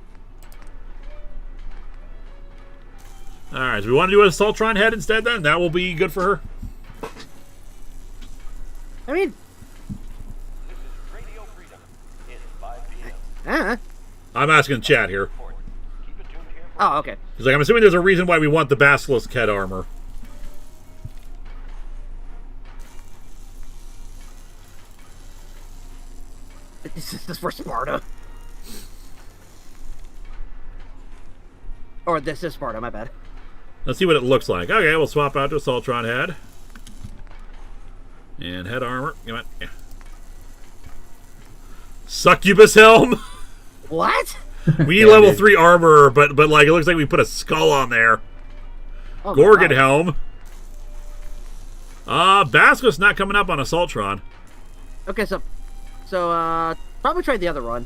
[SPEAKER 1] Alright, so we want to do an Assaultron head instead then? That will be good for her?
[SPEAKER 7] I mean...
[SPEAKER 1] I'm asking chat here.
[SPEAKER 7] Oh, okay.
[SPEAKER 1] He's like, I'm assuming there's a reason why we want the Basilisk head armor.
[SPEAKER 7] This is for Sparta. Or this is Sparta, my bad.
[SPEAKER 1] Let's see what it looks like. Okay, we'll swap out to Assaultron head. And head armor. Come on. Yeah. Succubus helm?
[SPEAKER 7] What?
[SPEAKER 1] We need level 3 armor, but like it looks like we put a skull on there.
[SPEAKER 7] Oh,
[SPEAKER 1] Gorgon helm. Basilisk's not coming up on Assaultron.
[SPEAKER 7] Okay, so probably try the other one.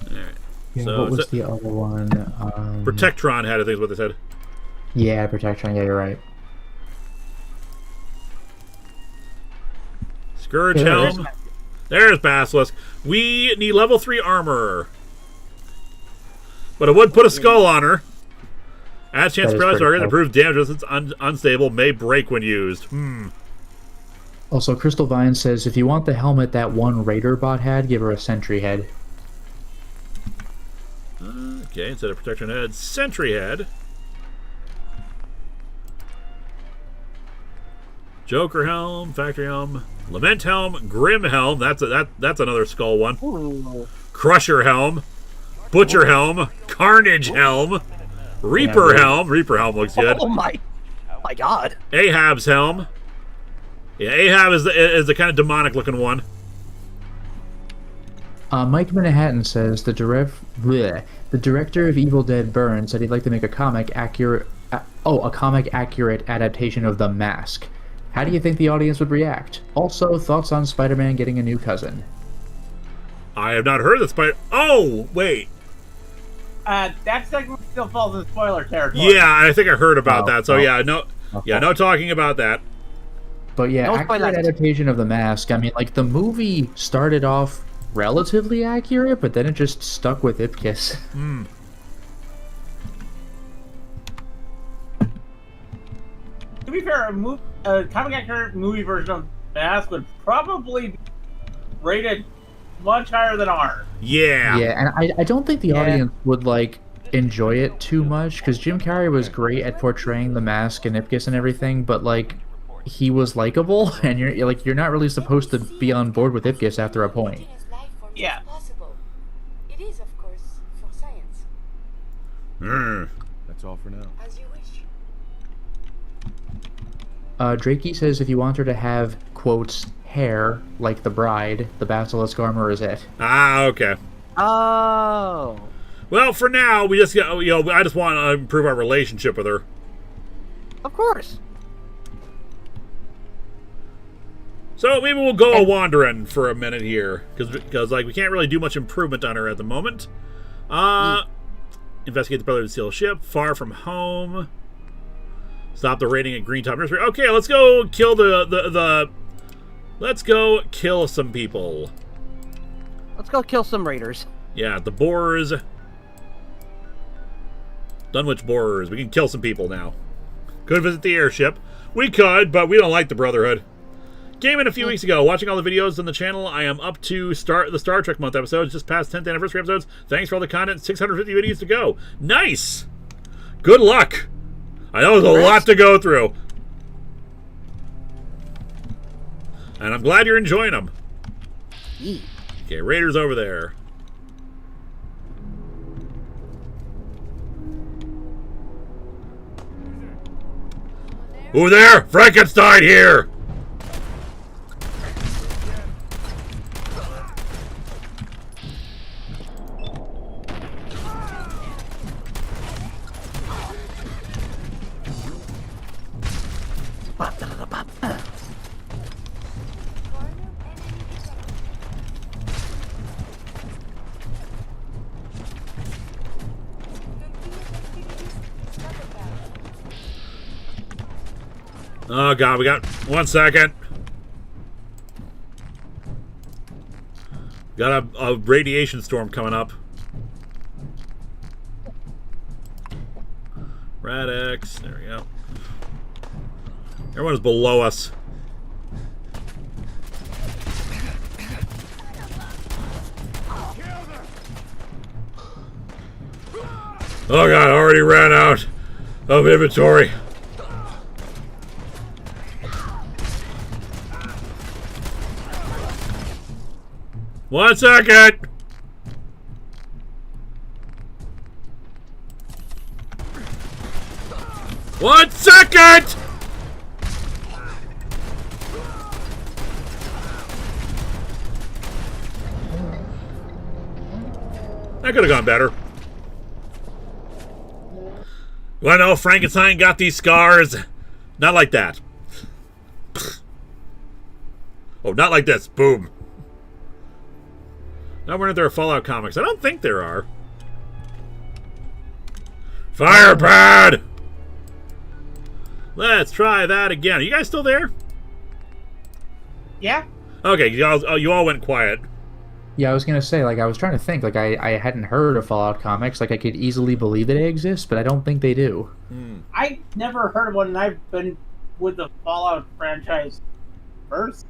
[SPEAKER 1] Alright.
[SPEAKER 2] Yeah,
[SPEAKER 1] So
[SPEAKER 2] what was the other one?
[SPEAKER 1] Protectron head, I think is what they said.
[SPEAKER 2] Yeah, Protectron. Yeah, you're right.
[SPEAKER 1] Scourge
[SPEAKER 2] Yeah,
[SPEAKER 1] helm. There's Basilisk. We need level 3 armor. But it would put a skull on her. Adds chance to paralyze target, improves damage as it's unstable, may break when used.
[SPEAKER 2] Also, Crystal Vine says, if you want the helmet that one Raider bot had, give her a Sentry head.
[SPEAKER 1] Okay, instead of Protection head, Sentry head. Joker helm, Factory helm, Lament helm, Grim helm. That's another skull one.
[SPEAKER 7] Ooh.
[SPEAKER 1] Crusher helm, Butcher helm, Carnage helm, Reaper helm. Reaper helm looks good.
[SPEAKER 7] Oh my god.
[SPEAKER 1] Ahab's helm. Yeah, Ahab is the kind of demonic looking one.
[SPEAKER 2] Mike Manhattan says the director of Evil Dead Burns said he'd like to make a comic accurate adaptation of The Mask. How do you think the audience would react? Also, thoughts on Spider-Man getting a new cousin?
[SPEAKER 1] I have not heard that Oh, wait.
[SPEAKER 3] That segment still falls in spoiler territory.
[SPEAKER 1] Yeah, I think I heard about that. So yeah, no talking about that.
[SPEAKER 2] But yeah, accurate adaptation of The Mask. I mean, like, the movie started off relatively accurate, but then it just stuck with Ipkiss.
[SPEAKER 3] To be fair, a comic accurate movie version of Mask would probably be rated much higher than R.
[SPEAKER 1] Yeah.
[SPEAKER 2] Yeah, and I don't think the audience would, like, enjoy it too much, because Jim Carrey was great at portraying the Mask and Ipkiss and everything, but, like, he was likable, and you're not really supposed to be on board with Ipkiss after a point.
[SPEAKER 3] Yeah.
[SPEAKER 12] It is, of course, for science.
[SPEAKER 8] That's all for now.
[SPEAKER 12] As you wish.
[SPEAKER 2] Drakey says if you want her to have, quotes, hair, like the bride, the Basilisk armor is it.
[SPEAKER 1] Ah, okay.
[SPEAKER 7] Oh.
[SPEAKER 1] Well, for now, we just I just want to improve our relationship with her.
[SPEAKER 7] Of course.
[SPEAKER 1] So maybe we'll go a-wandering for a minute here, because like we can't really do much improvement on her at the moment. Investigate the Brotherhood Seal ship. Far from home. Stop the raiding at Green Top Nursery. Okay, let's go kill let's go kill some people.
[SPEAKER 7] Let's go kill some raiders.
[SPEAKER 1] Yeah, the Boars. Dunwich Boars. We can kill some people now. Could visit the airship. We could, but we don't like the Brotherhood. Came in a few weeks ago. Watching all the videos on the channel, I am up to the Star Trek month episodes, just past 10th anniversary episodes. Thanks for all the content. 650 videos to go. Nice! Good luck! I know there's a lot to go through. And I'm glad you're enjoying them. Okay, Raiders over there. Who there? Frankenstein here! Oh god, we got 1 second. Got a radiation storm coming up. Radix, there we go. Everyone's below us. Oh god, I already ran out of inventory. One second. One second. That could have gone better. Well, no, Frankenstein got these scars. Not like that. Oh, not like this. Boom. I wonder if there are Fallout comics. I don't think there are. Fire pad! Let's try that again. Are you guys still there?
[SPEAKER 3] Yeah.
[SPEAKER 1] Okay, you all went quiet.
[SPEAKER 2] Yeah, I was gonna say, like, I was trying to think, like, I hadn't heard of Fallout comics. Like, I could easily believe that they exist, but I don't think they do.
[SPEAKER 3] I never heard of one, and I've been with the Fallout franchise first.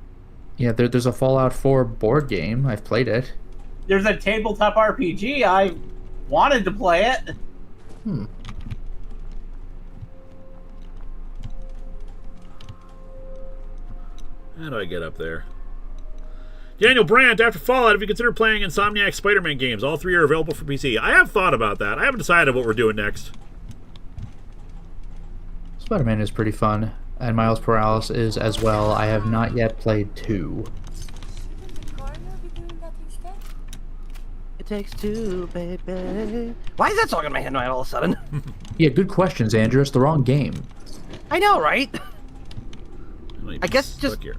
[SPEAKER 2] Yeah, there's a Fallout 4 board game. I've played it.
[SPEAKER 3] There's a tabletop RPG. I wanted to play it.
[SPEAKER 1] How do I get up there? Daniel Brandt, after Fallout, have you considered playing Insomniac Spider-Man games? All 3 are available for PC. I have thought about that. I haven't decided what we're doing next.
[SPEAKER 2] Spider-Man is pretty fun, and Miles Morales is as well. I have not yet played 2.
[SPEAKER 7] It takes 2, baby. Why is that song in my head all of a sudden?
[SPEAKER 2] Yeah, good questions, Andrew. It's the wrong game.
[SPEAKER 7] I know, right? I guess just...
[SPEAKER 1] Here.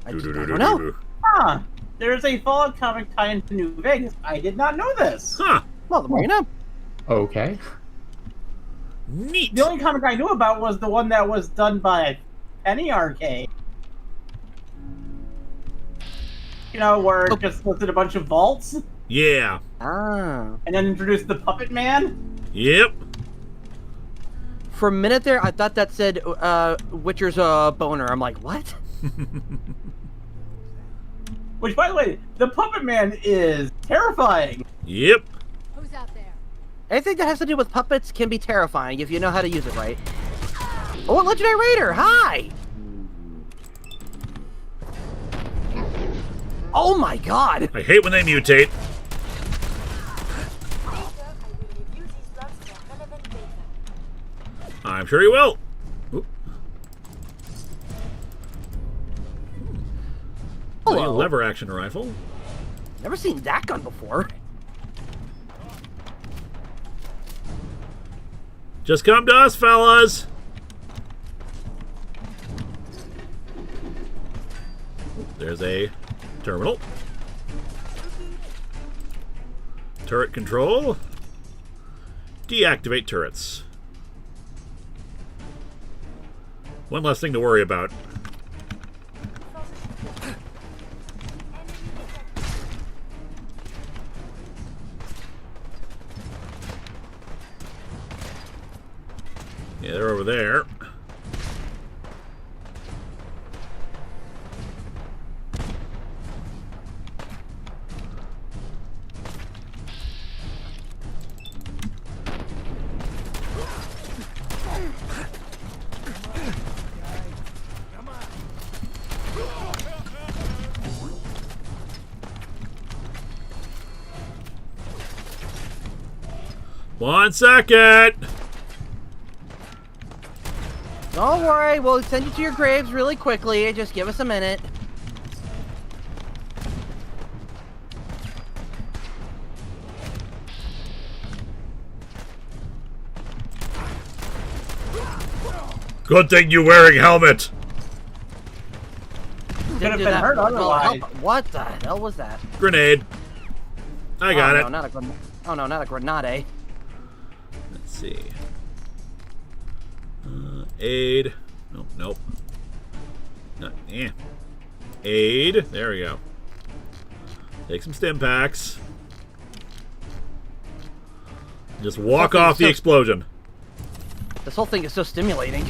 [SPEAKER 7] I don't know.
[SPEAKER 3] Huh. There's a Fallout comic tie into New Vegas. I did not know this.
[SPEAKER 1] Huh.
[SPEAKER 7] Well, the more you know.
[SPEAKER 2] Okay.
[SPEAKER 1] Neat.
[SPEAKER 3] The only comic I knew about was the one that was done by Penny Arcade. You know, where it just listed a bunch of vaults.
[SPEAKER 1] Yeah.
[SPEAKER 7] Ah.
[SPEAKER 3] And then introduced the Puppet Man.
[SPEAKER 1] Yep.
[SPEAKER 7] For a minute there, I thought that said Witcher's boner. I'm like, what?
[SPEAKER 3] Which, by the way, the Puppet Man is terrifying.
[SPEAKER 1] Yep.
[SPEAKER 19] Who's out there?
[SPEAKER 7] Anything that has to do with puppets can be terrifying if you know how to use it right. Oh, a Legendary Raider! Hi! Oh my god!
[SPEAKER 1] I hate when they mutate. I'm sure he will. Oop.
[SPEAKER 7] Hello.
[SPEAKER 1] A lever action rifle.
[SPEAKER 7] Never seen that gun before.
[SPEAKER 1] Just come to us, fellas. There's a terminal. Turret control. Deactivate turrets. One less thing to worry about. Yeah, they're over there. 1 second.
[SPEAKER 7] Don't worry, we'll send you to your graves really quickly. Just give us a minute.
[SPEAKER 1] Good thing you're wearing helmet.
[SPEAKER 3] Could have been hurt otherwise.
[SPEAKER 7] What the hell was that?
[SPEAKER 1] Grenade. I got it.
[SPEAKER 7] No, not a grenade. Oh no, not a grenade.
[SPEAKER 1] Let's see. Aid. Nope, nope. No, Aid. There we go. Take some stim packs. Just walk off the explosion.
[SPEAKER 7] This whole thing is so stimulating.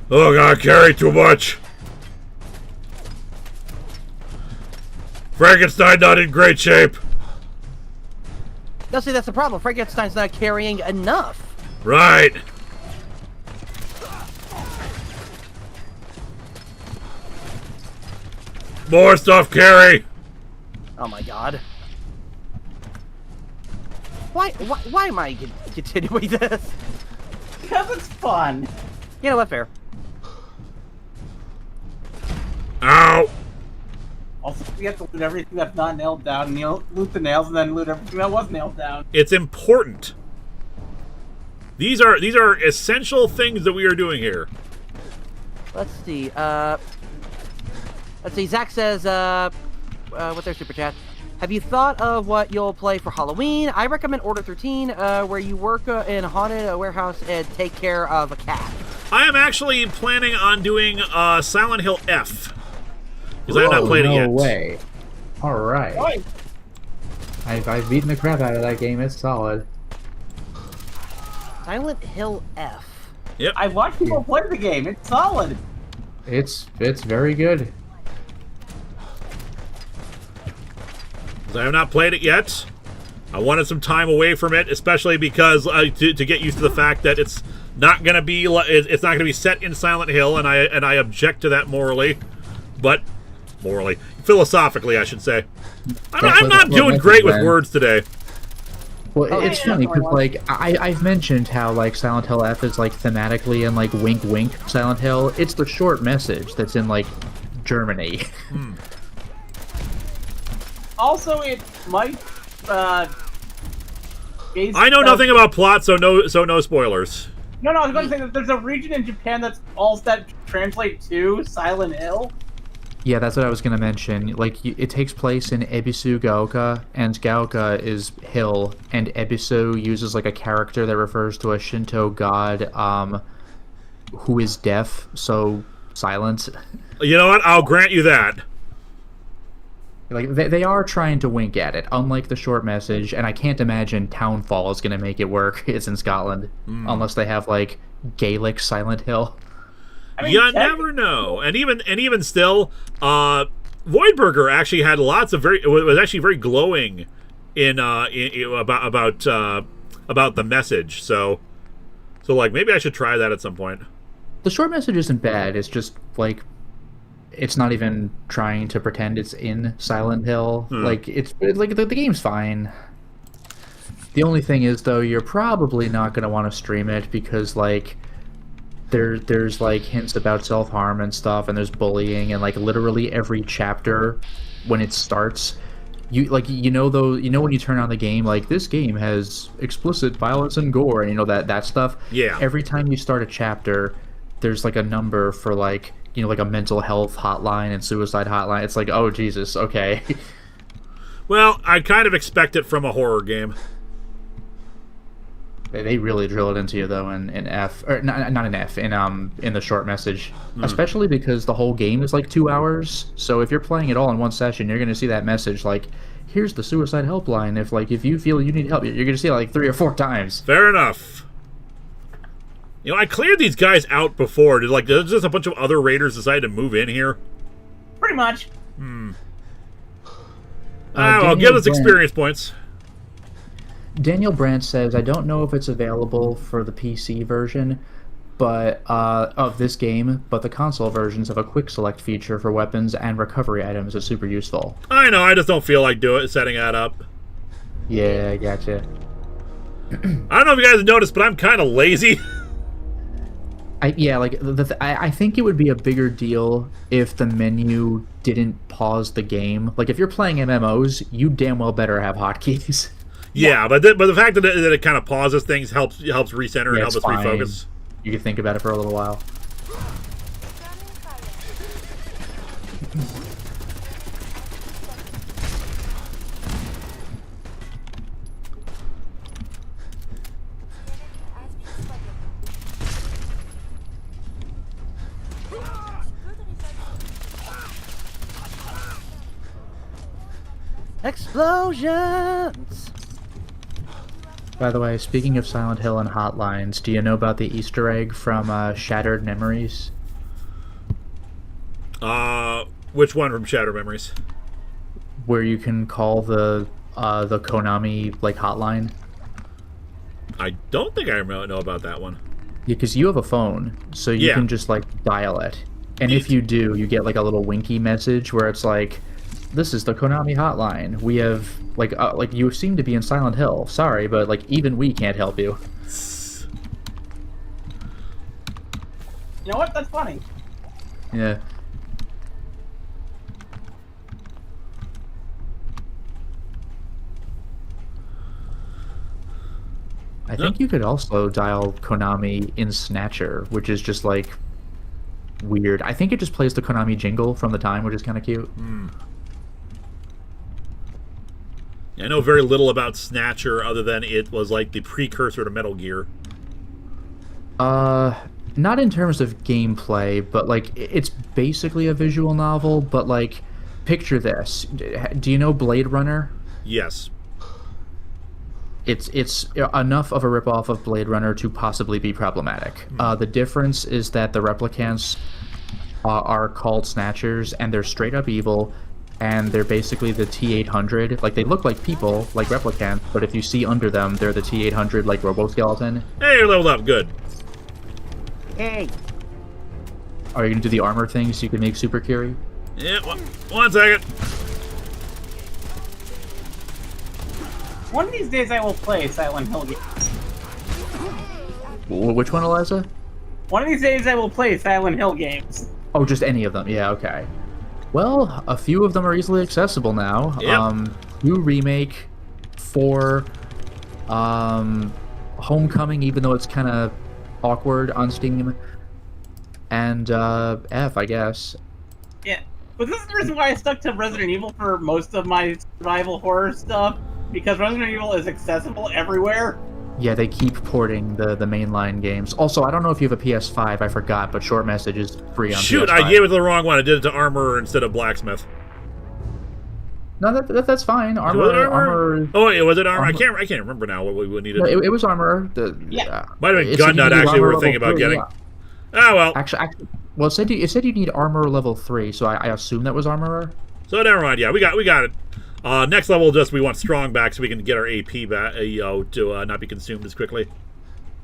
[SPEAKER 1] Oh god, carry too much. Frankenstein not in great shape.
[SPEAKER 7] No, see, that's the problem. Frankenstein's not carrying enough.
[SPEAKER 1] Right. More stuff, carry.
[SPEAKER 7] Oh my god. Why am I continuing this?
[SPEAKER 3] Because it's fun.
[SPEAKER 7] You know what, fair.
[SPEAKER 1] Ow.
[SPEAKER 3] Also, we have to loot everything that's not nailed down, and loot the nails, and then loot everything that was nailed down.
[SPEAKER 1] It's important. These are essential things that we are doing here.
[SPEAKER 7] Let's see. Let's see. Zach says, with their super chat, have you thought of what you'll play for Halloween? I recommend Order 13, where you work in a haunted warehouse and take care of a cat.
[SPEAKER 1] I am actually planning on doing Silent Hill F. Because I have not played it yet.
[SPEAKER 2] No way. Alright. I've beaten the crap out of that game. It's solid.
[SPEAKER 7] Silent Hill F.
[SPEAKER 1] Yep.
[SPEAKER 3] I watched people play the game. It's solid.
[SPEAKER 2] It's very good.
[SPEAKER 1] I have not played it yet. I wanted some time away from it, especially because to get used to the fact that it's not going to be set in Silent Hill, and I object to that morally, philosophically, I should say. I'm not doing great with words today.
[SPEAKER 2] Well, it's funny because like I've mentioned how like Silent Hill F is like thematically and like wink wink Silent Hill. It's the short message that's in like Germany.
[SPEAKER 3] Also, it might.
[SPEAKER 1] I know nothing about plot, so no spoilers.
[SPEAKER 3] No, I was going to say that there's a region in Japan that's all that translate to Silent Hill.
[SPEAKER 2] Yeah, that's what I was going to mention. Like, it takes place in Ebisu Gaoka, and Gaoka is hill, and Ebisu uses like a character that refers to a Shinto god who is deaf, so silent.
[SPEAKER 1] You know what? I'll grant you that.
[SPEAKER 2] Like, they are trying to wink at it, unlike the short message, and I can't imagine Townfall is going to make it work. It's in Scotland, unless they have, like, Gaelic Silent Hill.
[SPEAKER 1] I mean, you never know. And even still, Voidburger actually had lots of was actually very glowing about the message. So like maybe I should try that at some point.
[SPEAKER 2] The short message isn't bad. It's just like it's not even trying to pretend it's in Silent Hill. Like it's like the game's fine. The only thing is though, you're probably not going to want to stream it because like there's like hints about self-harm and stuff, and there's bullying, and like literally every chapter when it starts, you know when you turn on the game, like this game has explicit violence and gore, and that stuff.
[SPEAKER 1] Yeah.
[SPEAKER 2] Every time you start a chapter, there's like a number for like like a mental health hotline and suicide hotline. It's like, oh Jesus, okay.
[SPEAKER 1] Well, I kind of expect it from a horror game.
[SPEAKER 2] They really drill it into you though in F, or not in F, in the short message, especially because the whole game is like 2 hours. So if you're playing it all in one session, you're gonna see that message like, here's the suicide helpline. If you feel you need help, you're gonna see it like 3 or 4 times.
[SPEAKER 1] Fair enough. I cleared these guys out before. Did just a bunch of other raiders decide to move in here?
[SPEAKER 3] Pretty much.
[SPEAKER 1] Well, give us experience points.
[SPEAKER 2] Daniel Brandt says, I don't know if it's available for the PC version, but of this game, but the console versions have a quick select feature for weapons and recovery items that's super useful.
[SPEAKER 1] I know, I just don't feel like setting that up.
[SPEAKER 2] Yeah, I gotcha.
[SPEAKER 1] I don't know if you guys have noticed, but I'm kind of lazy.
[SPEAKER 2] I think it would be a bigger deal if the menu didn't pause the game. Like, if you're playing MMOs, you damn well better have hotkeys.
[SPEAKER 1] Yeah, but the fact that it kind of pauses things helps recenter and helps us refocus.
[SPEAKER 2] You can think about it for a little while.
[SPEAKER 7] Explosions!
[SPEAKER 2] By the way, speaking of Silent Hill and hotlines, do you know about the Easter egg from Shattered Memories?
[SPEAKER 1] Which one from Shattered Memories?
[SPEAKER 2] Where you can call the Konami hotline.
[SPEAKER 1] I don't think I know about that one.
[SPEAKER 2] Yeah, because you have a phone, so you can just dial it, and if you do, you get a little winky message where it's like, "This is the Konami hotline. We have you seem to be in Silent Hill. Sorry, but even we can't help you."
[SPEAKER 3] You know what? That's funny.
[SPEAKER 2] Yeah. I think you could also dial Konami in Snatcher, which is just weird. I think it just plays the Konami jingle from the time, which is kind of cute.
[SPEAKER 1] I know very little about Snatcher other than it was the precursor to Metal Gear.
[SPEAKER 2] Not in terms of gameplay, but it's basically a visual novel, but picture this. Do you know Blade Runner?
[SPEAKER 1] Yes.
[SPEAKER 2] It's enough of a ripoff of Blade Runner to possibly be problematic. The difference is that the replicants are called Snatchers, and they're straight up evil, and they're basically the T-800. They look like people, like replicants, but if you see under them, they're the T-800, Roboskeleton.
[SPEAKER 1] Hey, you're leveled up. Good.
[SPEAKER 7] Hey.
[SPEAKER 2] Are you going to do the armor thing so you can make Super Curie?
[SPEAKER 1] Yeah, one second.
[SPEAKER 3] One of these days I will play Silent Hill games.
[SPEAKER 2] Which one, Eliza?
[SPEAKER 3] One of these days I will play Silent Hill games.
[SPEAKER 2] Oh, just any of them. Yeah, okay. Well, a few of them are easily accessible now.
[SPEAKER 1] Yep.
[SPEAKER 2] 2 Remake, 4 Homecoming, even though it's kind of awkward on Steam, and F, I guess.
[SPEAKER 3] Yeah, but this is the reason why I stuck to Resident Evil for most of my survival horror stuff, because Resident Evil is accessible everywhere.
[SPEAKER 2] Yeah, they keep porting the mainline games. Also, I don't know if you have a PS5, I forgot, but Short Message is free on PS5.
[SPEAKER 1] Shoot, I gave it the wrong one. I did it to Armor instead of Blacksmith.
[SPEAKER 2] No, that's fine. Armor.
[SPEAKER 1] Oh, wait, was it Armor? I can't remember now what we needed.
[SPEAKER 2] No, it was Armor.
[SPEAKER 1] Might have been Gun Nut actually we were thinking about getting.
[SPEAKER 2] Yeah.
[SPEAKER 1] Oh, well.
[SPEAKER 2] Actually, well, it said you need Armor level 3, so I assume that was Armorer.
[SPEAKER 1] So never mind. Yeah, we got it. Next level, we want strong back so we can get our AP back, to not be consumed as quickly.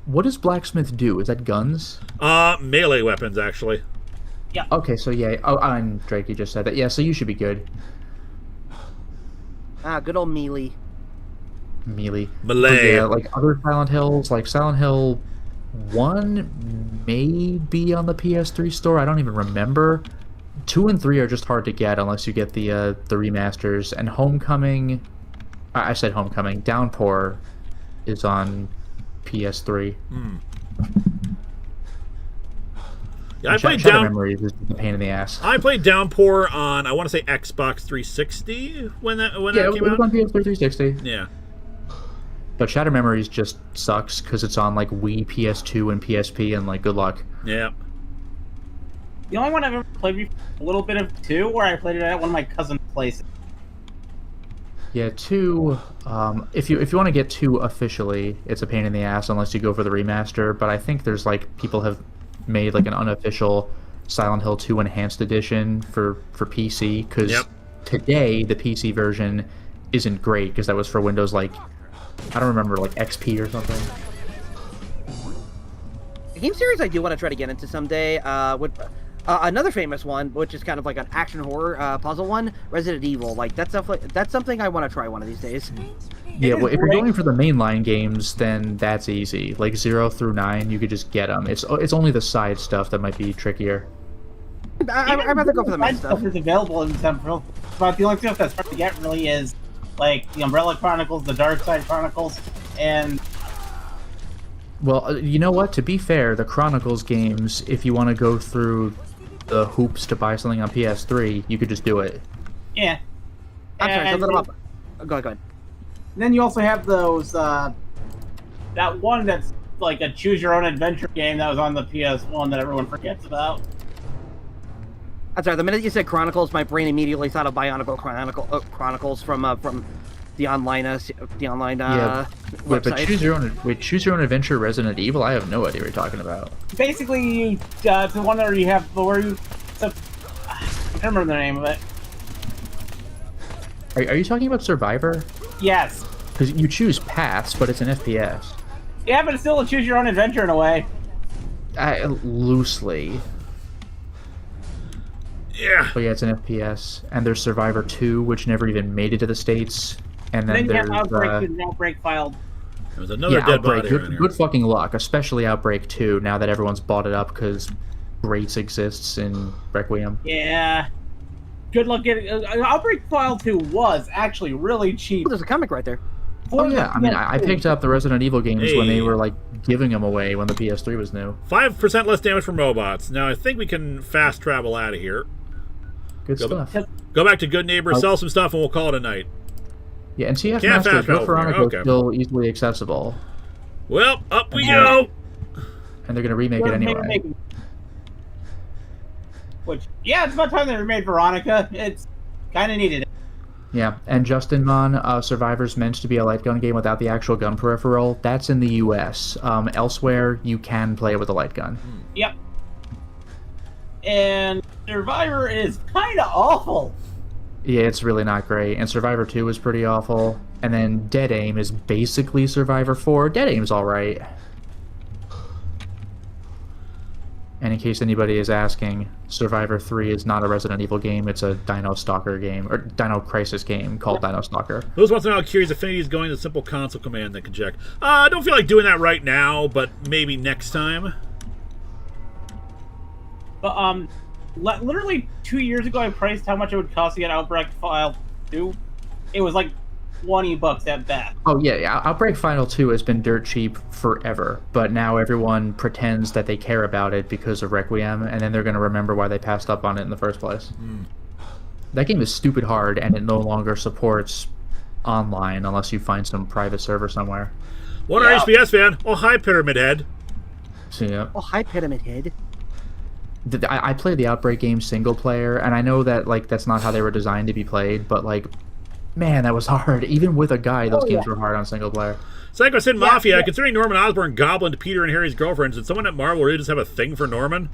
[SPEAKER 2] What does Blacksmith do? Is that guns?
[SPEAKER 1] Melee weapons, actually.
[SPEAKER 3] Yeah.
[SPEAKER 2] Okay, so yeah. Oh, and Drake, you just said that. Yeah, so you should be good.
[SPEAKER 7] Ah, good old melee.
[SPEAKER 1] Melee.
[SPEAKER 2] Yeah, other Silent Hills, Silent Hill 1 may be on the PS3 store. I don't even remember. 2 and 3 are just hard to get unless you get the remasters. And Homecoming, I said Homecoming. Downpour is on PS3.
[SPEAKER 1] Yeah, I played
[SPEAKER 2] Shadow Memories is a pain in the ass.
[SPEAKER 1] I played Downpour on, I want to say, Xbox 360 when that came out.
[SPEAKER 2] Yeah, it was on PS3 360.
[SPEAKER 1] Yeah.
[SPEAKER 2] But Shadow Memories just sucks because it's on Wii, PS2, and PSP, and good luck.
[SPEAKER 1] Yeah.
[SPEAKER 3] The only one I've ever played before, a little bit of 2, where I played it at one of my cousin's places.
[SPEAKER 2] Yeah, 2. If you want to get 2 officially, it's a pain in the ass unless you go for the remaster. But I think there's people have made an unofficial Silent Hill 2 Enhanced Edition for PC, because today the PC version isn't great because that was for Windows I don't remember XP or something.
[SPEAKER 14] A game series I do want to try to get into someday. Another famous one, which is kind of like an action horror puzzle one, Resident Evil. Like that's something I want to try one of these days.
[SPEAKER 2] Yeah, well, if you're going for the mainline games, then that's easy. Like 0 through 9, you could just get them. It's only the side stuff that might be trickier.
[SPEAKER 14] I'd rather go for the main
[SPEAKER 3] stuff. Is available in some, but the only stuff that's hard to get really is like the Umbrella Chronicles, the Dark Side Chronicles, and.
[SPEAKER 2] Well, you know what? To be fair, the Chronicles games, if you want to go through the hoops to buy something on PS3, you could just do it.
[SPEAKER 3] Yeah.
[SPEAKER 14] I'm sorry, something about. Go ahead.
[SPEAKER 3] Then you also have those, that one that's like a choose-your-own-adventure game that was on the PS1 that everyone forgets about.
[SPEAKER 14] I'm sorry, the minute you said Chronicles, my brain immediately thought of Bionicle Chronicles from the online
[SPEAKER 2] yeah,
[SPEAKER 14] website.
[SPEAKER 2] But choose your own adventure Resident Evil. I have no idea what you're talking about.
[SPEAKER 3] Basically, it's the one where you have I can't remember the name of it.
[SPEAKER 2] Are you talking about Survivor?
[SPEAKER 3] Yes.
[SPEAKER 2] Because you choose paths, but it's an FPS.
[SPEAKER 3] Yeah, but it's still a choose your own adventure in a way.
[SPEAKER 2] Loosely.
[SPEAKER 1] Yeah.
[SPEAKER 2] But yeah, it's an FPS. And there's Survivor 2, which never even made it to the States. And then
[SPEAKER 3] you
[SPEAKER 2] there's
[SPEAKER 3] have Outbreak filed.
[SPEAKER 1] There's another dead
[SPEAKER 2] Outbreak.
[SPEAKER 1] body.
[SPEAKER 2] Good fucking luck, especially Outbreak 2, now that everyone's bought it up because Rates exists in Requiem.
[SPEAKER 3] Yeah. Good luck getting... Outbreak File 2 was actually really cheap.
[SPEAKER 14] There's a comic right there.
[SPEAKER 2] Oh yeah, I mean, I picked up the Resident Evil games when they were, like, giving them away when the PS3 was new.
[SPEAKER 1] 5% less damage from robots. Now, I think we can fast travel out of here.
[SPEAKER 2] Good stuff.
[SPEAKER 1] Go back to Good Neighbor, sell some stuff, and we'll call it a night.
[SPEAKER 2] Yeah, and CF
[SPEAKER 1] Can't
[SPEAKER 2] Master,
[SPEAKER 1] fast travel from
[SPEAKER 2] Veronica
[SPEAKER 1] here.
[SPEAKER 2] is still easily accessible.
[SPEAKER 1] Well, up we go!
[SPEAKER 2] And they're going to remake it anyway.
[SPEAKER 3] Which, yeah, it's about time they remade Veronica. It's kind of needed.
[SPEAKER 2] Yeah, and Justin Mon, Survivor's meant to be a light gun game without the actual gun peripheral. That's in the US. Elsewhere, you can play it with a light gun.
[SPEAKER 3] Yep. And Survivor is kind of awful.
[SPEAKER 2] Yeah, it's really not great. And Survivor 2 is pretty awful. And then Dead Aim is basically Survivor 4. Dead Aim's alright. And in case anybody is asking, Survivor 3 is not a Resident Evil game, it's a Dino Stalker game, or Dino Crisis game called Dino Stalker.
[SPEAKER 1] Those wants to know how Curious Affinity is going to simple console command that can check. I don't feel like doing that right now, but maybe next time.
[SPEAKER 3] But, literally 2 years ago I priced how much it would cost to get Outbreak File 2. It was like $20 at best.
[SPEAKER 2] Oh yeah, Outbreak Final 2 has been dirt cheap forever, but now everyone pretends that they care about it because of Requiem, and then they're going to remember why they passed up on it in the first place. That game is stupid hard, and it no longer supports online unless you find some private server somewhere.
[SPEAKER 1] One HBS fan. Oh, hi, Pyramid Head.
[SPEAKER 2] So, yeah.
[SPEAKER 14] Oh, hi, Pyramid Head.
[SPEAKER 2] I played the Outbreak game single player, and I know that like that's not how they were designed to be played, but like, man, that was hard. Even with a guy, those games were hard on single player.
[SPEAKER 1] Psycho Sin Mafia, considering Norman Osborn, Goblin to Peter and Harry's girlfriends, did someone at Marvel really just have a thing for Norman?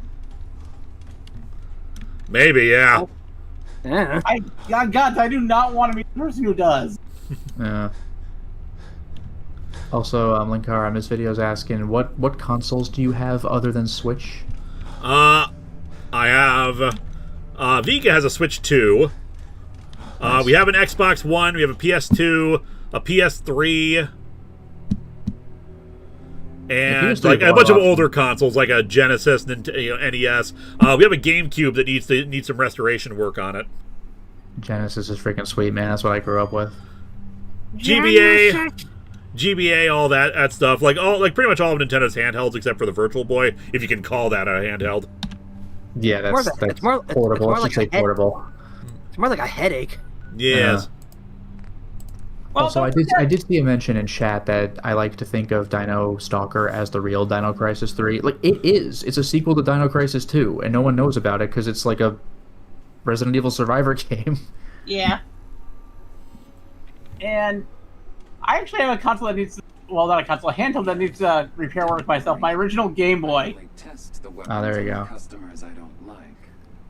[SPEAKER 1] Maybe, yeah.
[SPEAKER 3] God, I do not want to be the person who does.
[SPEAKER 2] Yeah. Also, Linkara, Miss Video's asking, what consoles do you have other than Switch?
[SPEAKER 1] I have Vika has a Switch 2. Nice. We have an Xbox One, we have a PS2, a PS3, and like a bunch of older consoles like a Genesis and NES. We have a GameCube that needs some restoration work on it.
[SPEAKER 2] Genesis is freaking sweet, man. That's what I grew up with.
[SPEAKER 1] GBA, all that stuff. Like pretty much all of Nintendo's handhelds except for the Virtual Boy, if you can call that a handheld.
[SPEAKER 2] Yeah, that's portable.
[SPEAKER 14] Let's just say
[SPEAKER 2] portable.
[SPEAKER 14] It's more like a headache.
[SPEAKER 1] Yes.
[SPEAKER 2] Also, I did see a mention in chat that I like to think of Dino Stalker as the real Dino Crisis 3. Like, it is. It's a sequel to Dino Crisis 2, and no one knows about it because it's like a Resident Evil Survivor game.
[SPEAKER 3] Yeah. And I actually have a console that needs... Well, not a console, a handheld that needs repair work myself. My original Game Boy.
[SPEAKER 2] Oh, there you go.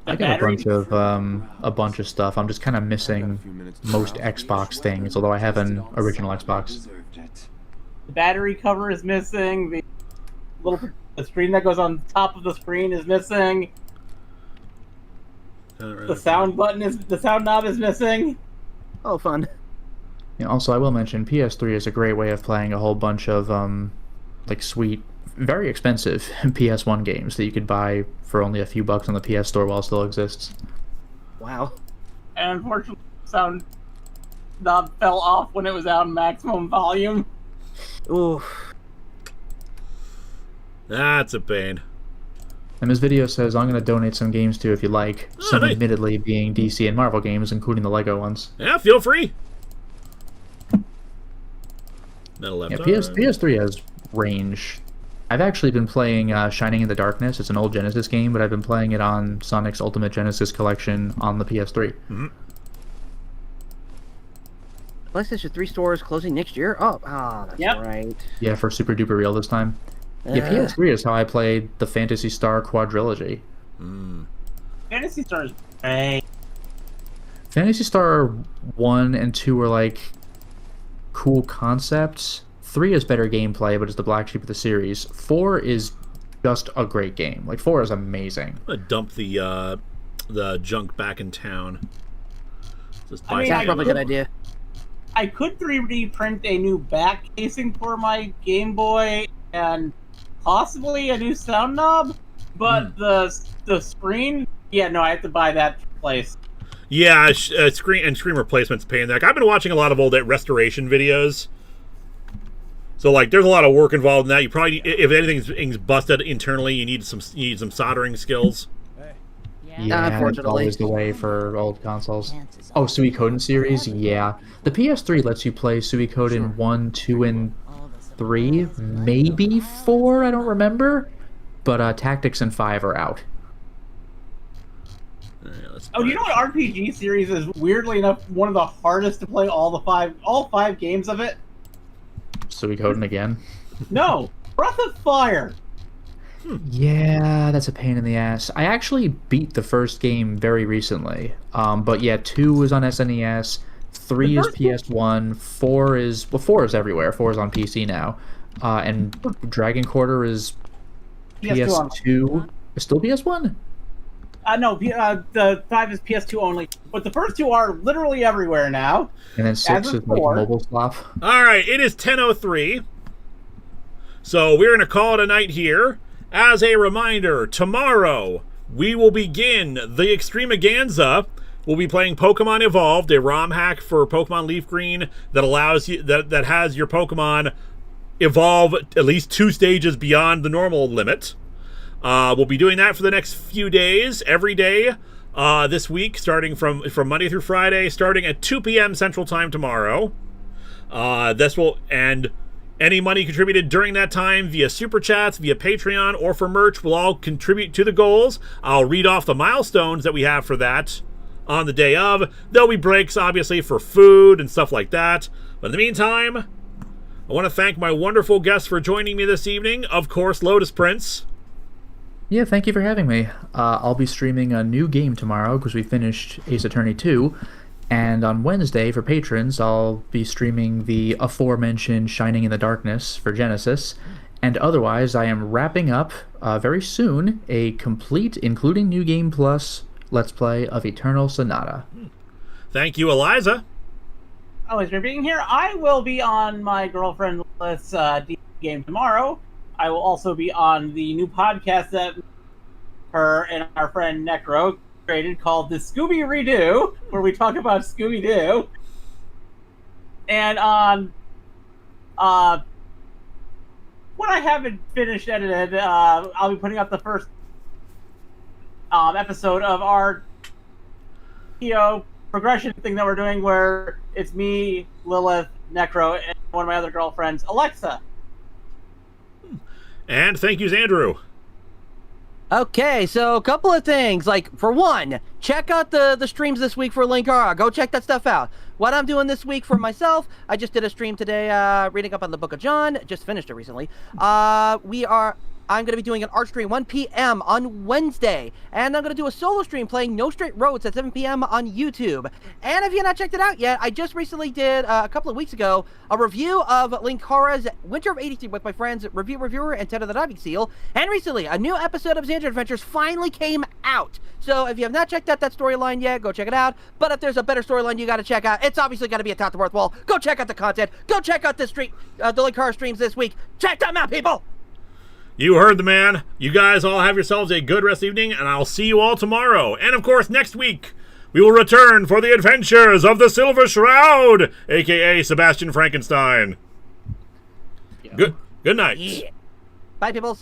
[SPEAKER 2] I got a bunch of stuff. I'm just kind of missing most Xbox things, although I have an original Xbox.
[SPEAKER 3] The battery cover is missing. the screen that goes on top of the screen is missing. The sound knob is missing.
[SPEAKER 14] Oh, fun.
[SPEAKER 2] Yeah, also, I will mention PS3 is a great way of playing a whole bunch of like sweet, very expensive PS1 games that you could buy for only a few bucks on the PS Store while it still exists.
[SPEAKER 14] Wow.
[SPEAKER 3] And unfortunately, the sound knob fell off when it was out in maximum volume.
[SPEAKER 14] Ooh.
[SPEAKER 1] That's a pain.
[SPEAKER 2] And this video says I'm going to donate some games to if you like. Some
[SPEAKER 1] nice.
[SPEAKER 2] admittedly being DC and Marvel games, including the Lego ones.
[SPEAKER 1] Yeah, feel free. Metal left.
[SPEAKER 2] Yeah, PS3 has range. I've actually been playing Shining in the Darkness. It's an old Genesis game, but I've been playing it on Sonic's Ultimate Genesis Collection on the PS3.
[SPEAKER 1] Mm-hmm.
[SPEAKER 14] PlayStation 3 store is closing next year? Oh, that's right.
[SPEAKER 2] Yeah, for Super Duper Real this time. Yeah, PS3 is how I played the Phantasy Star Quadrilogy.
[SPEAKER 3] Phantasy Star is great.
[SPEAKER 2] Phantasy Star 1 and 2 were like cool concepts. 3 is better gameplay, but it's the black sheep of the series. 4 is just a great game. Like 4 is amazing.
[SPEAKER 1] I'm gonna dump the junk back in town.
[SPEAKER 14] That's probably a good idea.
[SPEAKER 3] I could 3D print a new back casing for my Game Boy and possibly a new sound knob, but the screen, I have to buy that place.
[SPEAKER 1] Yeah, screen replacement's a pain in the neck. I've been watching a lot of old restoration videos. So, like, there's a lot of work involved in that. You probably, if anything's busted internally, you need some soldering skills.
[SPEAKER 2] Yeah, unfortunately, that's always the way for old consoles. Oh, Suikoden series, yeah. The PS3 lets you play Suikoden 1, 2, and 3, maybe 4. I don't remember, but Tactics and 5 are out.
[SPEAKER 3] Oh, you know what RPG series is, weirdly enough, one of the hardest to play all five games of it?
[SPEAKER 2] Suikoden again?
[SPEAKER 3] No, Breath of Fire.
[SPEAKER 2] Yeah, that's a pain in the ass. I actually beat the first game very recently. But yeah, 2 is on SNES, 3 is PS1, 4 is everywhere. 4 is on PC now. And Dragon Quarter is PS2. It's still PS1?
[SPEAKER 3] No, the 5 is PS2 only, but the first 2 are literally everywhere now.
[SPEAKER 2] And then 6 is like mobile stuff.
[SPEAKER 1] All right, it is 10:03, so we're going to call it a night here. As a reminder, tomorrow we will begin the Extremaganza. We'll be playing Pokemon Evolved, a ROM hack for Pokemon Leaf Green that allows you that has your Pokemon evolve at least 2 stages beyond the normal limit. We'll be doing that for the next few days, every day this week, starting from Monday through Friday, starting at 2 p.m. Central Time tomorrow. And any money contributed during that time via Super Chats, via Patreon, or for merch will all contribute to the goals. I'll read off the milestones that we have for that on the day of. There'll be breaks, obviously, for food and stuff like that. But in the meantime, I want to thank my wonderful guests for joining me this evening. Of course, Lotus Prince.
[SPEAKER 2] Yeah, thank you for having me. I'll be streaming a new game tomorrow because we finished Ace Attorney 2. And on Wednesday, for patrons, I'll be streaming the aforementioned Shining in the Darkness for Genesis. And otherwise, I am wrapping up very soon a complete, including New Game Plus, Let's Play of Eternal Sonata.
[SPEAKER 1] Thank you, Eliza.
[SPEAKER 3] Always for being here. I will be on my girlfriend Lilith's D game tomorrow. I will also be on the new podcast that her and our friend Necro created called the Scooby Redo, where we talk about Scooby-Doo. And on when I haven't finished edited, I'll be putting up the first episode of our progression thing that we're doing, where it's me, Lilith, Necro, and one of my other girlfriends, Alexa.
[SPEAKER 1] And thank you, Andrew.
[SPEAKER 14] Okay, so a couple of things. Like, for one, check out the streams this week for Linkara. Go check that stuff out. What I'm doing this week for myself, I just did a stream today reading up on the Book of John. Just finished it recently. I'm going to be doing an art stream 1 p.m. on Wednesday. And I'm going to do a solo stream playing No Straight Roads at 7 p.m. on YouTube. And if you've not checked it out yet, I just recently did, a couple of weeks ago, a review of Linkara's Winter of '83 with my friends Reviewer and Ted of the Diving Seal. And recently, a new episode of Xandria Adventures finally came out. So if you have not checked out that storyline yet, go check it out. But if there's a better storyline you got to check out, it's obviously got to be Atop the Fourth Wall. Go check out the content. Go check out the Linkara streams this week. Check them out, people!
[SPEAKER 1] You heard the man. You guys all have yourselves a good rest of the evening, and I'll see you all tomorrow. And, of course, next week, we will return for the adventures of the Silver Shroud, a.k.a. Sebastian Frankenstein.
[SPEAKER 14] Yeah.
[SPEAKER 1] Good night.
[SPEAKER 14] Yeah. Bye, peoples.